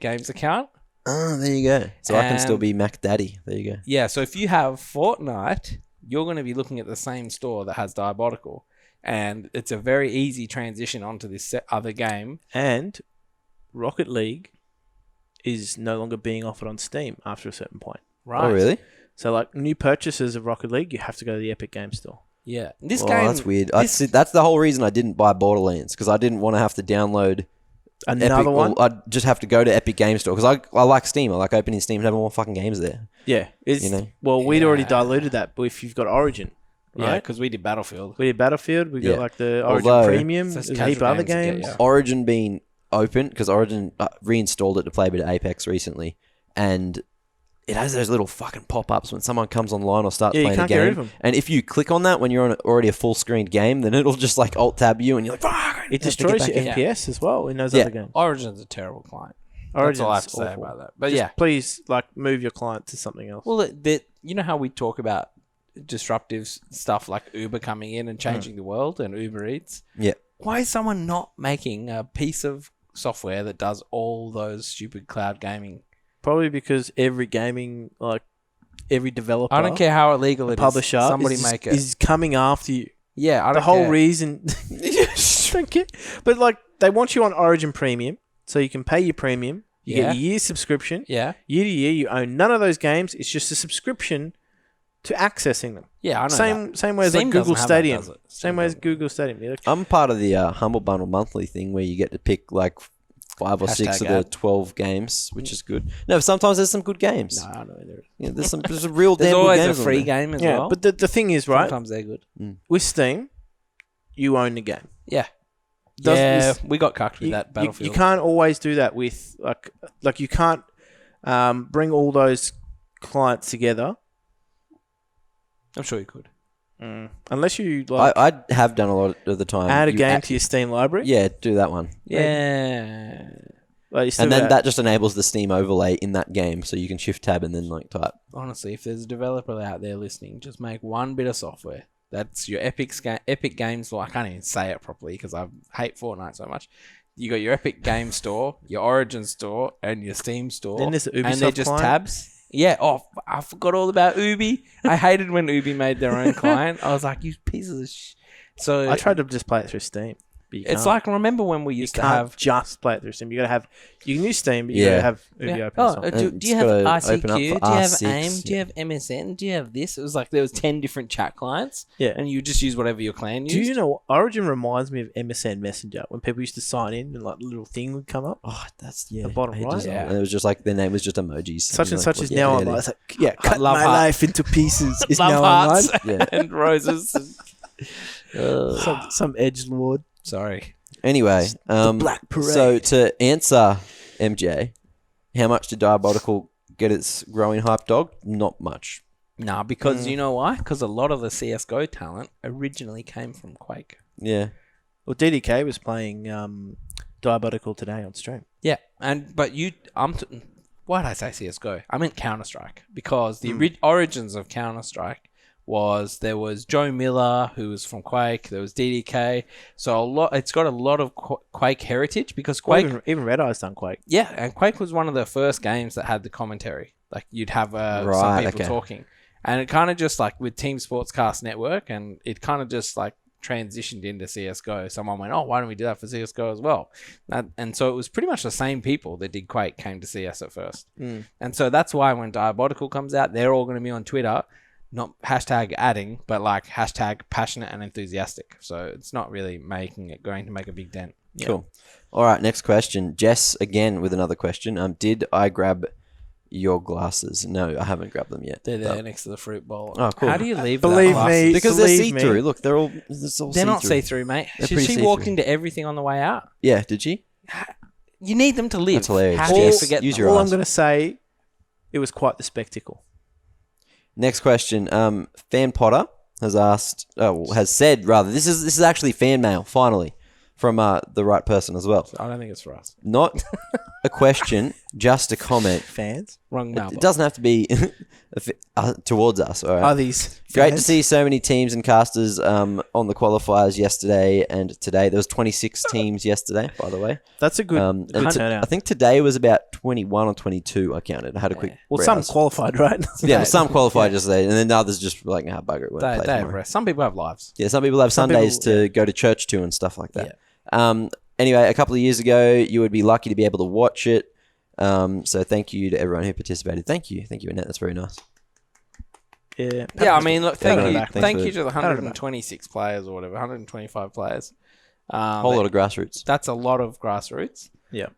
Games account. Oh, there you go. So I can still And- be Mac Daddy. There you go. Yeah, so if you have Fortnite, you're going to be looking at the same store that has Diabotical. And it's a very easy transition onto this other game. And Rocket League is no longer being offered on Steam after a certain point. Right. Oh, really? So, like, new purchases of Rocket League, you have to go to the Epic Games Store. Yeah. This Oh, game... that's weird. this- That's the whole reason I didn't buy Borderlands, because I didn't want to have to download Another Epic, one? I'd just have to go to Epic Games Store, because I like Steam. I like opening Steam and having more fucking games there. Yeah. You know? Well, we'd already Yeah. diluted that, but if you've got Origin, Yeah, right? because we did Battlefield. We did Battlefield, we got Yeah. like the Origin Although- Premium, So there's it's a heap of casual other games to get, games. yeah. Origin being open, because Origin reinstalled it to play a bit of Apex recently, and it has those little fucking pop-ups when someone comes online or starts Yeah, you playing can't a get rid game. of 'em. And if you click on that when you're on already a full-screened game, then it'll just like alt-tab you, and you're like, fuck! I It have to get destroys back your in. Yeah. FPS as well in those Yeah. other games. Origin's a terrible client. Origin's That's all I have to say awful. about that. But Just yeah. please, like, move your client to something else. Well, you know how we talk about disruptive stuff like Uber coming in and changing the world and Uber Eats? Yeah. Why is someone not making a piece of software that does all those stupid cloud gaming? Probably because every gaming, like, every developer, I don't care how illegal it is. publisher, Somebody is, make it. is coming after you. Yeah, I don't The whole care. reason... Don't care. But, like, they want you on Origin Premium, so you can pay your premium. You Yeah. get a year's subscription. Yeah. Year to year, you own none of those games. It's just a subscription to accessing them. Yeah, I know Same way as Steam like Google doesn't have that, Stadium. does it? Same way as Google Stadium. Yeah. I'm part of the Humble Bundle monthly thing where you get to pick like 5 or 6 of the Hashtag 12 games, which is good. No, sometimes there's some good games. No, I know there is. Yeah, there's some real There's damn good always games a on free there. game as Yeah, well. but the thing is, right, Sometimes they're good. with Steam, you own the game. Yeah. Does- Yeah, this- we got cucked with that You Battlefield. can't always do that with, like you can't bring all those clients together I'm sure you could. unless you, like, I have done a lot of the time. add a You game to your Steam library. Yeah, do that one. Yeah. Like, you still And then gotta- that just enables the Steam overlay in that game, so you can shift tab and then like type. Honestly, if there's a developer out there listening, just make one bit of software. That's your Epic Games. Well, I can't even say it properly because I hate Fortnite so much. You got your Epic Game Store, your Origin Store, and your Steam Store. Then there's the and they're Ubisoft just client. tabs. Yeah. Oh, I forgot all about Ubi. I hated when Ubi made their own client. I was like, you pieces of So I tried to just play it through Steam. But it's like, remember when we used to have just play it through Steam. You can use Steam, but you got to have Ubi open. Oh, or something. do you have ICQ? Do you have R6, AIM? Do you have MSN? Do you have this? It was like there was 10 different chat clients. Yeah. And you just use whatever your clan used. Do you know, Origin reminds me of MSN Messenger when people used to sign in and like a little thing would come up. Oh, that's The bottom right? ages Yeah. old. And it was just like their name was just emojis. Such and like, such what- is yeah, now yeah, online. yeah. It's like, cut Love my heart. life into pieces. Is Love now hearts online. Yeah. and roses. Some edgelord. Sorry. Anyway, Black Parade. so to answer MJ, how much did Diabotical get its growing hype dog? Not much. Nah, because you know why? Because a lot of the CSGO talent originally came from Quake. Yeah. Well, DDK was playing Diabotical today on stream. Yeah, why'd I say CSGO? I meant Counter-Strike because the origins of Counter-Strike there was Joe Miller, who was from Quake. There was DDK. So it's got a lot of Quake heritage because Quake, even Red Eye's done Quake. yeah, and Quake was one of the first games that had the commentary. Like you'd have some people talking, and it kind of just like with Team Sportscast Network, and it kind of just like transitioned into CSGO. Someone went, oh, why don't we do that for CSGO as well? And so it was pretty much the same people that did Quake came to CS at first. And so that's why when Diabotical comes out, they're all going to be on Twitter. Not hashtag adding, but like hashtag passionate and enthusiastic. So it's not really going to make a big dent. Cool. All right, next question. Jess, again, with another question. Did I grab your glasses? No, I haven't grabbed them yet. They're there next to the fruit bowl. Oh, cool. How do you leave Believe that me, Because they're see-through. Look, they're all They're not see-through, mate. They're She pretty walked see-through. into everything on the way out. Yeah, did she? You need them to live. That's hilarious. How do you Yes, forget use them? your All eyes. I'm going to say, it was quite the spectacle. Next question. Fan Potter has said, this is actually fan mail, finally, from the right person as well. I don't think it's for us. Not a question, just a comment. Fans? Wrong It mailbox. doesn't have to be towards us, all right? Are these Great to fans? see so many teams and casters on the qualifiers yesterday and today. There was 26 teams yesterday, by the way. That's a good, And good I turnout. think today was about 21 or 22, I counted. I had a quick Well, some browse. qualified, right? Yeah, well, some qualified yesterday, and then the others just were like, bugger it, won't play They have tomorrow. rest. Some people have lives. Yeah, some people have Some Sundays people- to go to church to and stuff like that. Anyway, a couple of years ago, you would be lucky to be able to watch it. So thank you to everyone who participated. Thank you, Annette. That's very nice. Yeah. Yeah, I mean, look, Thank thank you. you, Thanks thank for- you to the 126 players or whatever, 125 players. Whole lot of grassroots. That's a lot of grassroots. Yeah.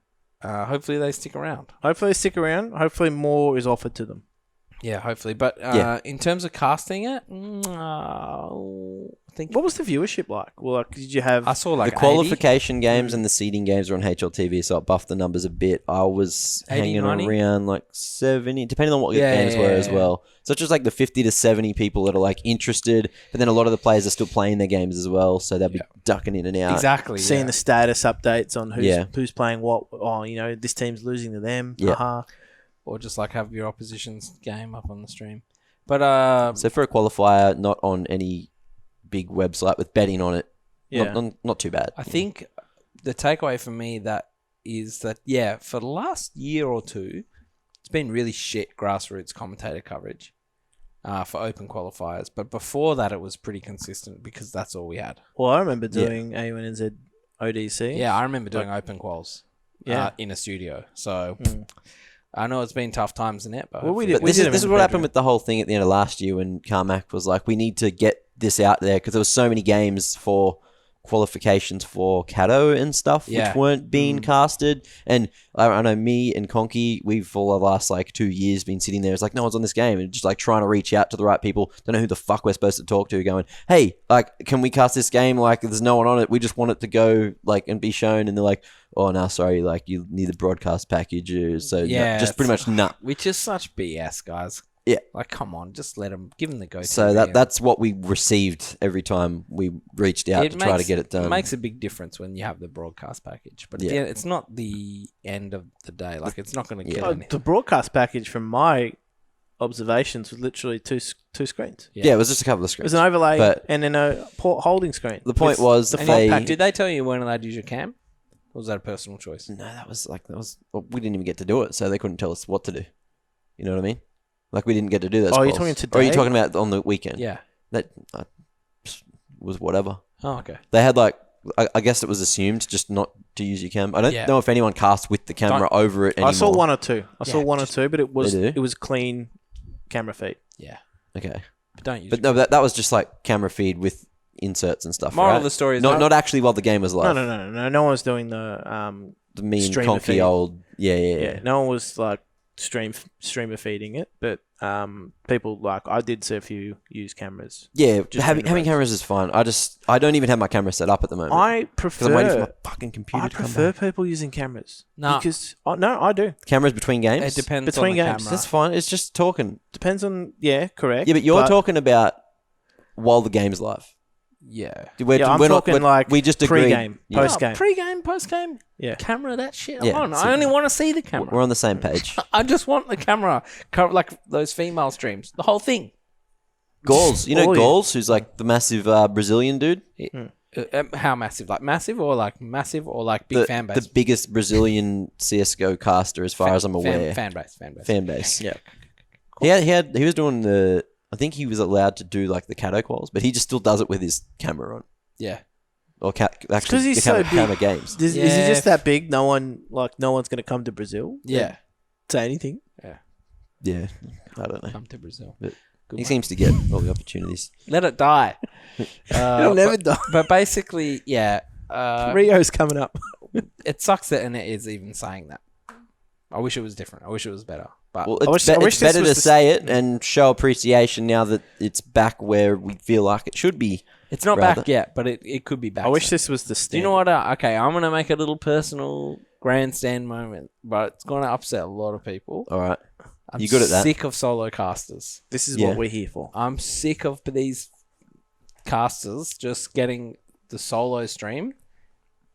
Hopefully they stick around. Hopefully they stick around. Hopefully more is offered to them. Yeah, hopefully. But Yeah. in terms of casting it, I think What was the viewership like? Well, like, did you have... I saw like The qualification games and the seeding games are on HLTV, so it buffed the numbers a bit. I was 80, hanging 90? around like 70, depending on what the Yeah, games yeah, were yeah, as yeah. well. So it's just like the 50 to 70 people that are like interested, but then a lot of the players are still playing their games as well, so they'll be ducking in and out. exactly seeing the status updates on Yeah. who's playing what. Oh, this team's losing to them. Yeah. Haha. or just like have your opposition's game up on the stream. But So for a qualifier, not on any big website with betting on it, Yeah. not too bad. I think the takeaway for me is that for the last year or two, it's been really shit grassroots commentator coverage for open qualifiers. But before that, it was pretty consistent because that's all we had. Well, I remember doing AUNNZ ODC. Yeah, I remember doing open quals. Yeah. In a studio. So I know it's been tough times in it, but Well, we hopefully- did- This did is them this in is the what happened bedroom. with the whole thing at the end of last year when Carmack was like, we need to get this out there because there was so many games for qualifications for Cato and stuff Yeah. which weren't being casted. And I know me and Conky, we've for the last like 2 years been sitting there. It's like no one's on this game and just like trying to reach out to the right people. Don't know who the fuck we're supposed to talk to. Going, hey, like, can we cast this game? Like, there's no one on it. We just want it to go like and be shown. And they're like, oh no, sorry, like you need the broadcast package. So Yeah, just pretty much nut. which is such BS, guys. Yeah. Like, come on, just give them the go. So that's what we received every time we reached out to try to get it done. It makes a big difference when you have the broadcast package, but Yeah. it's not the end of the day. Like, it's not going to kill Oh, anything. the broadcast package, from my observations, was literally two screens. Yeah, it was just a couple of It screens. was an overlay But- and then a holding screen. The point with was the they- front Did package. they tell you when allowed to use your cam? Or was that a personal choice? No, well, we didn't even get to do it, so they couldn't tell us what to do. You know what I mean? Like we didn't get to do those. Oh, you're calls. talking today? Or are you talking about on the weekend? Yeah. That was whatever. Oh, okay. They had like, I guess it was assumed just not to use your cam. I don't Yeah. know if anyone cast with the camera over it anymore. I saw one or two. But it They do? was clean camera feed. Yeah. Okay. But don't use But no, that was just like camera feed with inserts and stuff. Moral right? of the story is not actually while the game was live. No. No one was doing the The mean streamer conky feed. old. Yeah. No one was like streamer feeding it, but people like I did see a few use cameras. Yeah, Just having doing cameras is fine. I don't even have my camera set up at the moment. I because I'm waiting for prefer my fucking computer I to come prefer back. people using cameras. No. Because I do. Cameras between games. It depends Between on the games. camera. That's fine. It's just talking. Depends on correct. Yeah, but you're talking about while the game's live. Yeah. I'm talking like we just agreed. pre-game, Yeah. post-game. Pre-game, post-game. Yeah. Camera, that shit. Yeah, on. so- I only want to see the camera. We're on the same page. I just want the camera. Like those female streams. The whole thing. Gauls, you know Oh, yeah. Gauls, who's like the massive Brazilian dude, How massive? Like massive or like big fan base? the biggest Brazilian CS:GO caster, as far as I'm aware. Fan base. Fan base. Yeah. He was doing the. I think he was allowed to do like the Katowice, but he just still does it with his camera on. Yeah. Or Because actually, he's the so camera big. games. Is he Yeah. just that big? No one's going to come to Brazil. Yeah. and say anything. Yeah, I don't know. Come to Brazil. But Good he one. seems to get all the opportunities. Let it die. It'll never die. But basically, yeah. Rio's coming up. It sucks that Annette is even saying that. I wish it was different. I wish it was better. But Well, I wish it's this better was to the- say it and show appreciation now that it's back where we feel like it should be. it's not rather- back yet, but it could be back. I wish soon. this was the Do standard. you know what? Okay, I'm going to make a little personal grandstand moment, but it's going to upset a lot of people. All right. I'm You good at that? sick of solo casters. This is Yeah. what we're here for. I'm sick of these casters just getting the solo stream.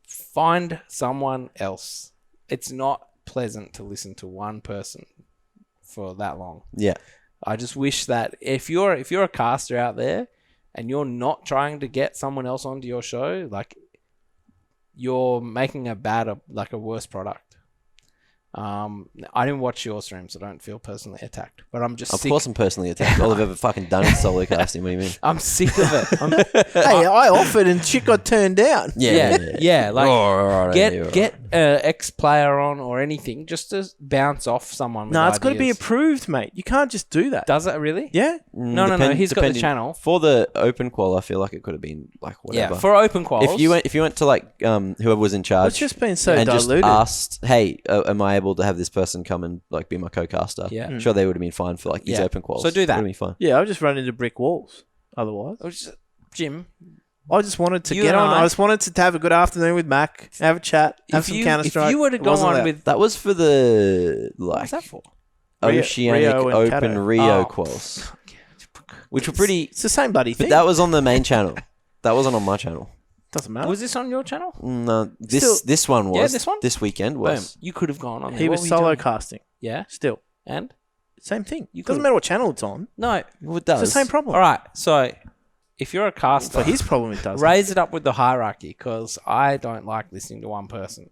Find someone else. It's not pleasant to listen to one person for that long. Yeah. I just wish that if you're a caster out there and you're not trying to get someone else onto your show, like you're making a worse product. I didn't watch your stream, so I don't feel personally attacked. But I'm just Of sick. course I'm personally attacked. All I've ever fucking done is solo casting. What do you mean? I'm sick of it. Hey, I offered and shit got turned down. Yeah. Like Right, get ex player on or anything just to bounce off someone. No, with it's got to be ideas. approved, mate. You can't just do that. Does it really? Yeah. No. He's got the channel. For the open qual. I feel like it could have been like whatever. Yeah, for open quals. if you went to like whoever was in charge, It's just been so and diluted. just asked, hey, am I able to have this person come and like be my co-caster? Yeah. Sure, they would have been fine for like these Yeah. open quals. So do that. Would have been fine. Yeah, I've just run into brick walls. Otherwise, Jim, I just wanted to You get and on. I- I just wanted to have a good afternoon with Mac, have a chat, have if some you Counter Strike. were to go on with That was for the what's like that for? Oceanic Rio and Open Kato. Rio Oh. quals, which were pretty. It's the same bloody thing. But that was on the main channel. That wasn't on my channel. doesn't matter. Was this on your channel? No, this Still- this one was. Yeah, this one? This weekend Boom. was. You could have gone on. There. he What was were you solo doing? casting. Yeah, Still, and same thing. You Doesn't could've- matter what channel it's on. no. Well, it It's does. the same problem. All right. So if you're a caster, For his problem, it does. raise it up with the hierarchy because I don't like listening to one person.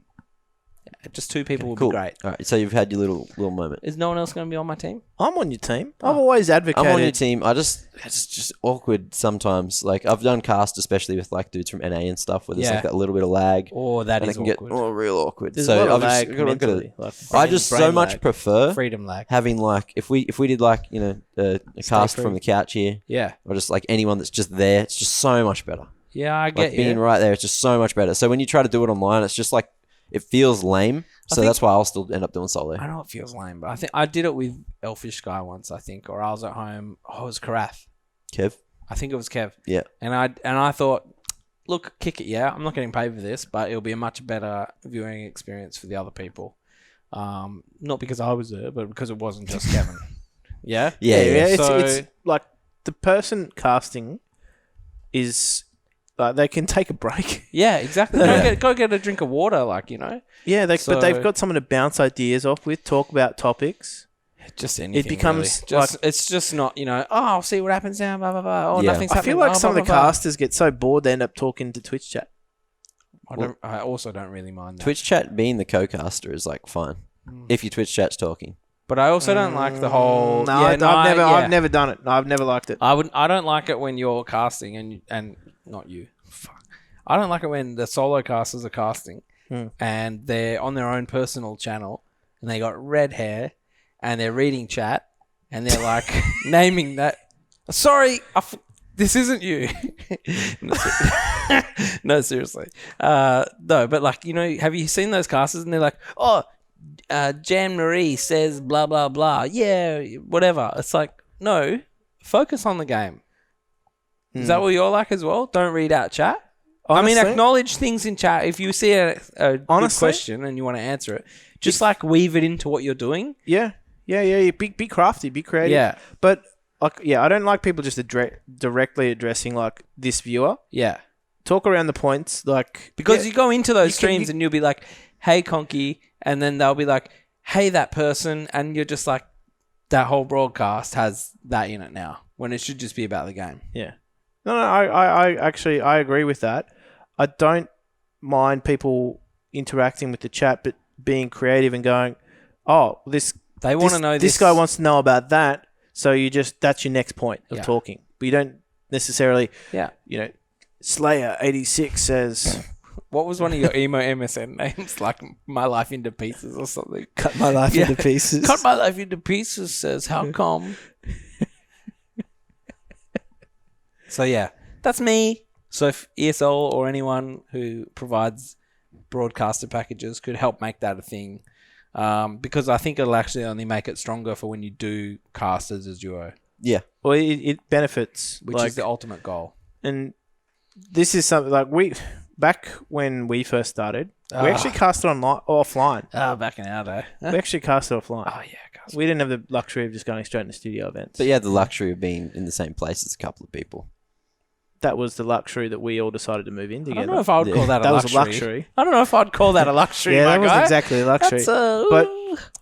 Just two people would Cool. be great. All right, so you've had your little moment. Is no one else going to be on my team? I'm on your team. I've always advocated. I'm on your team. It's just awkward sometimes. Like I've done cast, especially with like dudes from NA and stuff, where there's Yeah. like that little bit of lag, Or that and it is can awkward. get real awkward. There's so a lot of I've just lag gotta look at it. mentally, like I just so brain much lag. prefer Freedom lag. having like if we did like a cast free. from the couch here, Yeah. or just like anyone that's just there, it's just so much better. Yeah, I Like get being you. right there, it's just so much better. So when you try to do it online, it's just like it feels lame. So think- that's why I'll still end up doing solo. I know it feels lame, but I think I did it with Elfish Guy once, I think, or I was at home. Oh, it was Karath. Kev, I think it was Kev. yeah, And I thought, look, kick it, yeah. I'm not getting paid for this, but it'll be a much better viewing experience for the other people. Not because I was there, but because it wasn't just Kevin. Yeah? yeah. It's like the person casting is like they can take a break. Yeah, exactly. Go get a drink of water, like, you know. Yeah, but So- they've got someone to bounce ideas off with, talk about topics. Just anything. becomes really. It's just not, you know, oh, I'll see what happens now, blah, blah, blah. Oh, Yeah. nothing's I happening. feel like oh, some blah, of the blah, blah. casters get so bored they end up talking to Twitch chat. I also don't really mind that. Twitch chat being the co-caster is like fine if your Twitch chat's talking. But I also don't like the whole. I've never done it. No, I've never liked it. I don't like it when you're casting and not you. Fuck. I don't like it when the solo casters are casting and they're on their own personal channel and they got red hair and they're reading chat and they're like naming that. Sorry, this isn't you. No, seriously. No, but like, you know, have you seen those casters and they're like, oh, Jan Marie says blah, blah, blah. Yeah, whatever. It's like, no, focus on the game. Is that what you're like as well? Don't read out chat. Honestly, I mean, acknowledge things in chat. If you see a good question and you want to answer it, just like weave it into what you're doing. Yeah. Be crafty, be creative. Yeah. But I don't like people just directly addressing like this viewer. Yeah. Talk around the points, like because you go into those streams and you'll be like, "Hey, Conky," and then they'll be like, "Hey, that person," and you're just like, that whole broadcast has that in it now when it should just be about the game. Yeah. No, I actually agree with that. I don't mind people interacting with the chat, but being creative and going, "Oh, they want to know this guy wants to know about that." So that's your next point of talking. But you don't necessarily, Slayer86 says... What was one of your emo MSN names? Like My Life Into Pieces or something? Cut My Life Into Pieces. Cut My Life Into Pieces says, how come? So, yeah, that's me. So if ESL or anyone who provides broadcaster packages could help make that a thing, because I think it'll actually only make it stronger for when you do cast as a duo. Yeah. Well, it benefits. Which is the ultimate goal. And this is something like back when we first started, we actually cast it offline. Back in our day. We actually cast it offline. Oh, yeah. We didn't have the luxury of just going straight into studio events. But you had the luxury of being in the same place as a couple of people. That was the luxury that we all decided to move in together. I don't know if I would call that a luxury. That was a luxury. I don't know if I'd call that a luxury, that was exactly a luxury. But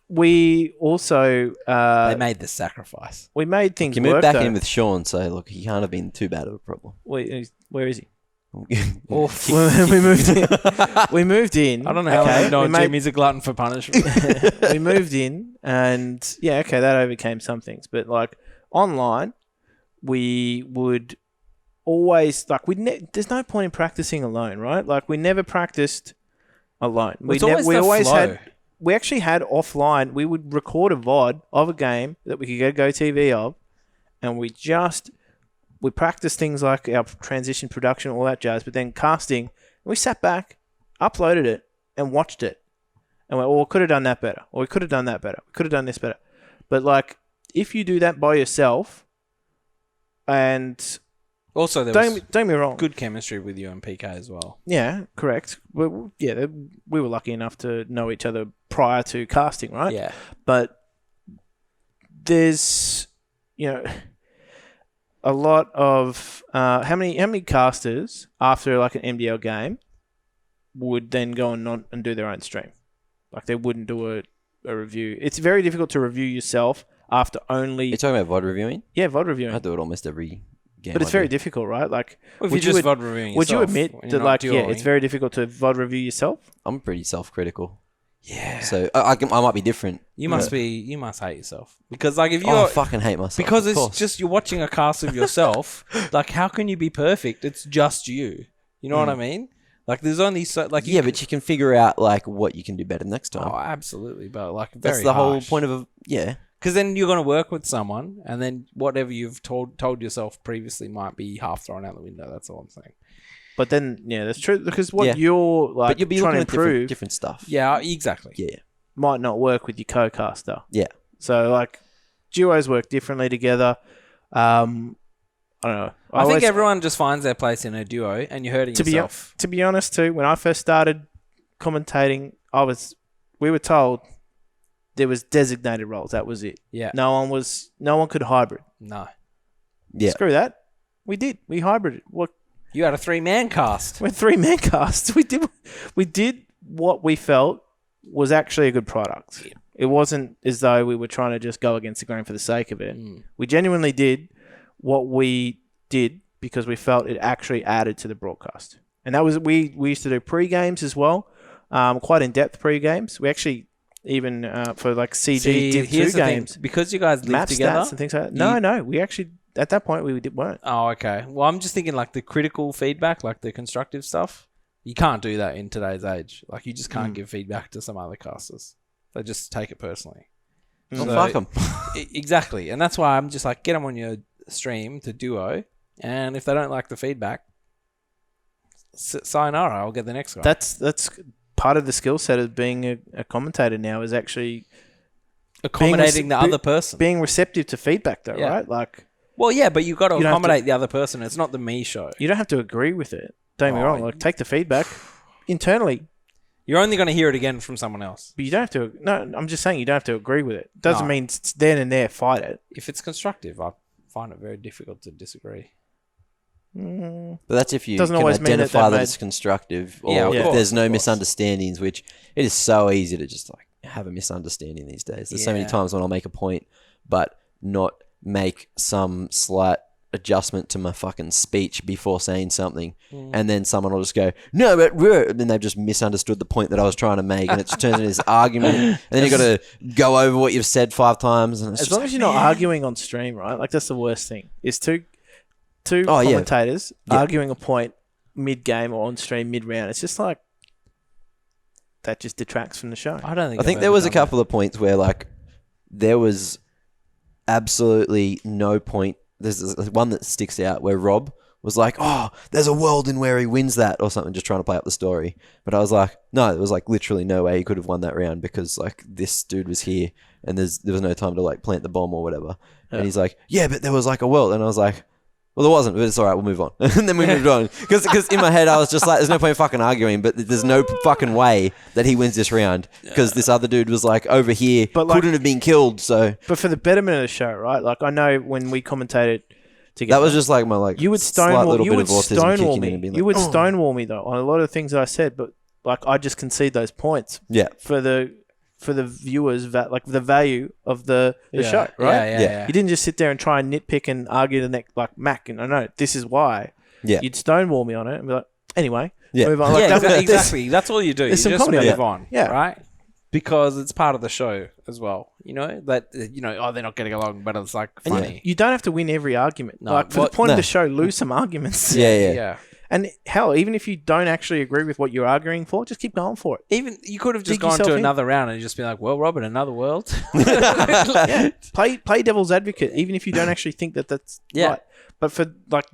we also... they made the sacrifice. We made things work, You moved back in with Sean, so look, he can't have been too bad of a problem. Where is he? we moved in. I don't know how I know Jimmy's a glutton for punishment. We moved in and that overcame some things. But like online, we would... always there's no point in practicing alone, right? Like we never practiced alone. We actually had offline. We would record a VOD of a game that we could get a Go TV of, and we practiced things like our transition production, all that jazz. But then casting, we sat back, uploaded it, and watched it, and went, "Oh, we could have done that better, or we could have done that better. We could have done this better." But like, if you do that by yourself, and also, don't get me wrong, good chemistry with you and PK as well. Yeah, correct. We were lucky enough to know each other prior to casting, right? Yeah. But there's, a lot of how many casters after like an MDL game would then go and do their own stream, like they wouldn't do a review. It's very difficult to review yourself after only. You're talking about VOD reviewing? Yeah, VOD reviewing. I do it almost every game. But it's very difficult, right? Like, if you're just VOD reviewing yourself, would you admit that, it's very difficult to VOD review yourself? I'm pretty self-critical. Yeah. So I might be different. You must hate yourself because, like, if you I fucking hate myself because it's just you're watching a cast of yourself. Like, how can you be perfect? It's just you. You know what I mean? Like, there's only so like but you can figure out like what you can do better next time. Oh, absolutely. But like, that's the whole point of Because then you're going to work with someone, and then whatever you've told yourself previously might be half thrown out the window. That's all I'm saying. But then, that's true because what you're like, but you'll be trying to looking improve, at different stuff. Yeah, exactly. Yeah, might not work with your co-caster. Yeah. So like, duos work differently together. I don't know. I think everyone just finds their place in a duo, and you're hurting yourself. To be honest, too, when I first started commentating, we were told there was designated roles. That was it. Yeah. No one could hybrid. No. Yeah. Screw that. We did. We hybrided. What? You had a 3-man cast. We're 3-man casts. We did what we felt was actually a good product. Yeah. It wasn't as though we were trying to just go against the grain for the sake of it. We genuinely did what we did because we felt it actually added to the broadcast. And that was we used to do pre-games as well, quite in-depth pre-games. We actually even for like CG See, Div 2 here's the thing. games. Because you guys live Map together. stats and things like that. No, we actually, at that point, we weren't. Oh, okay. Well, I'm just thinking like the critical feedback, like the constructive stuff. You can't do that in today's age. Like, you just can't give feedback to some other casters. They just take it personally. Well, fuck them. Exactly. And that's why I'm just like, get them on your stream to duo. And if they don't like the feedback, sayonara, I'll get the next guy. That's part of the skill set of being a commentator now, is actually accommodating the other person. Being receptive to feedback, though, Yeah. right? Like, well, yeah, but you've got to You don't have accommodate the other person. It's not the me show. you don't have to agree with it. Don't get me wrong. Like, take the feedback internally, You're only going to hear it again from someone else. but you don't have to. No, I'm just saying you don't have to agree with it. Doesn't No. mean it's then and there. Fight it. If it's constructive, I find it very difficult to disagree. But that's if you Doesn't can always mean that identify they've that made- it's constructive, or Yeah, of if course, there's no of course. misunderstandings, which it is so easy to just like have a misunderstanding these days. There's so many Yeah. times when I'll make a point, but not make some slight adjustment to my fucking speech before saying something, and then someone will just go, "No, but," and then they've just misunderstood the point that I was trying to make, and it just turns into this argument, and then you've got to go over what you've said 5 times, and it's As just long like, as you're not arguing on stream, right? Like, that's the worst thing. Is two Oh, yeah. commentators Yeah. arguing a point mid game or on stream mid round. It's just like that just detracts from the show. I don't think. I think there was a couple of points where like there was absolutely no point. There's one that sticks out where Rob was like, "Oh, there's a world in where he wins that," or something, just trying to play up the story. But I was like, no, there was like literally no way he could have won that round because like this dude was here and there was no time to like plant the bomb or whatever. Yeah. And he's like, "Yeah, but there was like a world," and I was like, "Well, there wasn't, but it's all right. We'll move on." And then we moved on because in my head I was just like, "There's no point fucking arguing." But there's no fucking way that he wins this round because this other dude was like over here, But, like- couldn't have been killed. So But for the betterment of the show, right? Like, I know when we commentated together, that was just like my like you would slight stonewall. little You bit would of autism stonewall kicking in me. and being You like, would "Oh." stonewall me though on a lot of things that I said, but like I just concede those points Yeah, for the viewers, like the value of the show, right? Yeah. You didn't just sit there and try and nitpick and argue the next like Mac and I know this is why. yeah, You'd stonewall me on it and be like, anyway, Yeah. move on. Yeah, Like, exactly. That's all you do. You there's some just comedy move in it. on. Yeah. Right? Because it's part of the show as well. You know, that, oh, they're not getting along, but it's like And funny. you don't have to win every argument. No, like for what- the point of no. the show, lose some arguments. yeah. And hell, even if you don't actually agree with what you're arguing for, just keep going for it. Even you could have just Dig gone yourself to in. another round and just been like, "Well, Robin, another world." Yeah. Play devil's advocate, even if you don't actually think that that's Yeah. right. But for like,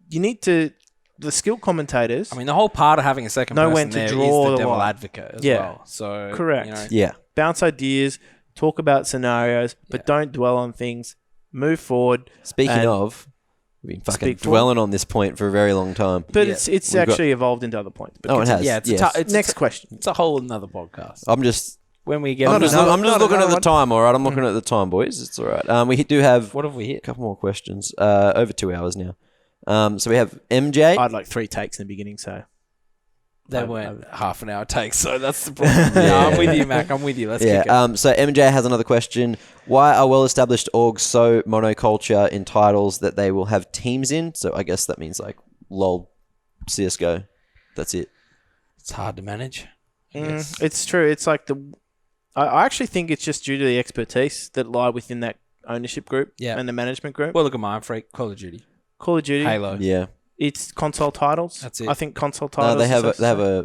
you need to the skilled commentators. I mean, the whole part of having a second Know person when to there is draw the the devil line. advocate as Yeah. well. So Correct. you know, Yeah. bounce ideas, talk about scenarios, but Yeah. don't dwell on things. Move forward. Speaking And- of, we've been fucking Speak for- dwelling on this point for a very long time. But Yeah. it's We've got- actually evolved into other points. But Oh, it has. yeah, it's yes. it's Next question. It's a whole another podcast. I'm just When we get I'm on just, another- I'm just not looking at another the one. time, all right? I'm looking at the time, boys. It's all right. We do have what have we a hit? couple more questions. Over 2 hours now. So we have MJ. I had like 3 takes in the beginning, so They weren't half an hour takes, so that's the problem. Yeah, I'm with you, Mac. I'm with you. Let's kick it. Yeah. So MJ has another question. Why are well-established orgs so monoculture in titles that they will have teams in? So I guess that means like LOL, CS:GO. That's it. It's hard to manage. I guess. it's true. It's like I actually think it's just due to the expertise that lie within that ownership group Yeah. and the management group. Well, look at Mind Freak, Call of Duty, Call of Duty, Halo. Yeah. it's console titles. That's it. I think console No, titles. they have is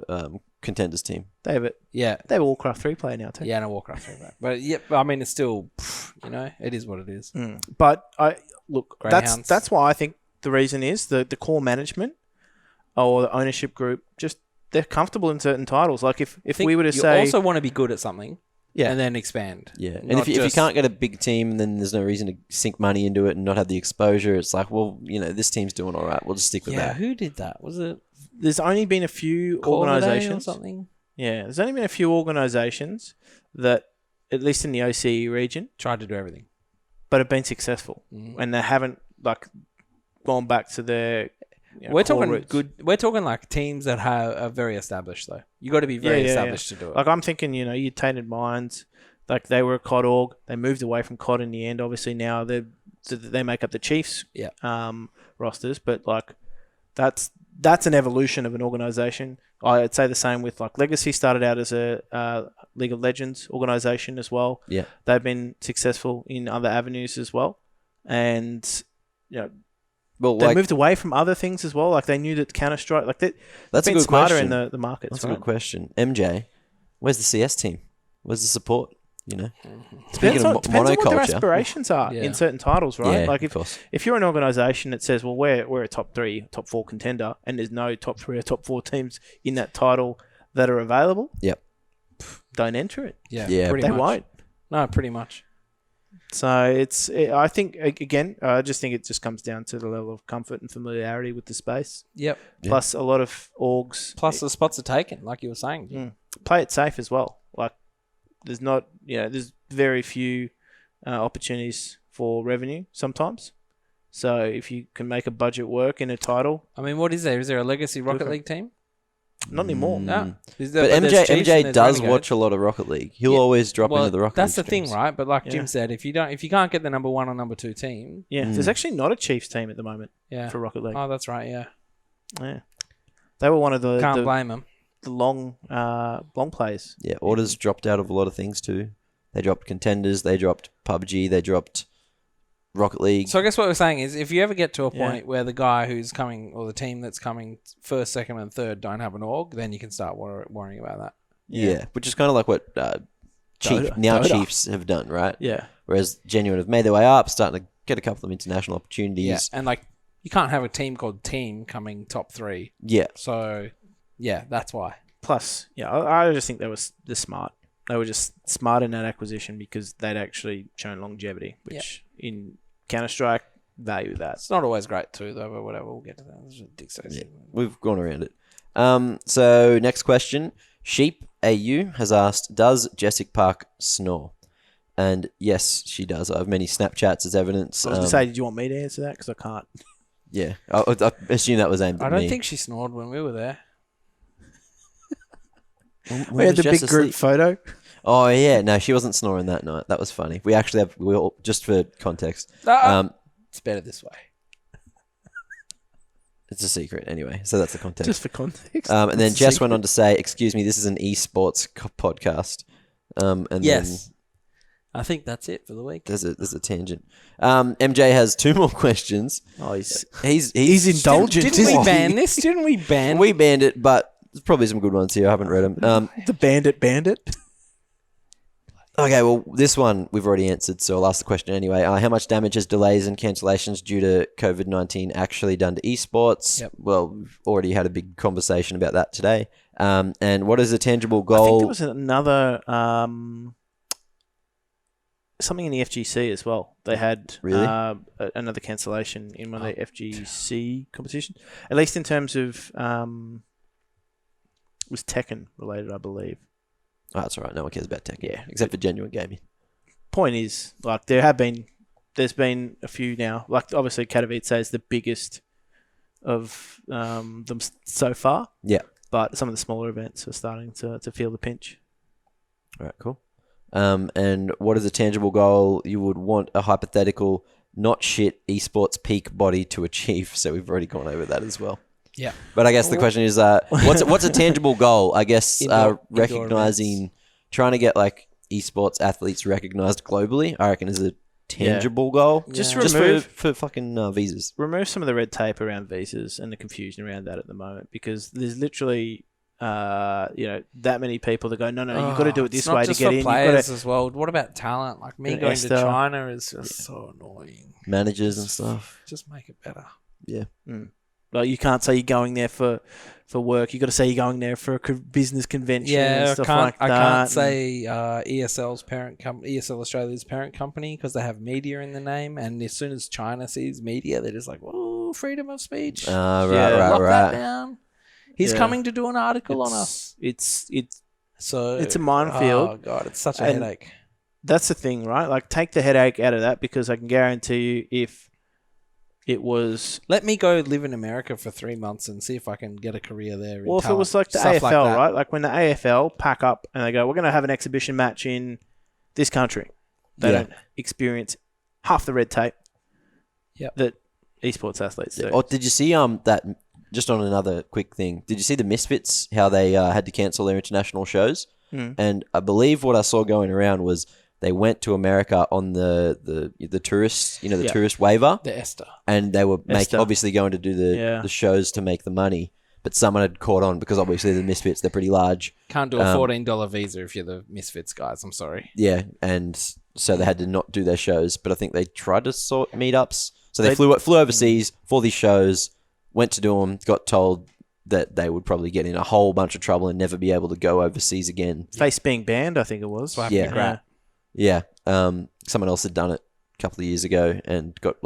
a contenders team. they have it. Yeah, They have a Warcraft 3 player now too. yeah, and a Warcraft 3 back. But yeah, I mean, it's still, it is what it is. But I look. Greyhounds. That's why I think the reason is the core management or the ownership group just they're comfortable in certain titles. Like if I think we were to you say also want to be good at something, Yeah. and then expand. Yeah. And Not if you just- can't get a big team, then there's no reason to sink money into it and not have the exposure. It's like, well, this team's doing all right. We'll just stick with Yeah, that. who did that? Was it there's only been a few Call of Day or organizations. something? Yeah, there's only been a few organizations that, at least in the OCE region, Tried to do everything. but have been successful, and they haven't like gone back to their. We're core talking roots. good. We're talking like teams that are very established, though. You got to be very Yeah, yeah, established to do it. Like I'm thinking, you Tainted Minds, like they were a COD org. They moved away from COD in the end. Obviously now they make up the Chiefs Yeah. rosters, but like that's that's an evolution of an organisation. I'd say the same with like Legacy started out as a League of Legends organisation as well. Yeah. They've been successful in other avenues as well. And, they moved away from other things as well. Like they knew that Counter-Strike, that's been a good smarter question. in the markets. That's a good question. MJ, where's the CS team? Where's the support? Depends Speaking on of what their monoculture. aspirations are in certain titles, right? Yeah, like of course. if you're an organisation that says, well, we're a top 3, top 4 contender, and there's no top 3 or top 4 teams in that title that are available, don't enter it. Yeah, pretty they much. won't. No, pretty much. So I think, again, I just think it just comes down to the level of comfort and familiarity with the space. Yep. Plus a lot of orgs. Plus the spots are taken, like you were saying. Play it safe as well. Like there's very few opportunities for revenue sometimes. So if you can make a budget work in a title. I mean, what is there? Is there a Legacy Rocket League team? Not anymore. No. But MJ does watch a lot of Rocket League. He'll always drop into the Rocket League. That's the thing, right? But like Jim said, if you can't get the number 1 or number 2 team, there's actually not a Chiefs team at the moment. Yeah. For Rocket League. Oh, that's right. Yeah. Yeah. They were one of the Can't blame them. The long players. Yeah, Orders dropped out of a lot of things too. They dropped Contenders. They dropped PUBG. They dropped Rocket League. So I guess what we're saying is, if you ever get to a point where the guy who's coming or the team that's coming first, second, and third don't have an org, then you can start worrying about that. Yeah, which is kind of like what Chiefs have done, right? Yeah. Whereas Genuine have made their way up, starting to get a couple of international opportunities. Yeah, and like you can't have a team called Team coming top 3. Yeah. So yeah, that's why. Plus, I just think they're smart. They were just smart in that acquisition because they'd actually shown longevity, which in Counter-Strike value that. It's not always great too, though, but whatever. We'll get to that. It's a dick yeah, we've gone around it. So next question. Sheep AU has asked, does Jessic Park snore? And yes, she does. I have many Snapchats as evidence. I was going to say, did you want me to answer that? Because I can't. Yeah. I assume that was aimed at me. I don't think she snored when we were there. We had the big group photo. Oh, yeah. No, she wasn't snoring that night. That was funny. We actually have, just for context. It's better this way. It's a secret anyway, so that's the context. Just for context. And then Jess went on to say, excuse me, this is an esports podcast. And yes. Then I think that's it for the week. There's a tangent. MJ has 2 more questions. Oh, he's Didn't indulgent. we ban this? Didn't we ban? We banned it, but there's probably some good ones here. I haven't read them. The bandit. Okay, well, this one we've already answered, so I'll ask the question anyway. How much damage has delays and cancellations due to COVID-19 actually done to esports? Yep. Well, we've already had a big conversation about that today. And what is a tangible goal? I think there was another something in the FGC as well. They had another cancellation in one of the FGC competitions, at least in terms of it was Tekken related, I believe. Oh, that's all right. No one cares about tech. Yeah, except for genuine gaming. Point is, like, there's been a few now. Like, obviously, Katowice is the biggest of them so far. Yeah. But some of the smaller events are starting to feel the pinch. All right, cool. And what is a tangible goal you would want a hypothetical, not shit esports peak body to achieve? So we've already gone over that as well. Yeah, but I guess the question is, what's a tangible goal? I guess recognizing, trying to get like esports athletes recognized globally. I reckon is a tangible goal. Just for fucking visas. Remove some of the red tape around visas and the confusion around that at the moment, because there's literally that many people that go, no, you've got to do it this way to get in. It's not just for players as well. What about talent? Like me going to China is just so annoying. Managers and stuff. Just make it better. Yeah. Like, you can't say you're going there for work. You got to say you're going there for a business convention and stuff like that. I can't say ESL's parent company, ESL Australia's parent company, because they have media in the name. And as soon as China sees media, they're just like, "Whoa, freedom of speech!" Lock that down. He's coming to do an article on us. It's a minefield. Oh god, it's such a headache. That's the thing, right? Like, take the headache out of that, because I can guarantee you, if it was... Let me go live in America for 3 months and see if I can get a career there. Well, if it was like the AFL, right? Like when the AFL pack up and they go, we're going to have an exhibition match in this country. They don't experience half the red tape that esports athletes do. Oh, did you see that just on another quick thing, did you see the Misfits, how they had to cancel their international shows? And I believe what I saw going around was they went to America on the tourist, tourist waiver. The ESTA. And they were obviously going to do the shows to make the money. But someone had caught on because obviously the Misfits, they're pretty large. Can't do a $14 visa if you're the Misfits guys. I'm sorry. Yeah, and so they had to not do their shows. But I think they tried to sort meetups. So they flew overseas for these shows, went to do them, got told that they would probably get in a whole bunch of trouble and never be able to go overseas again. Face being banned, I think it was. Yeah. Someone else had done it a couple of years ago and got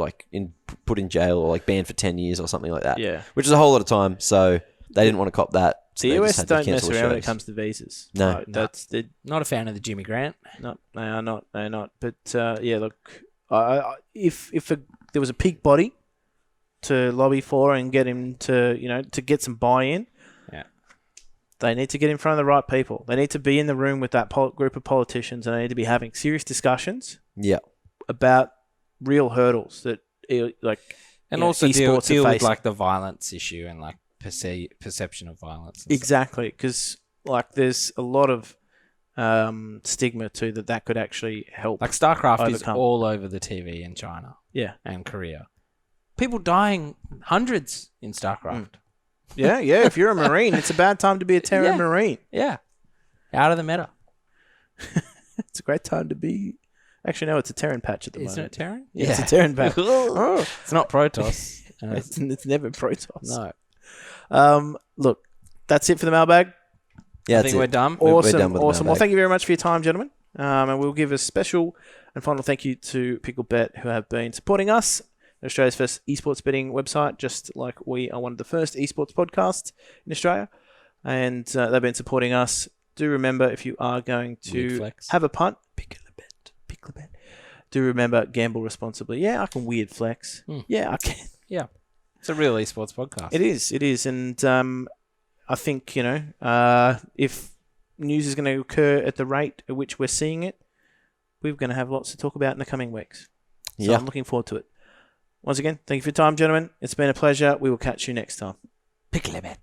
put in jail or banned for 10 years or something like that. Yeah. Which is a whole lot of time. So they didn't want to cop that. So the US don't mess around when it comes to visas. No. Not a fan of the Jimmy Grant. No, they are not. They're not. But look, if there was a peak body to lobby for and get him to get some buy-in. Yeah, they need to get in front of the right people. They need to be in the room with that group of politicians, and they need to be having serious discussions. Yeah, about real hurdles that also deal with the violence issue and perception of violence. Exactly, because there's a lot of stigma too that could actually help. StarCraft overcome. Is all over the TV in China. Yeah, and Korea. People dying hundreds in StarCraft. Yeah. If you're a Marine, it's a bad time to be a Terran Marine. Yeah, out of the meta. It's a great time to be. Actually, no, it's a Terran patch at the moment. Isn't it Terran? Yeah, it's a Terran patch. It's not Protoss. It's never Protoss. No. Look, that's it for the mailbag. Yeah, I think we're done. We're done with Awesome. Well, thank you very much for your time, gentlemen. And we'll give a special and final thank you to Picklebet, who have been supporting us. Australia's first esports betting website, just like we are one of the first esports podcasts in Australia. And they've been supporting us. Do remember, if you are going to have a punt, Picklebet. Do remember, gamble responsibly. Yeah, I can weird flex. Yeah, I can. Yeah. It's a real esports podcast. It is. And I think, if news is going to occur at the rate at which we're seeing it, we're going to have lots to talk about in the coming weeks. So I'm looking forward to it. Once again, thank you for your time, gentlemen. It's been a pleasure. We will catch you next time. Picklebet.